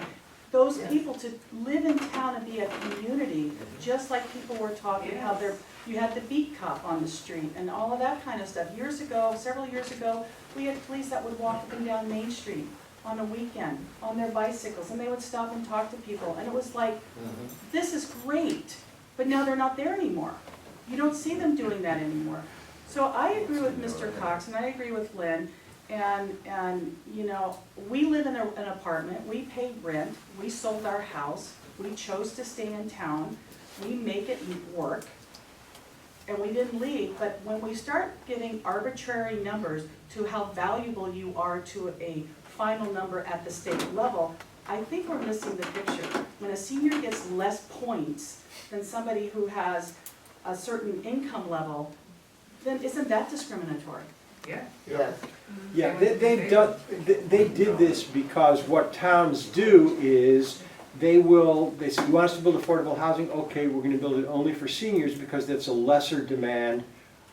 those people to live in town and be a community, just like people were talking how you had the beat cop on the street and all of that kind of stuff. Years ago, several years ago, we had police that would walk up and down Main Street on a weekend on their bicycles, and they would stop and talk to people, and it was like, this is great, but now they're not there anymore. You don't see them doing that anymore. So I agree with Mr. Cox, and I agree with Lynn, and you know, we live in an apartment, we pay rent, we sold our house, we chose to stay in town, we make it work, and we didn't leave. But when we start giving arbitrary numbers to how valuable you are to a final number at the state level, I think we're missing the picture. When a senior gets less points than somebody who has a certain income level, then isn't that discriminatory? Yeah. Yes. Yeah, they did this because what towns do is they say, you want us to build affordable housing? Okay, we're gonna build it only for seniors because that's a lesser demand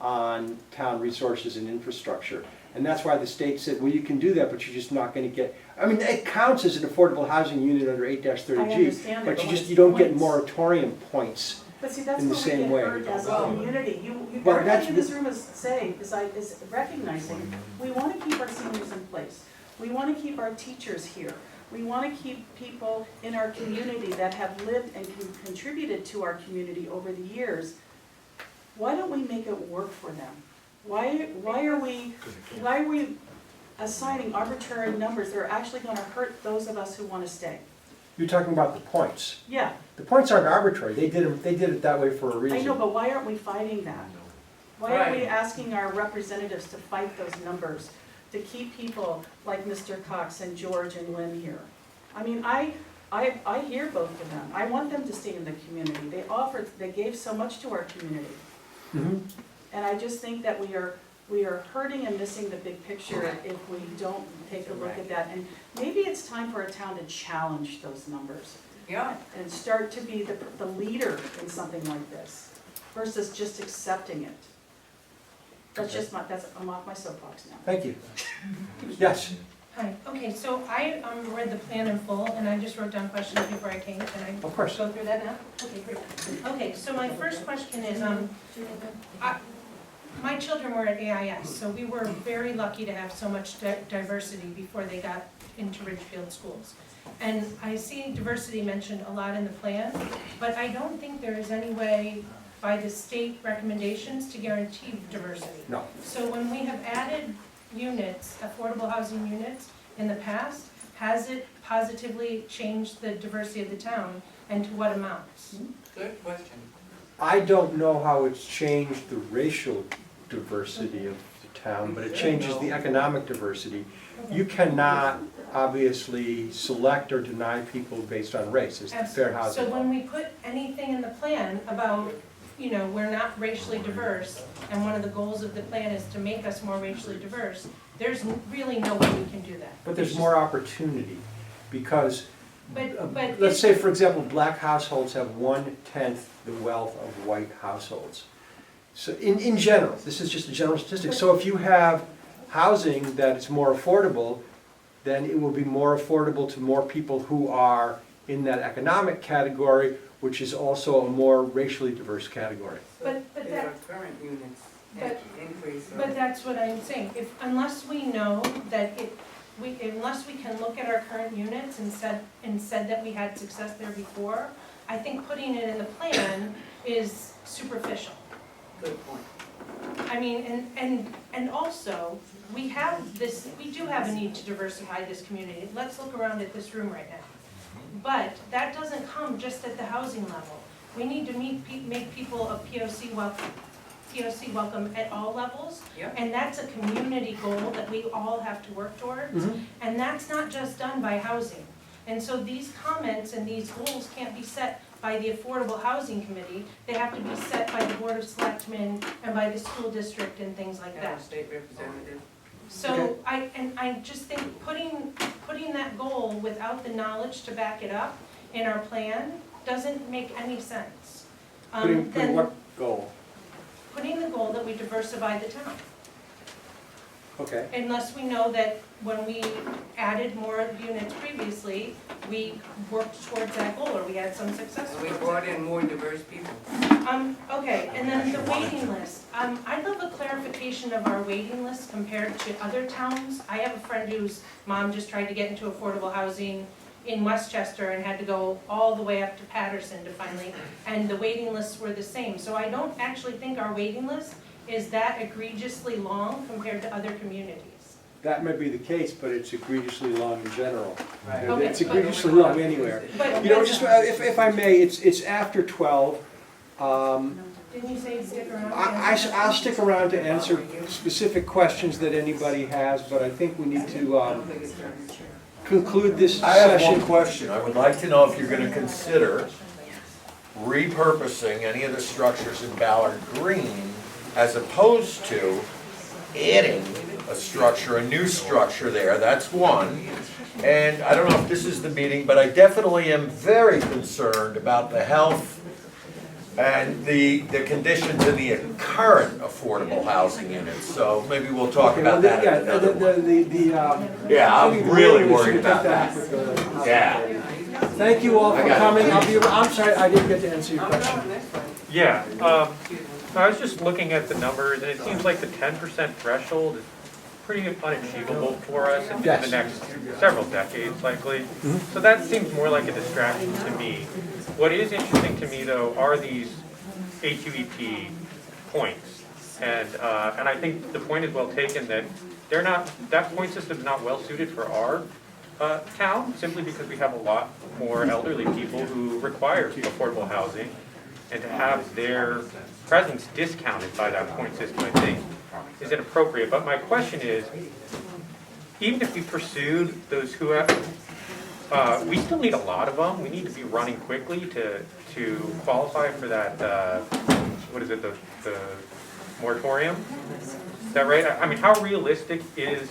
on town resources and infrastructure. And that's why the state said, well, you can do that, but you're just not gonna get, I mean, it counts as an affordable housing unit under 8-30G, but you don't get moratorium points. But see, that's in the what we same get way. hurt as a community. Well, Everybody in this room is saying, is recognizing, we want to keep our seniors in place. We want to keep our teachers here. We want to keep people in our community that have lived and contributed to our community over the years. Why don't we make it work for them? Why are we assigning arbitrary numbers that are actually gonna hurt those of us who wanna stay. You're talking about the points. Yeah, The points aren't arbitrary, they did it that way for a reason. I know, but why aren't we fighting that? Why aren't we Right. asking our representatives to fight those numbers, to keep people like Mr. Cox and George and Lynn here? I mean, I hear both of them. I want them to stay in the community. They gave so much to our community. Mhm. And I just think that we are hurting and missing the big picture if we don't take a look at that. And maybe it's time for a town to challenge those numbers Yeah, and start to be the leader in something like this versus just accepting it. I'm off my soapbox now. Thank you. Yes, Hi, okay, so I read the plan in full, and I just wrote down questions before I came. Can I of course. go through that now? Okay, great. Okay, so my first question is, my children were at AIS, so we were very lucky to have so much diversity before they got into Ridgefield schools. And I see diversity mentioned a lot in the plan, but I don't think there is any way by the state recommendations to guarantee diversity. No. So when we have added units, affordable housing units in the past, has it positively changed the diversity of the town, and to what amounts? good question. I don't know how it's changed the racial diversity of the town, but it changes the economic diversity. You cannot obviously select or deny people based on race, it's the fair housing So law. when we put anything in the plan about, we're not racially diverse, and one of the goals of the plan is to make us more racially diverse, there's really no way we can do that. But there's more opportunity, because, But let's say, for example, black households have 1/10 the wealth of white households. So in general, this is just a general statistic, so if you have housing that is more affordable, then it will be more affordable to more people who are in that economic category, which is also a more racially diverse category. But There that, are current units but- increase. but that's what I'm saying, unless we know that unless we can look at our current units and said that we had success there before, I think putting it in the plan is superficial. Good point. I mean, and also, we do have a need to diversify this community. Let's look around at this room right now. But that doesn't come just at the housing level. We need to make people a POC welcome at all levels. Yep. And that's a community goal that we all have to work towards. And that's not just done by housing. And so these comments and these goals can't be set by the Affordable Housing Committee. They have to be set by the Board of Selectmen and by the school district and things like And our that. state representative. So I just think putting that goal without the knowledge to back it up in our plan doesn't make any sense. Putting Then what goal? putting the goal that we diversify the town. Okay. Unless we know that when we added more units previously, we worked towards that goal, or we had some success We towards brought that. in more diverse people. Okay, and then the waiting list. I'd love a clarification of our waiting list compared to other towns. I have a friend whose mom just tried to get into affordable housing in Westchester and had to go all the way up to Patterson to finally, and the waiting lists were the same. So I don't actually think our waiting list is that egregiously long compared to other communities. That may be the case, but it's egregiously long in general. Right. Okay, It's egregiously long anywhere. But, Just, if I may, it's after 12. didn't you say stick around? I'll stick around to answer specific questions that anybody has, but I think we need to conclude this I have session. one question. I would like to know if you're gonna consider repurposing any of the structures in Ballard Green as opposed to adding a structure, a new structure there. That's one. And I don't know if this is the meeting, but I definitely am very concerned about the health and the conditions in the current affordable housing units. So maybe we'll talk about that in another one. Yeah, I'm really worried about that. Yeah. Thank you all for I got it. coming. I'm sorry, I didn't get to answer your question. Yeah, I was just looking at the numbers, and it seems like the 10% threshold is pretty unachievable for us in the Yes. next several decades likely. So that seems more like a distraction to me. What is interesting to me though are these HUEP points. And I think the point is well taken that that point system's not well suited for our town, simply because we have a lot more elderly people who require affordable housing, and to have their presence discounted by that point system, I think, is inappropriate. But my question is, even if we pursued those who have, we still need a lot of them. We need to be running quickly to qualify for that, what is it, the moratorium? Is that right? I mean, how realistic is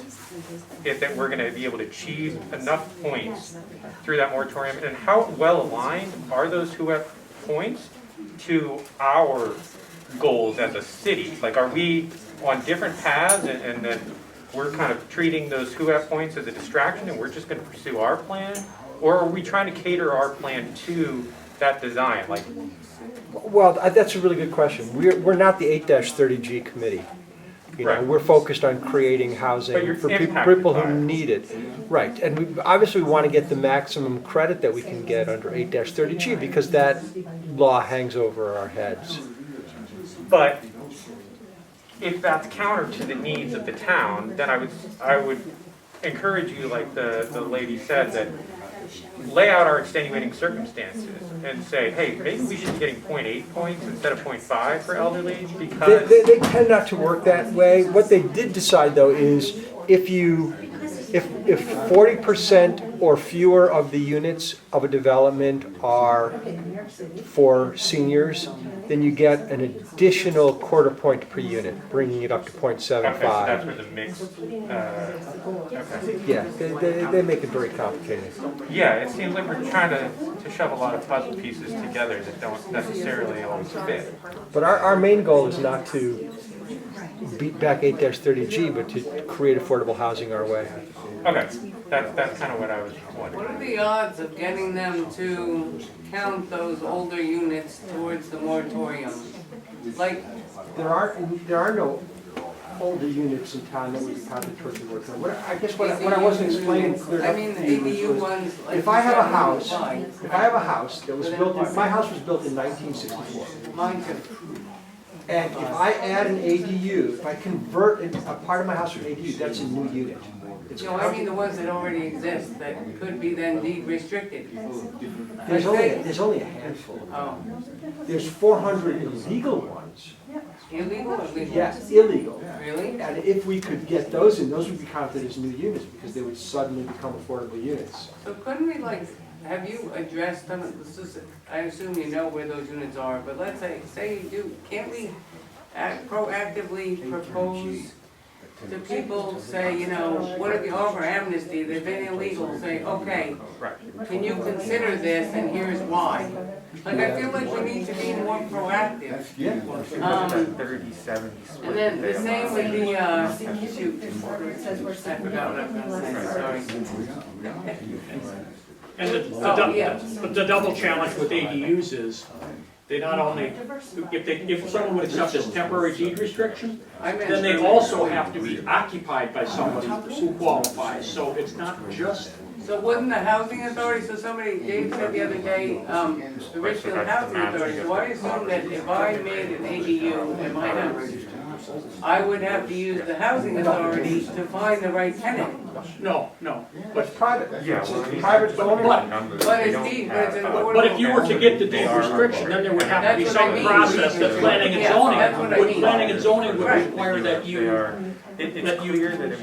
it that we're gonna be able to achieve enough points through that moratorium? And how well aligned are those who have points to our goals as a city? Like, are we on different paths and then we're kind of treating those who have points as a distraction and we're just gonna pursue our plan? Or are we trying to cater our plan to that design? Like, Well, that's a really good question. We're not the 8-30G committee. You know, Right. we're focused on creating But housing you're for impacted people by who it. need it. Right, and we obviously want to get the maximum credit that we can get under 8-30G because that law hangs over our heads. but if that's counter to the needs of the town, then I would encourage you, like the lady said, that lay out our extenuating circumstances and say, hey, maybe we should be getting 0.8 points instead of 0.5 for elderly because. They tend not to work that way. What they did decide, though, is if 40% or fewer of the units of a development are for seniors, then you get an additional quarter point per unit, bringing it up to 0.75. Okay, so that's where the mixed, okay. Yeah, they make it very complicated. Yeah, it seems like we're trying to shove a lot of puzzle pieces together that don't necessarily always fit. But our main goal is not to beat back 8-30G, but to create affordable housing our way. Okay, that's kind of what I was What wondering. are the odds of getting them to count those older units towards the moratorium? Like, There are no older units in town that would be counted towards the moratorium. I guess what I wasn't explaining clearly. I mean, the ADU ones, like. If I have a house, Fine. if I have a house that was built, my house was built in 1964. Mine too. And if I add an ADU, if I convert a part of my house to an ADU, that's a new unit. It's No, I mean the ones that already exist that could be then deed restricted. There's only a handful. Oh, There's 400 illegal ones. illegal or legal? Yes, illegal. Really? And if we could get those in, those would be counted as new units because they would suddenly become affordable units. So couldn't we have you addressed some of this? I assume you know where those units are, but let's say you do, can't we proactively propose to people, say, you know, what if you offer amnesty, they've been illegal, say, okay, can you consider this and here's why? Like, I feel like we need to be more proactive. Yeah. 30, 70 split. And then the same with the, shoot, I forgot what I was gonna say, sorry. And Oh, yeah. the double challenge with ADUs is, they not only, if someone would accept this temporary deed restriction, then they also have to be occupied by somebody who qualifies, so it's not just. So wouldn't the housing authority, so somebody, Dave said the other day, the Ridgefield Housing Authority, so I assume that if I made an ADU in my house, I would have to use the housing authority to find the right tenant. No. But it's private. Yeah, It's well, private zoning. But it's deed, but it's an affordable. But if you were to get the deed restriction, then there would have to be That's what I some mean. process that planning and Yeah, zoning, that's what I mean. planning and zoning would Right. require that you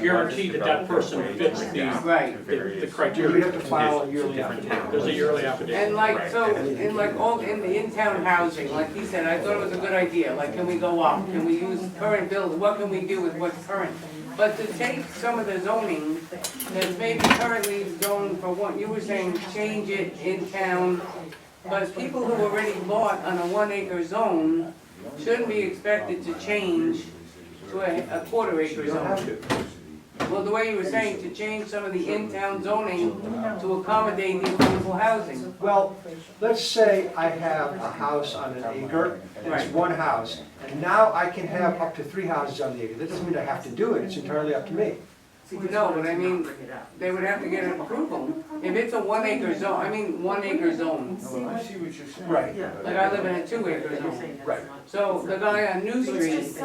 guarantee that person fits Right. the You criteria. have to file a yearly affidavit. There's a yearly affidavit. And like, so, in like all, in the in-town housing, like he said, I thought it was a good idea, like, can we go up, can we use current bills, what can we do with what's current? But to take some of the zoning that's maybe currently zoned for what, you were saying, change it in town, but people who already bought on a 1 acre zone shouldn't be expected to change to a quarter acre zone. Well, the way you were saying, to change some of the in-town zoning to accommodate the affordable housing. Well, let's say I have a house on an acre, and it's one house, and now I can have up to 3 houses on the acre. That doesn't mean I have to do it, it's entirely up to me. No, but I mean, they would have to get an approval. If it's a 1 acre zone, 1 acre zone, I see what you're saying. Right. like I live in a 2 acre zone. Right. So the guy on New Street,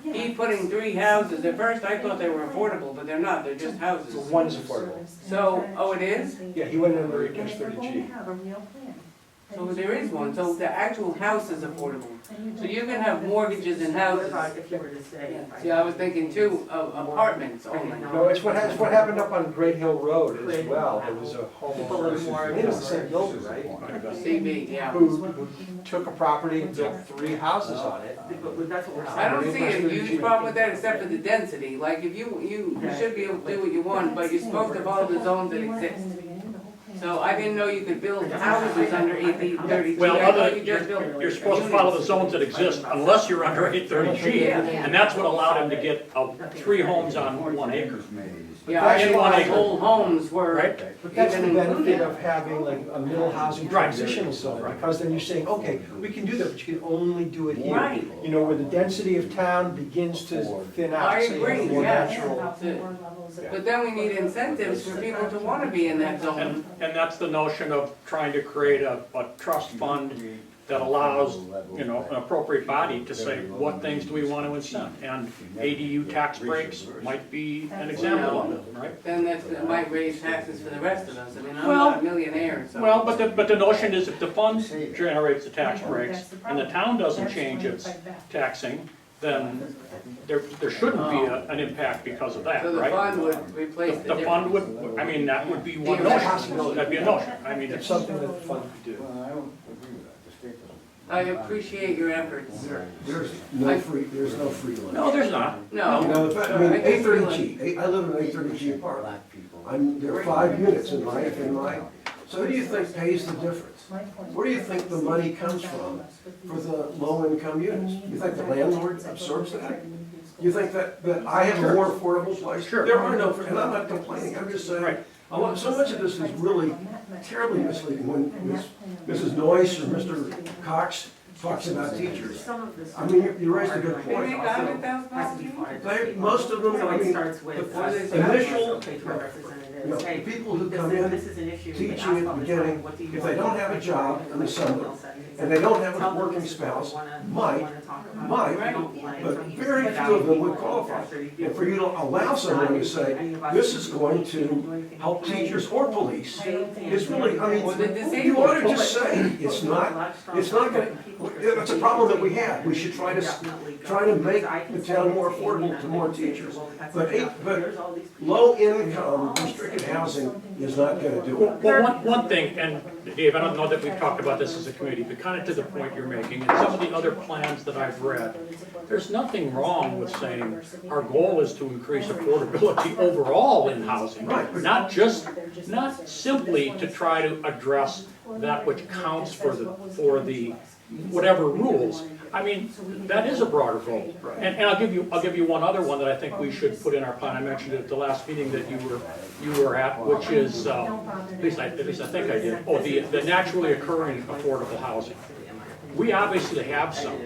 he putting 3 houses, at first I thought they were affordable, but they're not, they're just So houses. one's affordable. So, oh, it is? Yeah, he went under against 30G. So there is one, so the actual house is affordable. So you can have mortgages and houses. If you were to say. See, I was thinking too, of apartments only. No, it's what happened up on Great Hill Road as well. There was a homeowner, I think it was the same builder, right? CB, yeah. Who took a property and built 3 houses on it. I don't see a huge problem with that except for the density. Like if you should be able to do what you want, but you're supposed to follow the zones that exist. So I didn't know you could build houses under 830G. Well, I thought you just built you're supposed to follow the zones that exist unless you're under 830G. Yeah. And that's what allowed him to get 3 homes on 1 acre. Yeah, I didn't want acre. old homes were Right. But that's the even benefit included. of having like a middle housing transitional zone, because then you're saying, okay, we can do that, but you can only do it here. Right. You know, where the density of town begins to thin out, I so you have a agree, more yes. natural. But then we need incentives for people to want to be in that zone. And that's the notion of trying to create a trust fund that allows, an appropriate body to say, what things do we want to incent? And ADU tax breaks might be an example of it, right? Then that might raise taxes for the rest of us. I'm Well- not a millionaire, so. Well, but the notion is if the fund generates the tax breaks and the town doesn't change its taxing, then there shouldn't be an impact because of that, So the right? fund would replace the The fund difference. would, that would be one Theoretically. notion, that'd be a notion, It's it's, something that the fund could do. Well, I don't agree with that, the state doesn't. I appreciate your efforts. There's no free lunch. no, there's not. You No, know, I mean, I think free 830G, I live in 830G park. There are 5 units in my, so who do you think pays the difference? Where do you think the money comes from for the low-income units? You think the landlord absorbs that? You think that I have a more affordable place? Sure. There are no, and I'm not complaining, I'm just saying, so much of this is really terribly misleading. When Mrs. Noyce or Mr. Cox talks about teachers, I mean, you raised a good they point. make $100,000. Most of them, I mean, the initial, The people who come in teaching at the beginning, if they don't have a job in the summer, and they don't have a working spouse, might, but very few of them would qualify. And for you to allow someone to say, this is going to help teachers or police, is really, I mean, you ought to just say, it's not gonna, that's a problem that we have. We should try to make the town more affordable to more teachers. But low-income restricted housing is not gonna do it. Well, one thing, and Dave, I don't know that we've talked about this as a committee, but kind of to the point you're making, and some of the other plans that I've read, there's nothing wrong with saying our goal is to increase affordability overall in housing. Not simply to try to address that which counts for the whatever rules. I mean, that is a broader goal. And I'll give you one other one that I think we should put in our plan. I mentioned it at the last meeting that you were at, which is, at least I think I did, the naturally occurring affordable housing. We obviously have some.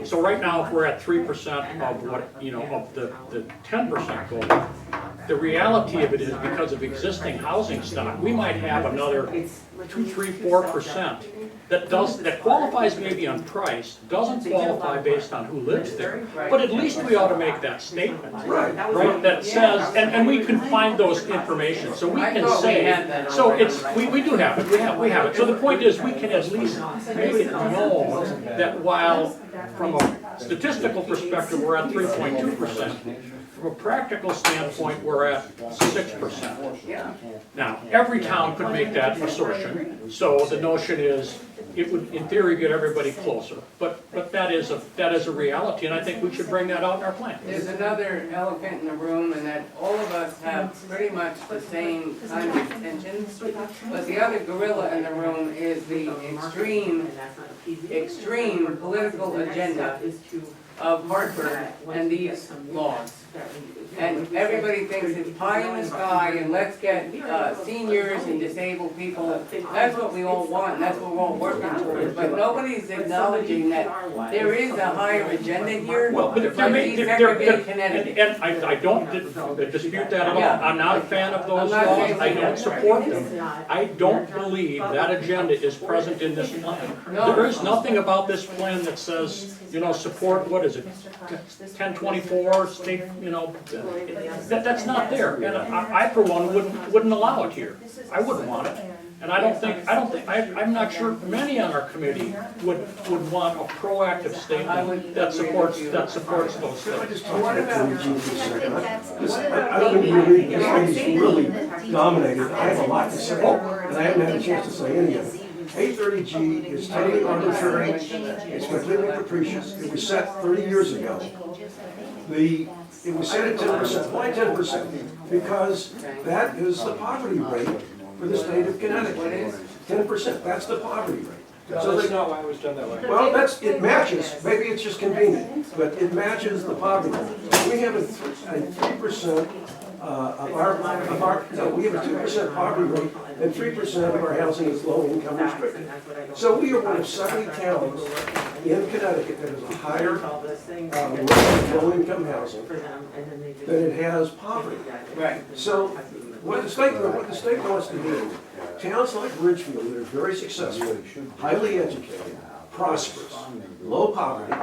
So right now, if we're at 3% of what, of the 10% goal, the reality of it is because of existing housing stock, we might have another 2, 3, 4% that qualifies maybe on price, doesn't qualify based on who lives there, but at least we ought to make that statement, right? That says, and we can find those information, so we can say, so we do have it, we have it. So the point is, we can at least make it known that while from a statistical perspective, we're at 3.2%, from a practical standpoint, we're at 6%. Now, every town could make that assertion, so the notion is, it would, in theory, get everybody closer. But that is a reality, and I think we should bring that out in our plan. There's another elephant in the room, and that all of us have pretty much the same kind of intentions. But the other gorilla in the room is the extreme political agenda of Hartford and these laws. And everybody thinks it's pie in the sky and let's get, seniors and disabled people. That's what we all want, and that's what we're all working towards, but nobody's acknowledging that there is a higher agenda here. Well, but It's like desegregate Connecticut. and I don't dispute that at all. Yeah. I'm not a fan of those I'm not laws, saying I that. don't support them. I don't believe that agenda is present in this plan. There is nothing about this plan that says, support, what is it, 1024, state, that's not there. And I for one, wouldn't allow it here. I wouldn't want it. And I'm not sure many on our committee would want a proactive statement that supports those things. What about, I don't think this lady's really dominated. I have a lot to say, and I haven't had a chance to say any of it. 830G is totally arbitrary, it's completely capricious, it was set 30 years ago. It was set at 10%, why 10%? Because that is the poverty rate for the state of Connecticut. 10%, that's the poverty rate. So that's not why it was done that way. Well, it matches, maybe it's just convenient, but it matches the poverty rate. We have a 3% we have a 2% poverty rate, and 3% of our housing is low income restricted. So we are one of 70 towns in Connecticut that has a higher rate of low income housing than it has poverty. right, So what the state wants to do, towns like Ridgefield that are very successful, highly educated, prosperous, low poverty,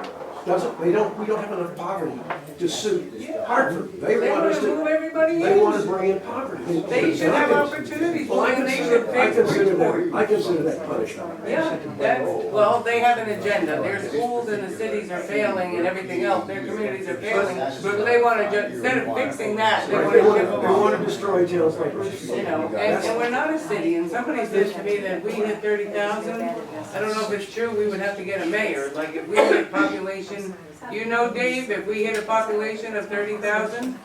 we don't have enough poverty to suit Hartford. They want us move to, everybody they in. want to bring in poverty. They should have opportunities, Well, and they should pay for Bridgeport. I consider that punishment. Yeah, well, they have an agenda, their schools and the cities are failing and everything else, their communities are failing, so they wanna instead of fixing that, they wanna They ship them off. want to destroy towns like Ridgefield. And we're not a city, and somebody said to me that we hit 30,000, I don't know if it's true, we would have to get a mayor, like if we hit population, Dave, if we hit a population of 30,000,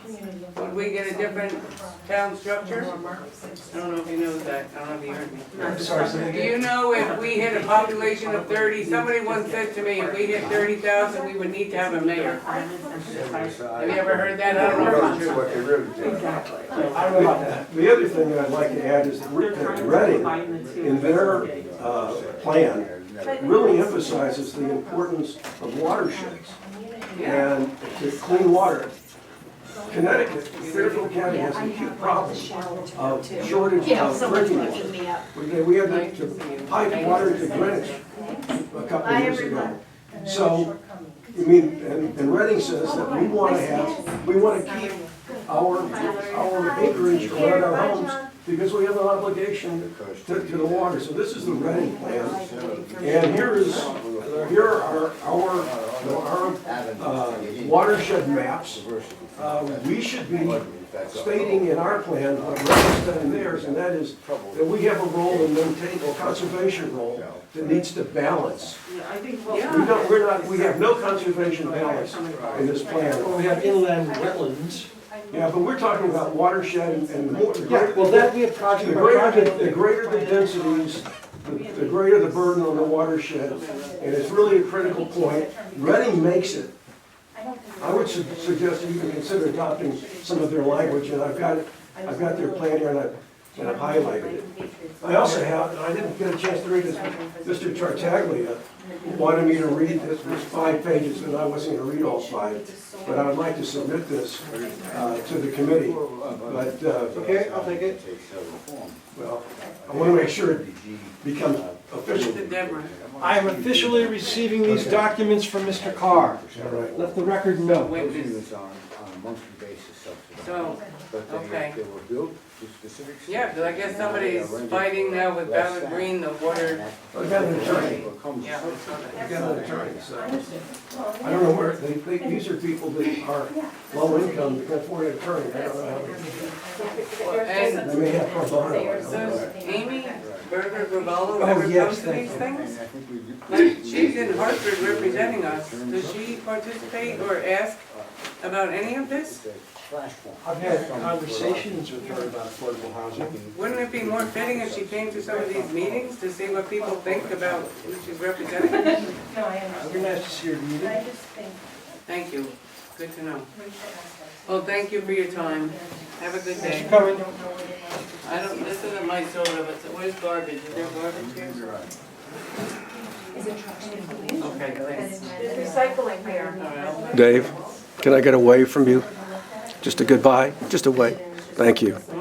would we get a different town structure? I don't know if you know that, I don't know if you heard me. I'm sorry, say that Do again. you know if we hit a population of 30, somebody once said to me, if we hit 30,000, we would need to have a mayor. Have you ever heard that? I don't know if it's true. I don't know about that. The other thing that I'd like to add is that Reading, in their plan, really emphasizes the importance of watersheds and to clean water. Connecticut, Fairfield County has a acute problem of shortage of drinking water. We had to pipe water to Greenwich a couple of years ago. So, and Reading says that we want to keep our acreage around our homes because we have an obligation to the water. So this is the Reading plan. And here are our watershed maps. We should be stating in our plan what Reading's done in theirs, and that is that we have a role in maintaining a conservation role that needs to balance. We have no conservation balance in this plan. We have inland wetlands. Yeah, but we're talking about watershed and more. Yeah, well, that we have project by project. The greater the densities, the greater the burden on the watershed, and it's really a critical point. Reading makes it. I would suggest that you can consider adopting some of their language, and I've got their plan here, and I've highlighted it. I also have, I didn't get a chance to read this, Mr. Tartaglia wanted me to read this, there's 5 pages, and I wasn't gonna read all 5, but I would like to submit this to the committee. But, Okay, I'll take it. well, I wanna make sure it becomes official. I am officially receiving these documents from Mr. Carr. Let the record know. On a monthly basis. So, okay. They were built to specific. Yeah, because I guess somebody's fighting now with Ballard Green, the water. I got an attorney. Yeah. I got an attorney, so. I don't know where, these are people that are low income, that can afford an attorney, I don't know how. And They may have pro bono. I don't so know. Amy Berger Gravallo Oh, ever yes, comes to thank these you. things? Like, she's in Hartford representing us. Does she participate or ask about any of this? I've had conversations with her about affordable housing. Wouldn't it be more fitting if she came to some of these meetings to see what people think about who she's representing? No, I It'd be understand. nice to see her meeting. I just think, Thank you. good to know. Well, thank you for your time. Have a good day. Coming. I don't, this isn't my soda, but where's garbage? Is there garbage here? Okay, thanks. There's recycling here. All right. Dave, can I get a wave from you? Just a goodbye, just a wave. Thank you.